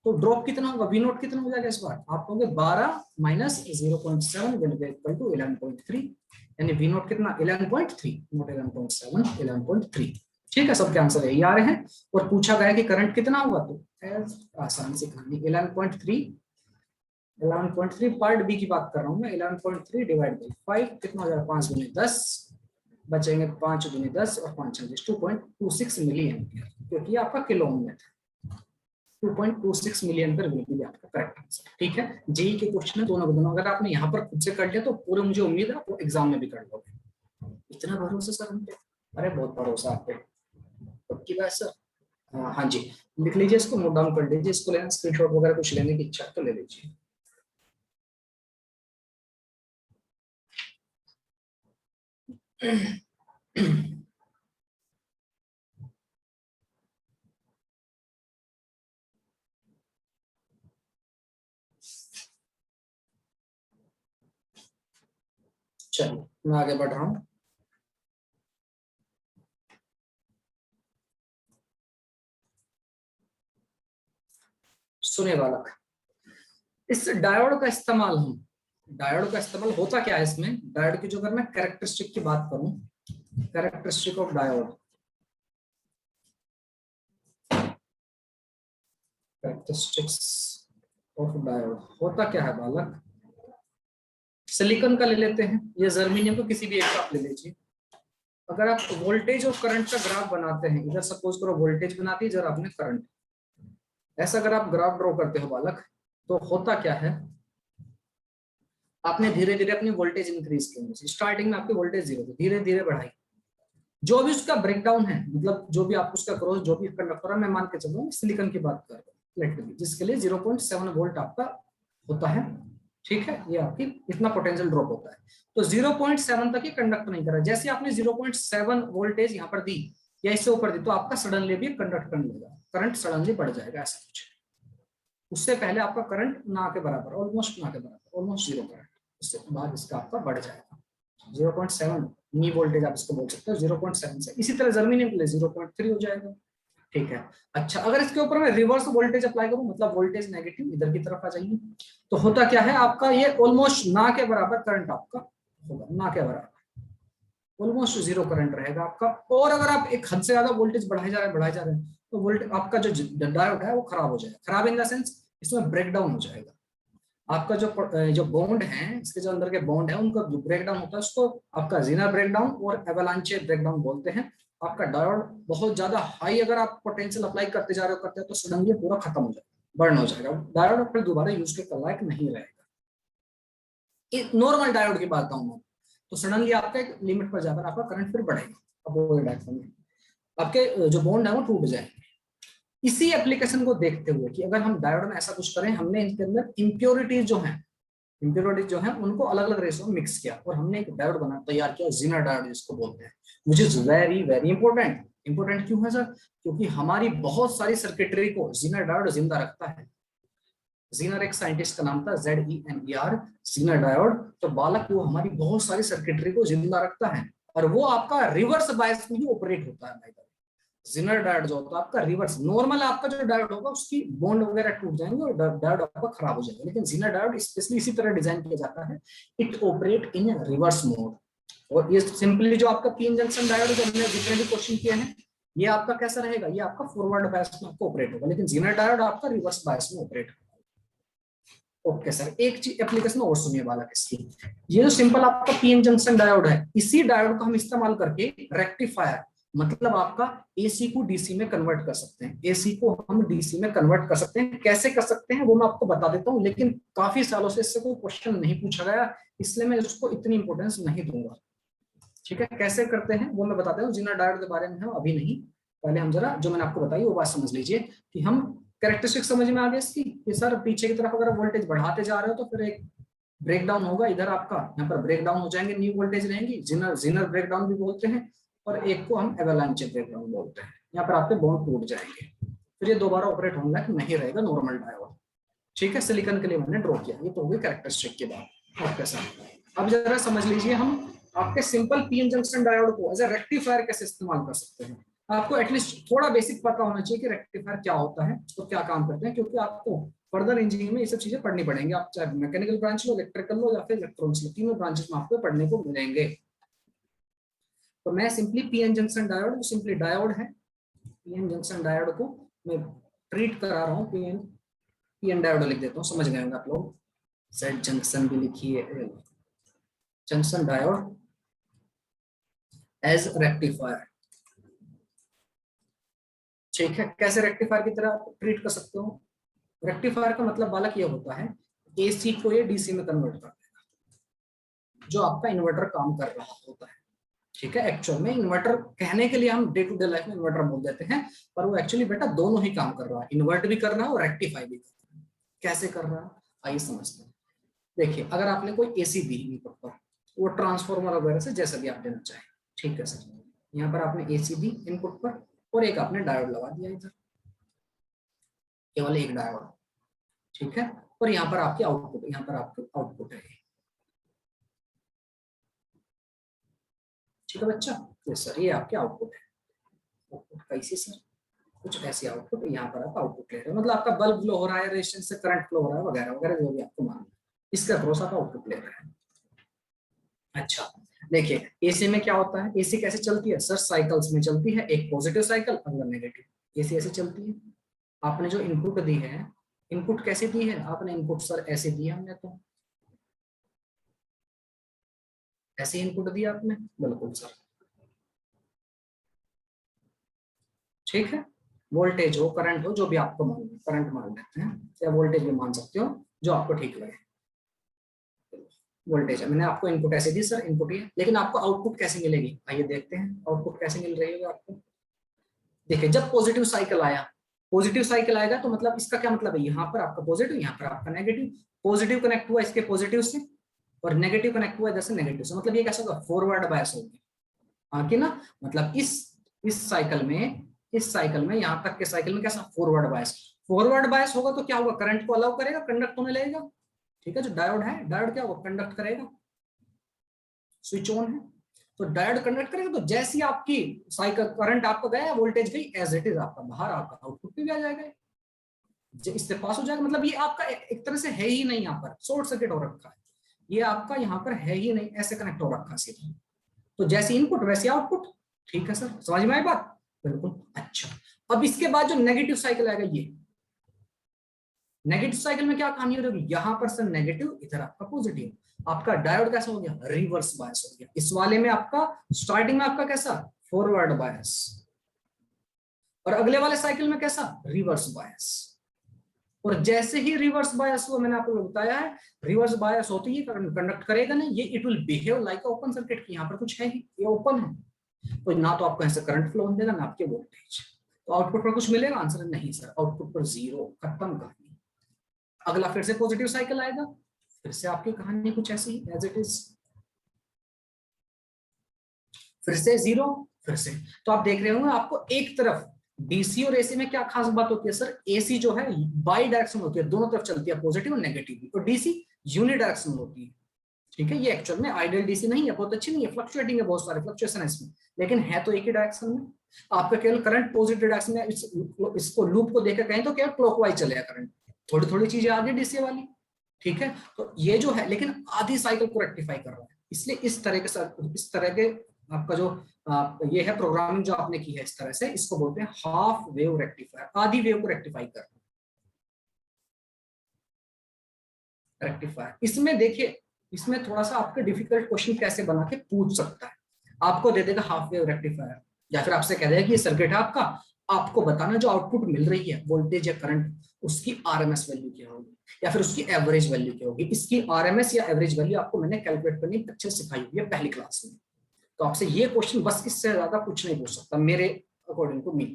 तो ड्रॉप कितना होगा, वी नोट कितना हो जाएगा इस बार, आप कहोगे 12 माइनस 0.7 इक्वल टू 11.3, यानी वी नोट कितना 11.3, नोट 11.7 11.3, ठीक है, सबके आंसर यही आ रहे हैं। और पूछा गया कि करंट कितना होगा, तो आसानी से कहानी 11.3 पार्ट बी की बात कर रहा हूँ मैं, 11.3 डिवाइड बाई 5 कितना हो जाएगा, 5 गुने 10 बचेंगे, 5 गुने 10 और 5 2.26 मिली एम्पियर, क्योंकि आपका किलो ओम में था, 2.26 मिली एम्पियर विल बी आपका करेक्ट आंसर, ठीक है। जेई के क्वेश्चन है दोनों दोनों, अगर आपने यहाँ पर खुद से कर लिया तो पूरे मुझे उम्मीद है आप एग्जाम में भी कर लोगे, इतना भरोसा सर हम पे, अरे बहुत भरोसा आप पे, पक्की बात सर। हाँ जी, लिख लीजिए इसको, नोट डाउन कर लीजिए, इसको लेना स्क्रीनशॉट वगैरह कुछ लेने की इच्छा तो ले लीजिए। चलिए मैं आगे बढ़ रहा हूँ, सुने बालक, इस डायोड का इस्तेमाल हम, डायोड का इस्तेमाल होता क्या है इसमें, डायोड की जो अगर मैं कैरेक्टरिस्टिक की बात करूं, characteristic of diode, characteristics of diode होता क्या है बालक, सिलिकॉन का ले लेते हैं या जर्मेनियम को, किसी भी एक का आप ले लीजिए, अगर आप वोल्टेज और करंट का ग्राफ बनाते हैं, इधर सपोज करो वोल्टेज बनाती है, इधर आपने करंट, ऐसा अगर आप ग्राफ ड्रॉ करते हो बालक, तो होता क्या है, आपने धीरे धीरे अपनी वोल्टेज इंक्रीज की, स्टार्टिंग में आपकी वोल्टेज 0 थी, धीरे धीरे बढ़ाई, जो भी उसका ब्रेकडाउन है, मतलब जो भी आप उसका क्रॉस, जो भी कंडक्टर है, मैं मान के चलूँ सिलिकॉन की बात कर रहा हूँ, जिसके लिए 0.7 वोल्ट आपका होता है, ठीक है, ये आपकी इतना पोटेंशियल ड्रॉप होता है, तो 0.7 तक ये कंडक्ट नहीं कर रहा, जैसे आपने 0.7 वोल्टेज यहाँ पर दी या इससे ऊपर दी, तो आपका सडनली भी कंडक्ट करने लगेगा, करंट सडनली बढ़ जाएगा, ऐसा कुछ, उससे पहले आपका करंट ना के बराबर, ऑलमोस्ट ना के बराबर, ऑलमोस्ट 0 करंट, उससे बाद इसका आपका बढ़ जाएगा 0.7 नी वोल्टेज आप इसको बोल सकते हो, 0.7 से, इसी तरह जर्मेनियम के लिए 0.3 हो जाएगा, ठीक है। अच्छा, अगर इसके ऊपर मैं रिवर्स वोल्टेज अप्लाई करूं, मतलब वोल्टेज नेगेटिव इधर की तरफ आ जाइए, तो होता क्या है आपका, ये ऑलमोस्ट ना के बराबर करंट आपका होगा, ना के बराबर, ऑलमोस्ट 0 करंट रहेगा आपका, और अगर आप एक हद से ज्यादा वोल्टेज बढ़ाए जा रहे हैं, तो वोल्टेज आपका जो डायोड है वो खराब हो जाएगा, खराब इन द सेंस इसमें ब्रेकडाउन हो जाएगा, आपका जो बॉन्ड है, इसके जो अंदर के बॉन्ड है, उनका जो ब्रेकडाउन होता है उसको आपका जीनर ब्रेकडाउन और एवलांचे ब्रेकडाउन बोलते हैं। आपका डायोड बहुत ज्यादा हाई अगर आप पोटेंशियल अप्लाई करते जा रहे हो, करते हैं, तो सडनली पूरा खत्म हो जाएगा, बर्न हो जाएगा, डायोड फिर दोबारा यूज के लायक नहीं रहेगा। नॉर्मल डायोड की बात बताऊं मैं, तो सडनली आपका एक लिमिट पर जाकर आपका करंट फिर बढ़ेगा, अपोजिट डायरेक्शन में आपके जो बॉन्ड है वो टूट जाएंगे। इसी एप्लीकेशन को देखते हुए कि अगर हम डायोड में ऐसा कुछ करें, हमने इनके अंदर इम्प्योरिटीज जो है उनको अलग अलग रेशो में मिक्स किया और हमने एक डायोड बना तैयार किया, ज़ीनर डायोड जिसको बोलते हैं, which is very very important. Important क्यों है सर? क्योंकि हमारी बहुत सारी सर्किटरी को ज़ीनर डायोड जिंदा रखता है। ज़ीनर एक साइंटिस्ट का नाम था, ZENER, ज़ीनर डायोड। तो बालक वो हमारी बहुत सारी सर्किटरी को जिंदा रखता है और वो आपका रिवर्स बायस में ही ऑपरेट होता है। ज़ीनर डायोड जो होता है आपका रिवर्स, नॉर्मल आपका जो डायोड होगा उसकी बॉन्ड वगैरह टूट जाएंगे और डायोड आपका खराब हो जाएगा, लेकिन ज़ीनर डायोड स्पेशली इसी तरह डिजाइन किया जाता है, it operate in reverse mode. और ये सिंपली जो आपका पीएन जंक्शन डायोड जो हमने जितने भी क्वेश्चन किए हैं, ये आपका कैसा रहेगा, ये आपका फॉरवर्ड बायस में आपको ऑपरेट होगा, लेकिन ज़ीनर डायोड आपका रिवर्स बायस में ऑपरेट होगा। ओके सर, एक चीज एप्लीकेशन और सुनिए बालक इसकी, ये जो सिंपल आपका पीएन जंक्शन डायोड है, इसी डायोड को हम इस्तेमाल करके रेक्टिफायर, मतलब आपका एसी को डीसी में कन्वर्ट कर सकते हैं। एसी को हम डीसी में कन्वर्ट कर सकते हैं, कैसे कर सकते हैं वो मैं आपको बता देता हूं, लेकिन काफी सालों से इससे कोई क्वेश्चन नहीं पूछा गया, इसलिए मैं इसको इतनी इंपॉर्टेंस नहीं दूंगा। ठीक है, कैसे करते हैं वो मैं बताता हूँ। ज़ीनर डायोड के बारे में हम अभी नहीं, पहले हम जरा जो मैंने आपको बताई वो बात समझ लीजिए कि हम कैरेक्टरिस्टिक समझ में आ गए इसकी कि सर पीछे की तरफ अगर वोल्टेज बढ़ाते जा रहे हो तो फिर एक ब्रेक डाउन होगा, इधर आपका यहाँ पर ब्रेक डाउन हो जाएंगे, न्यू वोल्टेज रहेंगी, ज़ीनर ब्रेक डाउन भी बोलते हैं, और एक को हम एवलांचे ब्रेक डाउन बोलते हैं। यहाँ पर आपके बॉन्ड टूट जाएंगे, फिर ये दोबारा ऑपरेट होने लायक नहीं रहेगा नॉर्मल डायोड। ठीक है, सिलिकॉन के लिए मैंने ड्रॉ किया, ये तो होगी कैरेक्टरिस्टिक की बात। ओके सर, अब जरा समझ लीजिए हम आपके सिंपल पीएन जंक्शन डायोड को एज ए रेक्टिफायर कैसे इस्तेमाल कर सकते हैं। आपको एटलीस्ट थोड़ा बेसिक पता होना चाहिए कि रेक्टिफायर क्या होता है और क्या काम करते हैं, क्योंकि आपको फर्दर इंजीनियरिंग में ये सब चीजें पढ़नी पड़ेंगी। आप चाहे मैकेनिकल ब्रांच लो, इलेक्ट्रिकल लो या फिर इलेक्ट्रॉनिक्स लो, तीनों ब्रांचेस में आपको पढ़ने को मिलेंगे। तो मैं सिंपली पीएन जंक्शन डायोड, जो सिंपली डायोड है, पीएन जंक्शन डायोड को मैं ट्रीट करा रहा हूँ, पीएन डायोड लिख देता हूँ, समझ गए होंगे आप लोग। जेड जंक्शन भी लिखिए, जंक्शन डायोड एज रेक्टिफायर। ठीक है, कैसे रेक्टिफायर की तरह आप ट्रीट कर सकते हो? रेक्टिफायर का मतलब बालक ये होता है, एसी को ये डीसी में कन्वर्ट कर देगा, जो आपका इन्वर्टर काम कर रहा होता है। ठीक है, एक्चुअल में इन्वर्टर कहने के लिए हम डे टू डे लाइफ में इन्वर्टर बोल देते हैं, पर वो एक्चुअली बेटा दोनों ही काम कर रहा है, इन्वर्ट भी कर रहा है और रेक्टिफाई भी कर रहा है। कैसे कर रहा है आइए समझते हैं। देखिए, अगर आपने कोई एसी दी इनपुट पर, वो ट्रांसफार्मर वगैरह से जैसा भी आप देना चाहें, ठीक है सर, यहाँ पर आपने एसी दी इनपुट पर और एक आपने डायोड लगा दिया इधर, केवल एक डायोड, ठीक है, और यहाँ पर आपके आउटपुट, यहाँ पर आपके आउटपुट है, ठीक है बच्चा, यस सर, ये आपके आउटपुट है। आउटपुट कैसे सर? कुछ ऐसे आउटपुट, यहाँ पर आप आउटपुट ले रहे हो, मतलब आपका बल्ब फ्लो हो रहा है, रेजिस्टेंस से करंट फ्लो हो रहा है वगैरह वगैरह, जो भी आपको मालूम है, इसका क्रॉस आप आउटपुट ले रहे हैं। अच्छा, देखिए एसी में क्या होता है, एसी कैसे चलती है सर? साइकिल्स में चलती है, एक पॉजिटिव साइकिल, अगला नेगेटिव। एसी ऐसे चलती है। आपने जो इनपुट दी है, इनपुट कैसे दी है आपने? इनपुट सर ऐसे दिया हमने, तो ऐसे इनपुट दिया आपने, बिल्कुल सर, ठीक है। वोल्टेज हो, करंट हो, जो भी आपको मालूम है, करंट मान लेते हैं या वोल्टेज भी मान सकते हो, जो आपको ठीक लगे। वोल्टेज है, मैंने आपको इनपुट ऐसे दी सर, इनपुट ये, लेकिन आपको आउटपुट कैसे मिलेगी आइए देखते हैं, आउटपुट कैसे मिल रही है आपको। देखिए, जब पॉजिटिव साइकिल आया, पॉजिटिव साइकिल आएगा तो मतलब इसका क्या मतलब है, यहाँ पर आपका पॉजिटिव, यहाँ पर आपका नेगेटिव, पॉजिटिव कनेक्ट हुआ इसके पॉजिटिव से और नेगेटिव कनेक्ट हुआ इधर से नेगेटिव से, मतलब ये कैसा होगा, फॉरवर्ड बायस होगी, हाँ कि ना, मतलब इस साइकिल में यहाँ तक के साइकिल में कैसा, फॉरवर्ड बायस। फॉरवर्ड बायस होगा तो क्या होगा, करंट को अलाउ करेगा, कंडक्ट होने लगेगा। ठीक है, जो डायोड है, डायोड क्या होगा, कंडक्ट करेगा, स्विच ऑन है तो डायोड कंडक्ट करेगा, तो जैसी आपकी साइकिल करंट आपको गया, वोल्टेज गई, एज इट इज आपका बाहर आपका आउटपुट भी आ जाएगा, इससे पास हो जाएगा। मतलब ये आपका एक तरह से है ही नहीं, यहाँ पर शॉर्ट सर्किट हो रखा है, ये आपका यहाँ पर है ही नहीं, ऐसे कनेक्ट हो रखा है सीधा, तो जैसे इनपुट वैसे आउटपुट। ठीक है सर, समझ में आई बात? बिल्कुल। अच्छा, अब इसके बाद जो नेगेटिव साइकिल आएगा, ये नेगेटिव साइकिल में क्या कहानी हो रही है, यहाँ पर सर नेगेटिव, इधर आपका पॉजिटिव, आपका डायोड कैसा हो गया, रिवर्स बायस हो गया। इस वाले में आपका स्टार्टिंग में आपका कैसा, फॉरवर्ड बायस, और अगले वाले साइकिल में कैसा, रिवर्स बायस। और जैसे ही रिवर्स बायस हुआ, मैंने आपको बताया है, रिवर्स बायस होती ही करंट कंडक्ट करेगा ना, ये it will behave like open circuit की। यहाँ पर कुछ है ही, ये ओपन है, तो ना तो आपको ऐसे करंट फ्लो होने देगा ना आपके वोल्टेज। तो आउटपुट पर कुछ मिलेगा? आंसर नहीं सर, आउटपुट पर जीरो, खत्म कहानी। अगला फिर से पॉजिटिव साइकिल आएगा, फिर से आपकी कहानी कुछ ऐसी ही एज इट इज, फिर से जीरो, फिर से। तो आप देख रहे होंगे आपको एक तरफ डीसी और एसी में क्या खास बात होती है सर, एसी जो है बाई डायरेक्शन होती है, दोनों तरफ चलती है, पॉजिटिव और नेगेटिव, और डीसी यूनिडायरेक्शनल होती है। ठीक है, ये एक्चुअल में आइडियल डीसी नहीं है, बहुत अच्छी नहीं है, फ्लक्चुएटिंग है, बहुत सारे फ्लक्चुएशन है इसमें, लेकिन है तो एक ही डायरेक्शन में। आपका केवल करंट पॉजिटिव डायरेक्शन में, इसको लूप को देखकर कहें तो केवल क्लॉकवाइज चलेगा करंट, थोड़ी थोड़ी चीजें आगे डीसी वाली। ठीक है, तो ये जो है लेकिन आधी साइकिल को रेक्टिफाई कर रहा है, इसलिए इस तरह के आपका जो ये है प्रोग्रामिंग जो आपने की है इस तरह से, इसको बोलते हैं हाफ वेव रेक्टिफायर, आधी वेव को रेक्टिफाई करना। रेक्टिफायर इसमें देखिए, इसमें थोड़ा सा आपके डिफिकल्ट क्वेश्चन कैसे बना के पूछ सकता है। आपको दे देगा हाफ वेव रेक्टिफायर, या फिर आपसे कह देगा कि ये सर्किट है आपका, आपको बताना जो आउटपुट मिल रही है वोल्टेज या करंट, उसकी आरएमएस वैल्यू क्या होगी या फिर उसकी एवरेज वैल्यू क्या होगी। इसकी आरएमएस या एवरेज वैल्यू आपको मैंने कैलकुलेट करनी अच्छे से सिखाई हुई है पहली क्लास में। तो आपसे ये क्वेश्चन बस इससे ज्यादा कुछ नहीं पूछ सकता मेरे अकॉर्डिंग टू मी,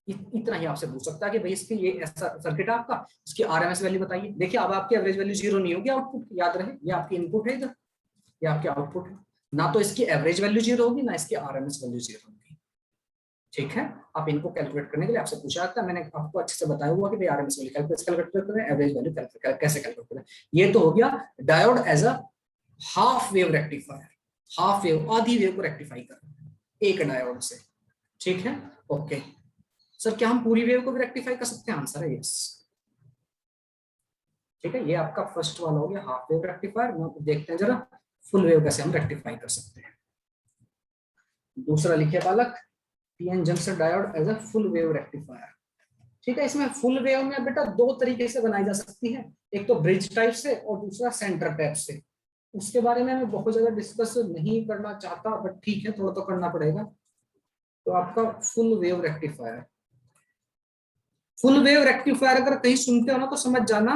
इतना ही आपसे पूछ सकता है कि भाई इसकी ये ऐसा सर्किट है आपका, इसकी आरएमएस वैल्यू बताइए। देखिए अब आपकी एवरेज वैल्यू जीरो नहीं होगी, आउटपुट याद रहे, ये आपकी इनपुट है इधर, ये आपके आउटपुट है, ना तो इसकी एवरेज वैल्यू जीरो होगी ना इसकी आरएमएस वैल्यू जीरो होगी। ठीक है, आप इनको कैलकुलेट करने के लिए आपसे पूछा जाता है, मैंने आपको अच्छे से बताया हुआ कि भाई आरएमएस वैल्यू कैलकुलेट करें, एवरेज वैल्यू कैसे कैलकुलेट करें। ये तो हो गया diode as a half wave rectifier, half wave आधी वेव को रेक्टिफाई करना एक डायोड से। ठीक है, ओके सर, क्या हम पूरी वेव को भी रेक्टिफाई कर सकते हैं? आंसर है यस। ठीक है, ये आपका फर्स्ट वाला हो गया हाफ वेव रेक्टिफायर। देखते हैं जरा फुल वेव कैसे हम रेक्टिफाई कर सकते हैं। दूसरा लिखिए बालक, PN junction diode as a full wave rectifier. ठीक है, इसमें फुल वेव में बेटा दो तरीके से बनाई जा सकती है, एक तो ब्रिज टाइप से और दूसरा सेंटर टाइप से। उसके बारे में मैं बहुत ज्यादा डिस्कस नहीं करना चाहता, बट ठीक है थोड़ा तो करना पड़ेगा। तो आपका full wave rectifier, full wave rectifier अगर कहीं सुनते हो ना तो समझ जाना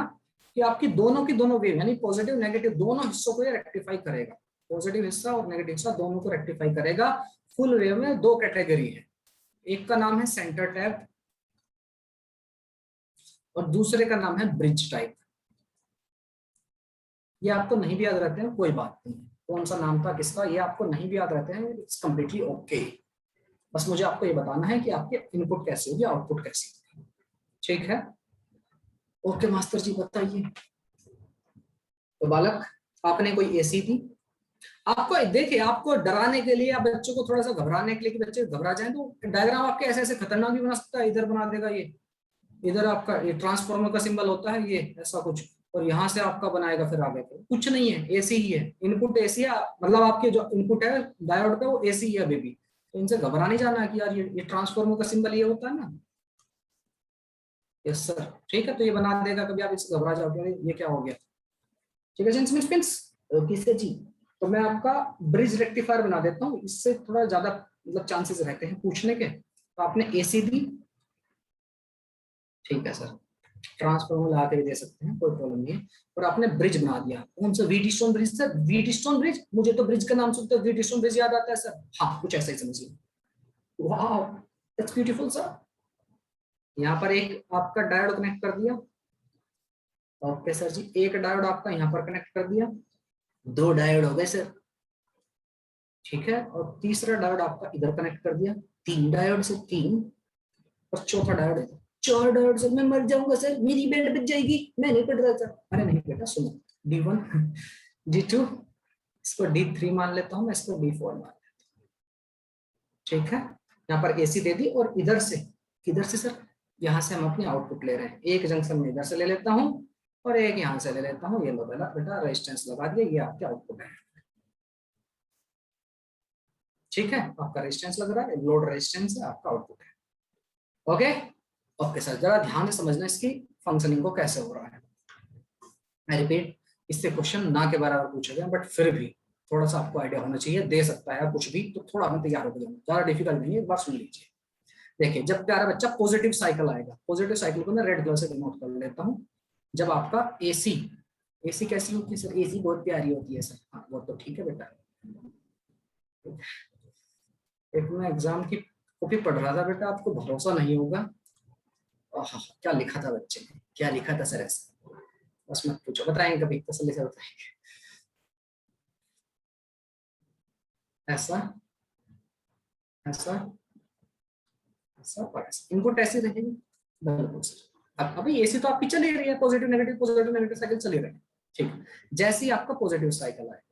कि आपकी दोनों की दोनों वेव यानी पॉजिटिव नेगेटिव दोनों हिस्सों को ये रेक्टिफाई करेगा, पॉजिटिव हिस्सा और नेगेटिव हिस्सा दोनों को रेक्टिफाई करेगा। फुल वेव में दो कैटेगरी है, एक का नाम है सेंटर टैप और दूसरे का नाम है ब्रिज टाइप। ये आपको नहीं भी याद रहते हैं कोई बात नहीं, कौन सा नाम था किसका ये आपको नहीं भी याद रहते हैं, इट्स कंप्लीटली ओके। बस मुझे आपको ये बताना है कि आपके इनपुट कैसे होगी आउटपुट कैसी होगी। ठीक है, ओके मास्टर जी बताइए। तो बालक आपने कोई एसी दी, आपको देखिए आपको डराने के लिए या बच्चों को थोड़ा सा घबराने के लिए कि बच्चे घबरा जाएं, तो डायग्राम आपके ऐसे ऐसे खतरनाक भी बना सकता है। इधर बना देगा ये, इधर आपका ये ट्रांसफार्मर का सिंबल होता है, ये ऐसा कुछ, और यहाँ से आपका बनाएगा फिर आगे को कुछ नहीं है, एसी ही है, इनपुट एसी है, मतलब आपके जो इनपुट है डायोड का वो एसी है अभी भी। तो इनसे घबरा नहीं जाना कि यार ये ट्रांसफार्मर का सिंबल ये होता है ना। यस सर, ठीक है, तो ये बना देगा, कभी आप इससे घबरा जाओगे ये क्या हो गया। ठीक है किससे जी, तो मैं आपका ब्रिज रेक्टिफायर बना देता हूँ, इससे थोड़ा ज्यादा मतलब चांसेस रहते हैं पूछने के। तो आपने एसी दी, ठीक है सर, ट्रांसफार्मर लगा के भी दे सकते हैं कोई प्रॉब्लम नहीं है, और आपने ब्रिज बना दिया, कौन सा VT stone bridge sir, VT stone bridge, मुझे तो ब्रिज का नाम सुनते हैं वीटी स्टोन ब्रिज याद आता है सर। हाँ कुछ ऐसा ही समझिए, वाह दैट्स ब्यूटीफुल सर। यहाँ पर एक आपका डायोड कनेक्ट कर दिया, ओके सर जी, एक डायोड आपका यहाँ पर कनेक्ट कर दिया, दो डायोड हो गए सर। ठीक है, और तीसरा डायोड आपका इधर कनेक्ट कर दिया, तीन डायोड से तीन, और चौथा डायोड है चार डायोड से। मैं मर जाऊंगा सर, मेरी बेल्ट बच जाएगी, मैं नहीं पढ़ रहा था। अरे नहीं बेटा सुनो, D1 D2 इसको D3 मान लेता हूँ मैं, इसको D4 मान लेता हूँ। ठीक है, यहाँ पर एसी दे दी, और इधर से किधर से सर, यहाँ से हम अपनी आउटपुट ले रहे हैं, एक जंक्शन में इधर से ले लेता हूँ और एक यहाँ से ले लेता हूँ। ये लो बेटा रेजिस्टेंस लगा दिया, ये आपके आउटपुट है। ठीक है, आपका रेजिस्टेंस लग रहा है, लोड रेजिस्टेंस है, आपका आउटपुट है। ओके ओके सर, जरा ध्यान से समझना इसकी फंक्शनिंग को कैसे हो रहा है। मैं रिपीट, इससे क्वेश्चन ना के बराबर पूछे गए, बट फिर भी थोड़ा सा आपको आइडिया होना चाहिए, दे सकता है कुछ भी, तो थोड़ा हमें तैयार हो जाना, ज्यादा डिफिकल्ट नहीं है, एक बार सुन लीजिए। देखिए जब प्यारा बच्चा पॉजिटिव साइकिल आएगा, पॉजिटिव साइकिल को मैं रेड कलर से डिनोट कर लेता हूँ, जब आपका एसी कैसी होती है सर? एसी बहुत प्यारी होती है सर। हाँ वो तो ठीक है बेटा। एक मैं एग्जाम की कॉपी पढ़ रहा था बेटा, आपको भरोसा नहीं होगा। क्या लिखा था बच्चे ने, क्या लिखा था सर ऐसा, बस मत पूछो, बताएंगे कभी तसल्ली से बताएंगे। ऐसा ऐसा ऐसा और ऐसा, इनपुट ऐसी रहेगी। बिल्कुल सर। अब अभी एसी तो आपकी चली रही है, पॉजिटिव नेगेटिव साइकिल चली रही है। ठीक, जैसे ही आपका पॉजिटिव साइकिल आएगा,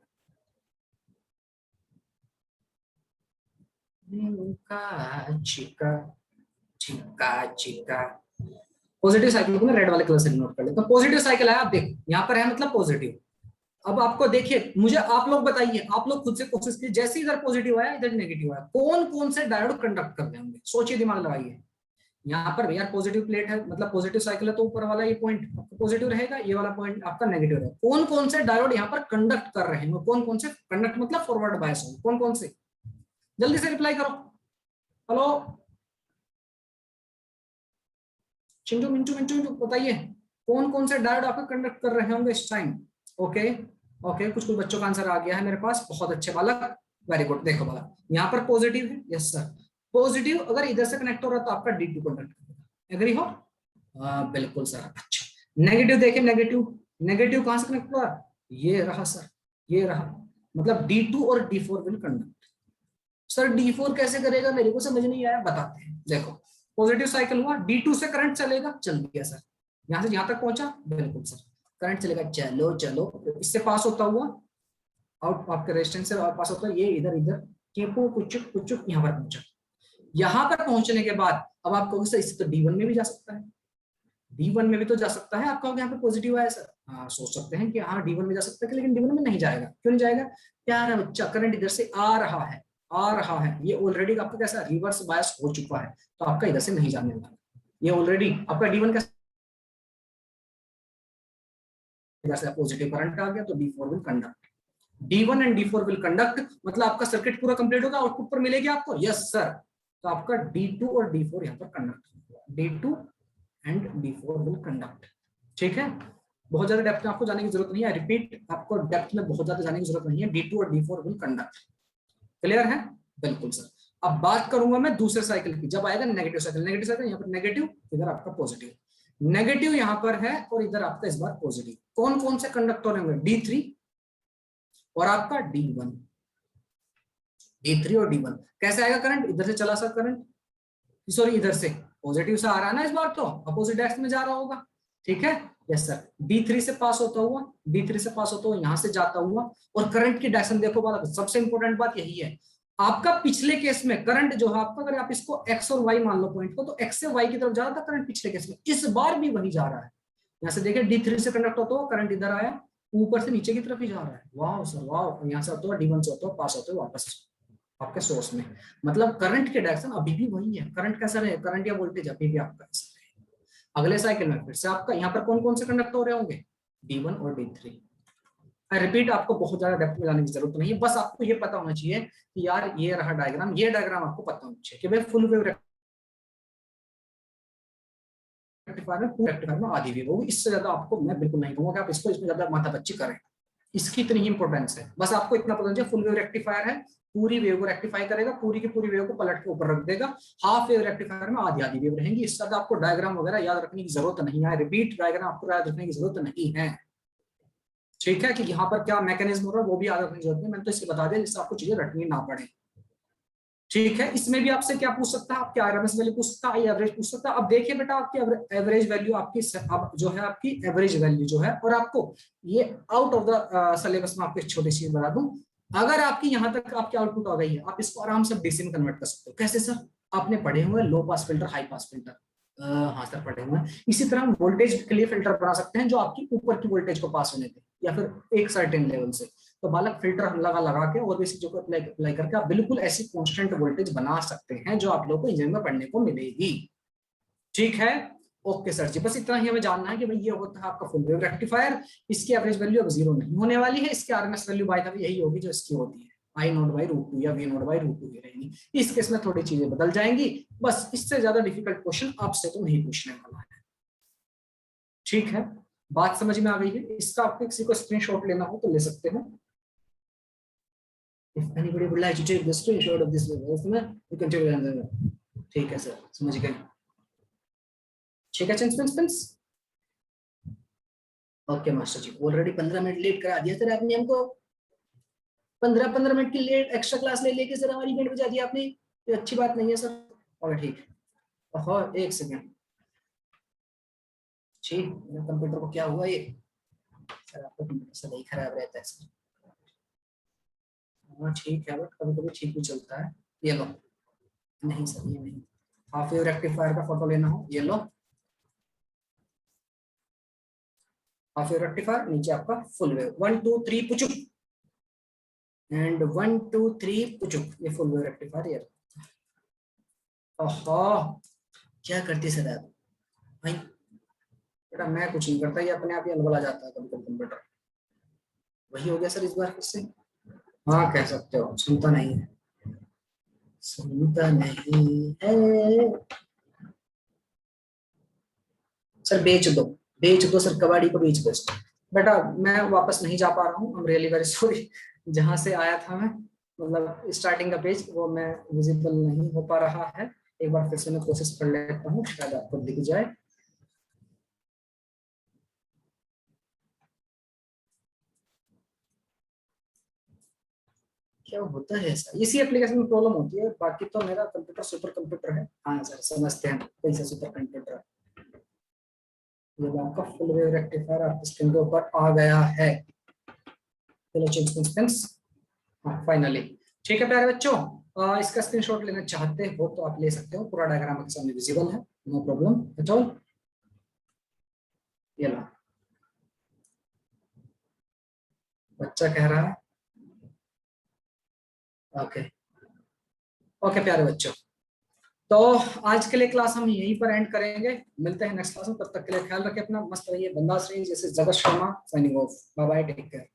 चिका चिका चिका, पॉजिटिव साइकिल को मैं रेड वाले कलर से नोट कर लेता हूँ। पॉजिटिव साइकिल आया, आप देखो यहाँ पर है मतलब पॉजिटिव। अब आपको देखिए, मुझे आप लोग बताइए, आप लोग खुद से कोशिश कीजिए, जैसे इधर पॉजिटिव आया इधर नेगेटिव आया, कौन कौन से डायोड कंडक्ट कर रहे होंगे? सोचिए, दिमाग लगाइए। यहाँ पर भैया पॉजिटिव प्लेट है, मतलब पॉजिटिव साइकिल है, तो ऊपर वाला ये पॉइंट पॉजिटिव रहेगा, ये वाला पॉइंट आपका नेगेटिव रहेगा। कौन कौन से डायोड यहाँ पर कंडक्ट कर रहे हैं? कौन कौन से कंडक्ट मतलब फॉरवर्ड बायस होंगे, कौन कौन से? जल्दी से रिप्लाई करो। हेलो चिंटू मिंटू मिंटू मिंटू, बताइए कौन कौन से डायोड आपको कंडक्ट कर रहे होंगे इस टाइम? ओके ओके, कुछ कुछ बच्चों का आंसर आ गया है मेरे पास, बहुत अच्छे बालक, वेरी गुड। देखो बालक, यहाँ पर पॉजिटिव है, यस सर। पॉजिटिव अगर इधर से कनेक्ट हो रहा है तो आपका D2 कंडक्ट करेगा, एग्री हो? बिल्कुल सर। अच्छा, नेगेटिव देखें, नेगेटिव कहां से कनेक्ट हुआ? ये रहा सर, ये रहा, मतलब D2 और D4 will conduct. Sir D4 कैसे करेगा, मेरे को समझ नहीं आया, बताते हैं। देखो, पॉजिटिव साइकिल हुआ, D2 से करंट चलेगा, चल गया सर, यहां से यहां तक पहुंचा, बिल्कुल सर, करंट चलेगा, चलो चलो, इससे पास होता हुआ आउट आपके रेजिस्टेंस से पास होता है, ये इधर इधर कुछ यहाँ पर पहुंचा। यहाँ पर पहुंचने के बाद अब आप कहोगे सर इससे तो D1 में भी जा सकता है, D1 में भी तो जा सकता है। आप कहोगे यहाँ पे पॉजिटिव आया सर, हाँ सोच सकते हैं कि हाँ D1 में जा सकता है, लेकिन D1 में नहीं जाएगा। क्यों नहीं जाएगा? प्यारा बच्चा, करंट इधर से आ रहा है, ये ऑलरेडी आपका कैसा रिवर्स बायस हो चुका है, तो आपका इधर से नहीं जाने वाला। ये ऑलरेडी आपका D1 का पॉजिटिव करंट आ गया, तो D4 will conduct, D1 and D4 will conduct, मतलब आपका सर्किट पूरा कंप्लीट होगा, आउटपुट पर मिलेगी आपको, यस सर। तो आपका D2 और D4 यहाँ पर कंडक्ट होगा, D2 and D4 will conduct. ठीक है, बहुत ज्यादा डेप्थ में आपको जाने की जरूरत नहीं है, रिपीट, आपको डेप्थ में बहुत ज्यादा जाने की जरूरत नहीं है, D2 और D4 विल कंडक्ट। क्लियर है? बिल्कुल सर। अब बात करूंगा मैं दूसरे साइकिल की, जब आएगा नेगेटिव साइकिल, यहाँ पर नेगेटिव, इधर आपका पॉजिटिव, नेगेटिव यहाँ पर है और इधर आपका इस बार पॉजिटिव। कौन कौन से कंडक्टर होंगे? D3 और आपका D1, D3 और D1। कैसे आएगा करंट? इधर से चला सर करंट, सॉरी इधर से पॉजिटिव से आ रहा है ना, इस बार तो अपोजिट डायरेक्शन में जा रहा होगा। ठीक है, यस सर। D3 से पास होता हुआ, यहां से जाता हुआ, और करंट की डायरेक्शन देखो बात, सबसे इंपॉर्टेंट बात यही है। आपका पिछले केस में करंट जो है आपका, अगर आप इसको x और y मान लो पॉइंट को, तो x से y की तरफ जा रहा था करंट पिछले केस में, इस बार भी वही जा रहा है। यहाँ से देखिए D3 से कंडक्ट होता हुआ करंट इधर आया, ऊपर से नीचे की तरफ ही जा रहा है। वाह सर वाह, यहाँ से होता हुआ D1 से होता हुआ पास होते हुए वापस आपके सोर्स में, मतलब करंट के डायरेक्शन अभी भी वही है। करंट कैसा रहे, करंट या वोल्टेज अभी भी आपका ऐसा रहे। अगले साइकिल में फिर से आपका यहाँ पर कौन कौन से कंडक्टर हो रहे होंगे? D1 और D3। रिपीट, आपको बहुत ज्यादा डेप्थ में जाने की जरूरत नहीं है, बस आपको ये पता होना चाहिए कि यार ये रहा डायग्राम, ये डायग्राम आपको पता होना चाहिए कि भाई फुल वेव रेक्टिफायर में आधी वेव होगी। इससे ज्यादा आपको मैं बिल्कुल नहीं कहूंगा कि आप इसको इसमें ज्यादा माथापच्ची करें, इसकी इतनी ही इंपॉर्टेंस है। बस आपको इतना पता चाहिए, फुल वेव रेक्टिफायर है, पूरी वेव को रेक्टिफाई करेगा, पूरी की पूरी वेव को पलट के ऊपर रख देगा। हाफ वेव रेक्टिफायर में आधी आधी वेव रहेंगी। इससे ज्यादा आपको डायग्राम वगैरह याद रखने की जरूरत नहीं है। रिपीट, डायग्राम आपको याद रखने की जरूरत नहीं है। ठीक है, कि यहाँ पर क्या मैकेनिज्म हो रहा है वो भी याद रखने की जरूरत नहीं, मैंने तो इसलिए बता दिया जिससे आपको चीजें रटनी ना पड़े। ठीक है, इसमें भी आपसे क्या पूछ सकता है, आपकी आरएमएस वैल्यू पूछ सकता है, एवरेज पूछ सकता है। अब देखिए बेटा, आपकी एवरेज वैल्यू आपकी अब जो है, आपकी एवरेज वैल्यू जो है, और आपको ये आउट ऑफ द सिलेबस में आपको एक छोटी सी बता दूं, अगर आपकी यहाँ तक आपकी आउटपुट आ गई है, आप इसको आराम से डीसी में कन्वर्ट कर सकते हो। कैसे सर? आपने पढ़े हुए low pass filter, high pass filter, हाँ सर पढ़े हुए हैं। इसी तरह हम वोल्टेज के लिए फिल्टर बना सकते हैं जो आपकी ऊपर की वोल्टेज को पास होने दे, या फिर एक सर्टेन लेवल से। तो बालक फिल्टर लगा के और भी चीजों को अप्लाई करके आप बिल्कुल ऐसी कांस्टेंट वोल्टेज बना सकते हैं जो आप लोगों को इंजीनियरिंग में पढ़ने को मिलेगी। ठीक है, ओके सर जी, बस इतना ही हमें जानना है कि भाई ये होता है आपका फुल वेव रेक्टिफायर। इसकी एवरेज वैल्यू अब 0 नहीं होने वाली है, इसकी RMS value by the way यही होगी जो इसकी होती है, I0/√2 या V0/√2 ही रहेगी। इस केस में थोड़ी चीजें बदल जाएंगी, बस इससे ज्यादा डिफिकल्ट क्वेश्चन आपसे तो नहीं पूछने वाला है। ठीक है, बात समझ में आ गई है? इसका आपको किसी को स्क्रीनशॉट लेना हो तो ले सकते हो। If anybody would like to take the screenshot of this video, you can take it. ठीक है सर, समझ गए? ठीक है फ्रेंड्स। ओके मास्टर जी, ऑलरेडी 15 मिनट लेट करा दिया सर आपने हमको। 15 मिनट की लेट एक्स्ट्रा क्लास ले लेके सर हमारी इवेंट बजा दिया आपने, ये अच्छी बात नहीं है सर। और ठीक है, और एक सेकंड जी, मेरे कंप्यूटर को क्या हुआ ये सर? आपका कंप्यूटर सर नहीं खराब रहता है सर? हाँ ठीक है, बट कभी कभी ठीक भी चलता है। ये लो, नहीं सर ये नहीं, हाफ वेव रेक्टिफायर का फोटो लेना हो, ये लो हाफ वेव रेक्टिफायर, नीचे आपका फुल वेव 1 2 3 पुचुक एंड 1 2 3 पुचुक, ये फुल वेव रेक्टिफायर। ये ओहो क्या करती सर आप भाई? बेटा मैं कुछ नहीं करता, ये अपने आप ही अनबल आ जाता है कभी कभी कंप्यूटर। वही हो गया सर इस बार फिर से। हाँ कह सकते हो, सुनता नहीं है, सुनता नहीं है सर। बेच दो सर, कबाड़ी को बेच दो। बेटा मैं वापस नहीं जा पा रहा हूँ, I am really very sorry. जहां से आया था मैं, मतलब स्टार्टिंग का पेज, वो मैं विजिबल नहीं हो पा रहा है। एक बार फिर से मैं कोशिश कर लेता हूँ, शायद आपको दिख जाए। क्या होता है ऐसा, इसी एप्लीकेशन में प्रॉब्लम होती है, बाकी तो मेरा कंप्यूटर सुपर कंप्यूटर है। हाँ सर समझते हैं कैसे सुपर कंप्यूटर है। ये आपका फुल वेव रेक्टिफायर आपके स्क्रीन के ऊपर आ गया है। चलो फ्रेंड्स, हाँ फाइनली ठीक है प्यारे बच्चों। इसका स्क्रीनशॉट लेना चाहते हो तो आप ले सकते हो, पूरा डायग्राम आपके सामने विजिबल है, नो प्रॉब्लम एट ऑल। ये लो, बच्चा कह रहा है ओके ओके प्यारे बच्चों, तो आज के लिए क्लास हम यहीं पर एंड करेंगे। मिलते हैं नेक्स्ट क्लास में, तब तक के लिए ख्याल रखें अपना, मस्त रहिए, बिंदास रहिए। जैसे Jagat Sharma signing off, bye bye, take care.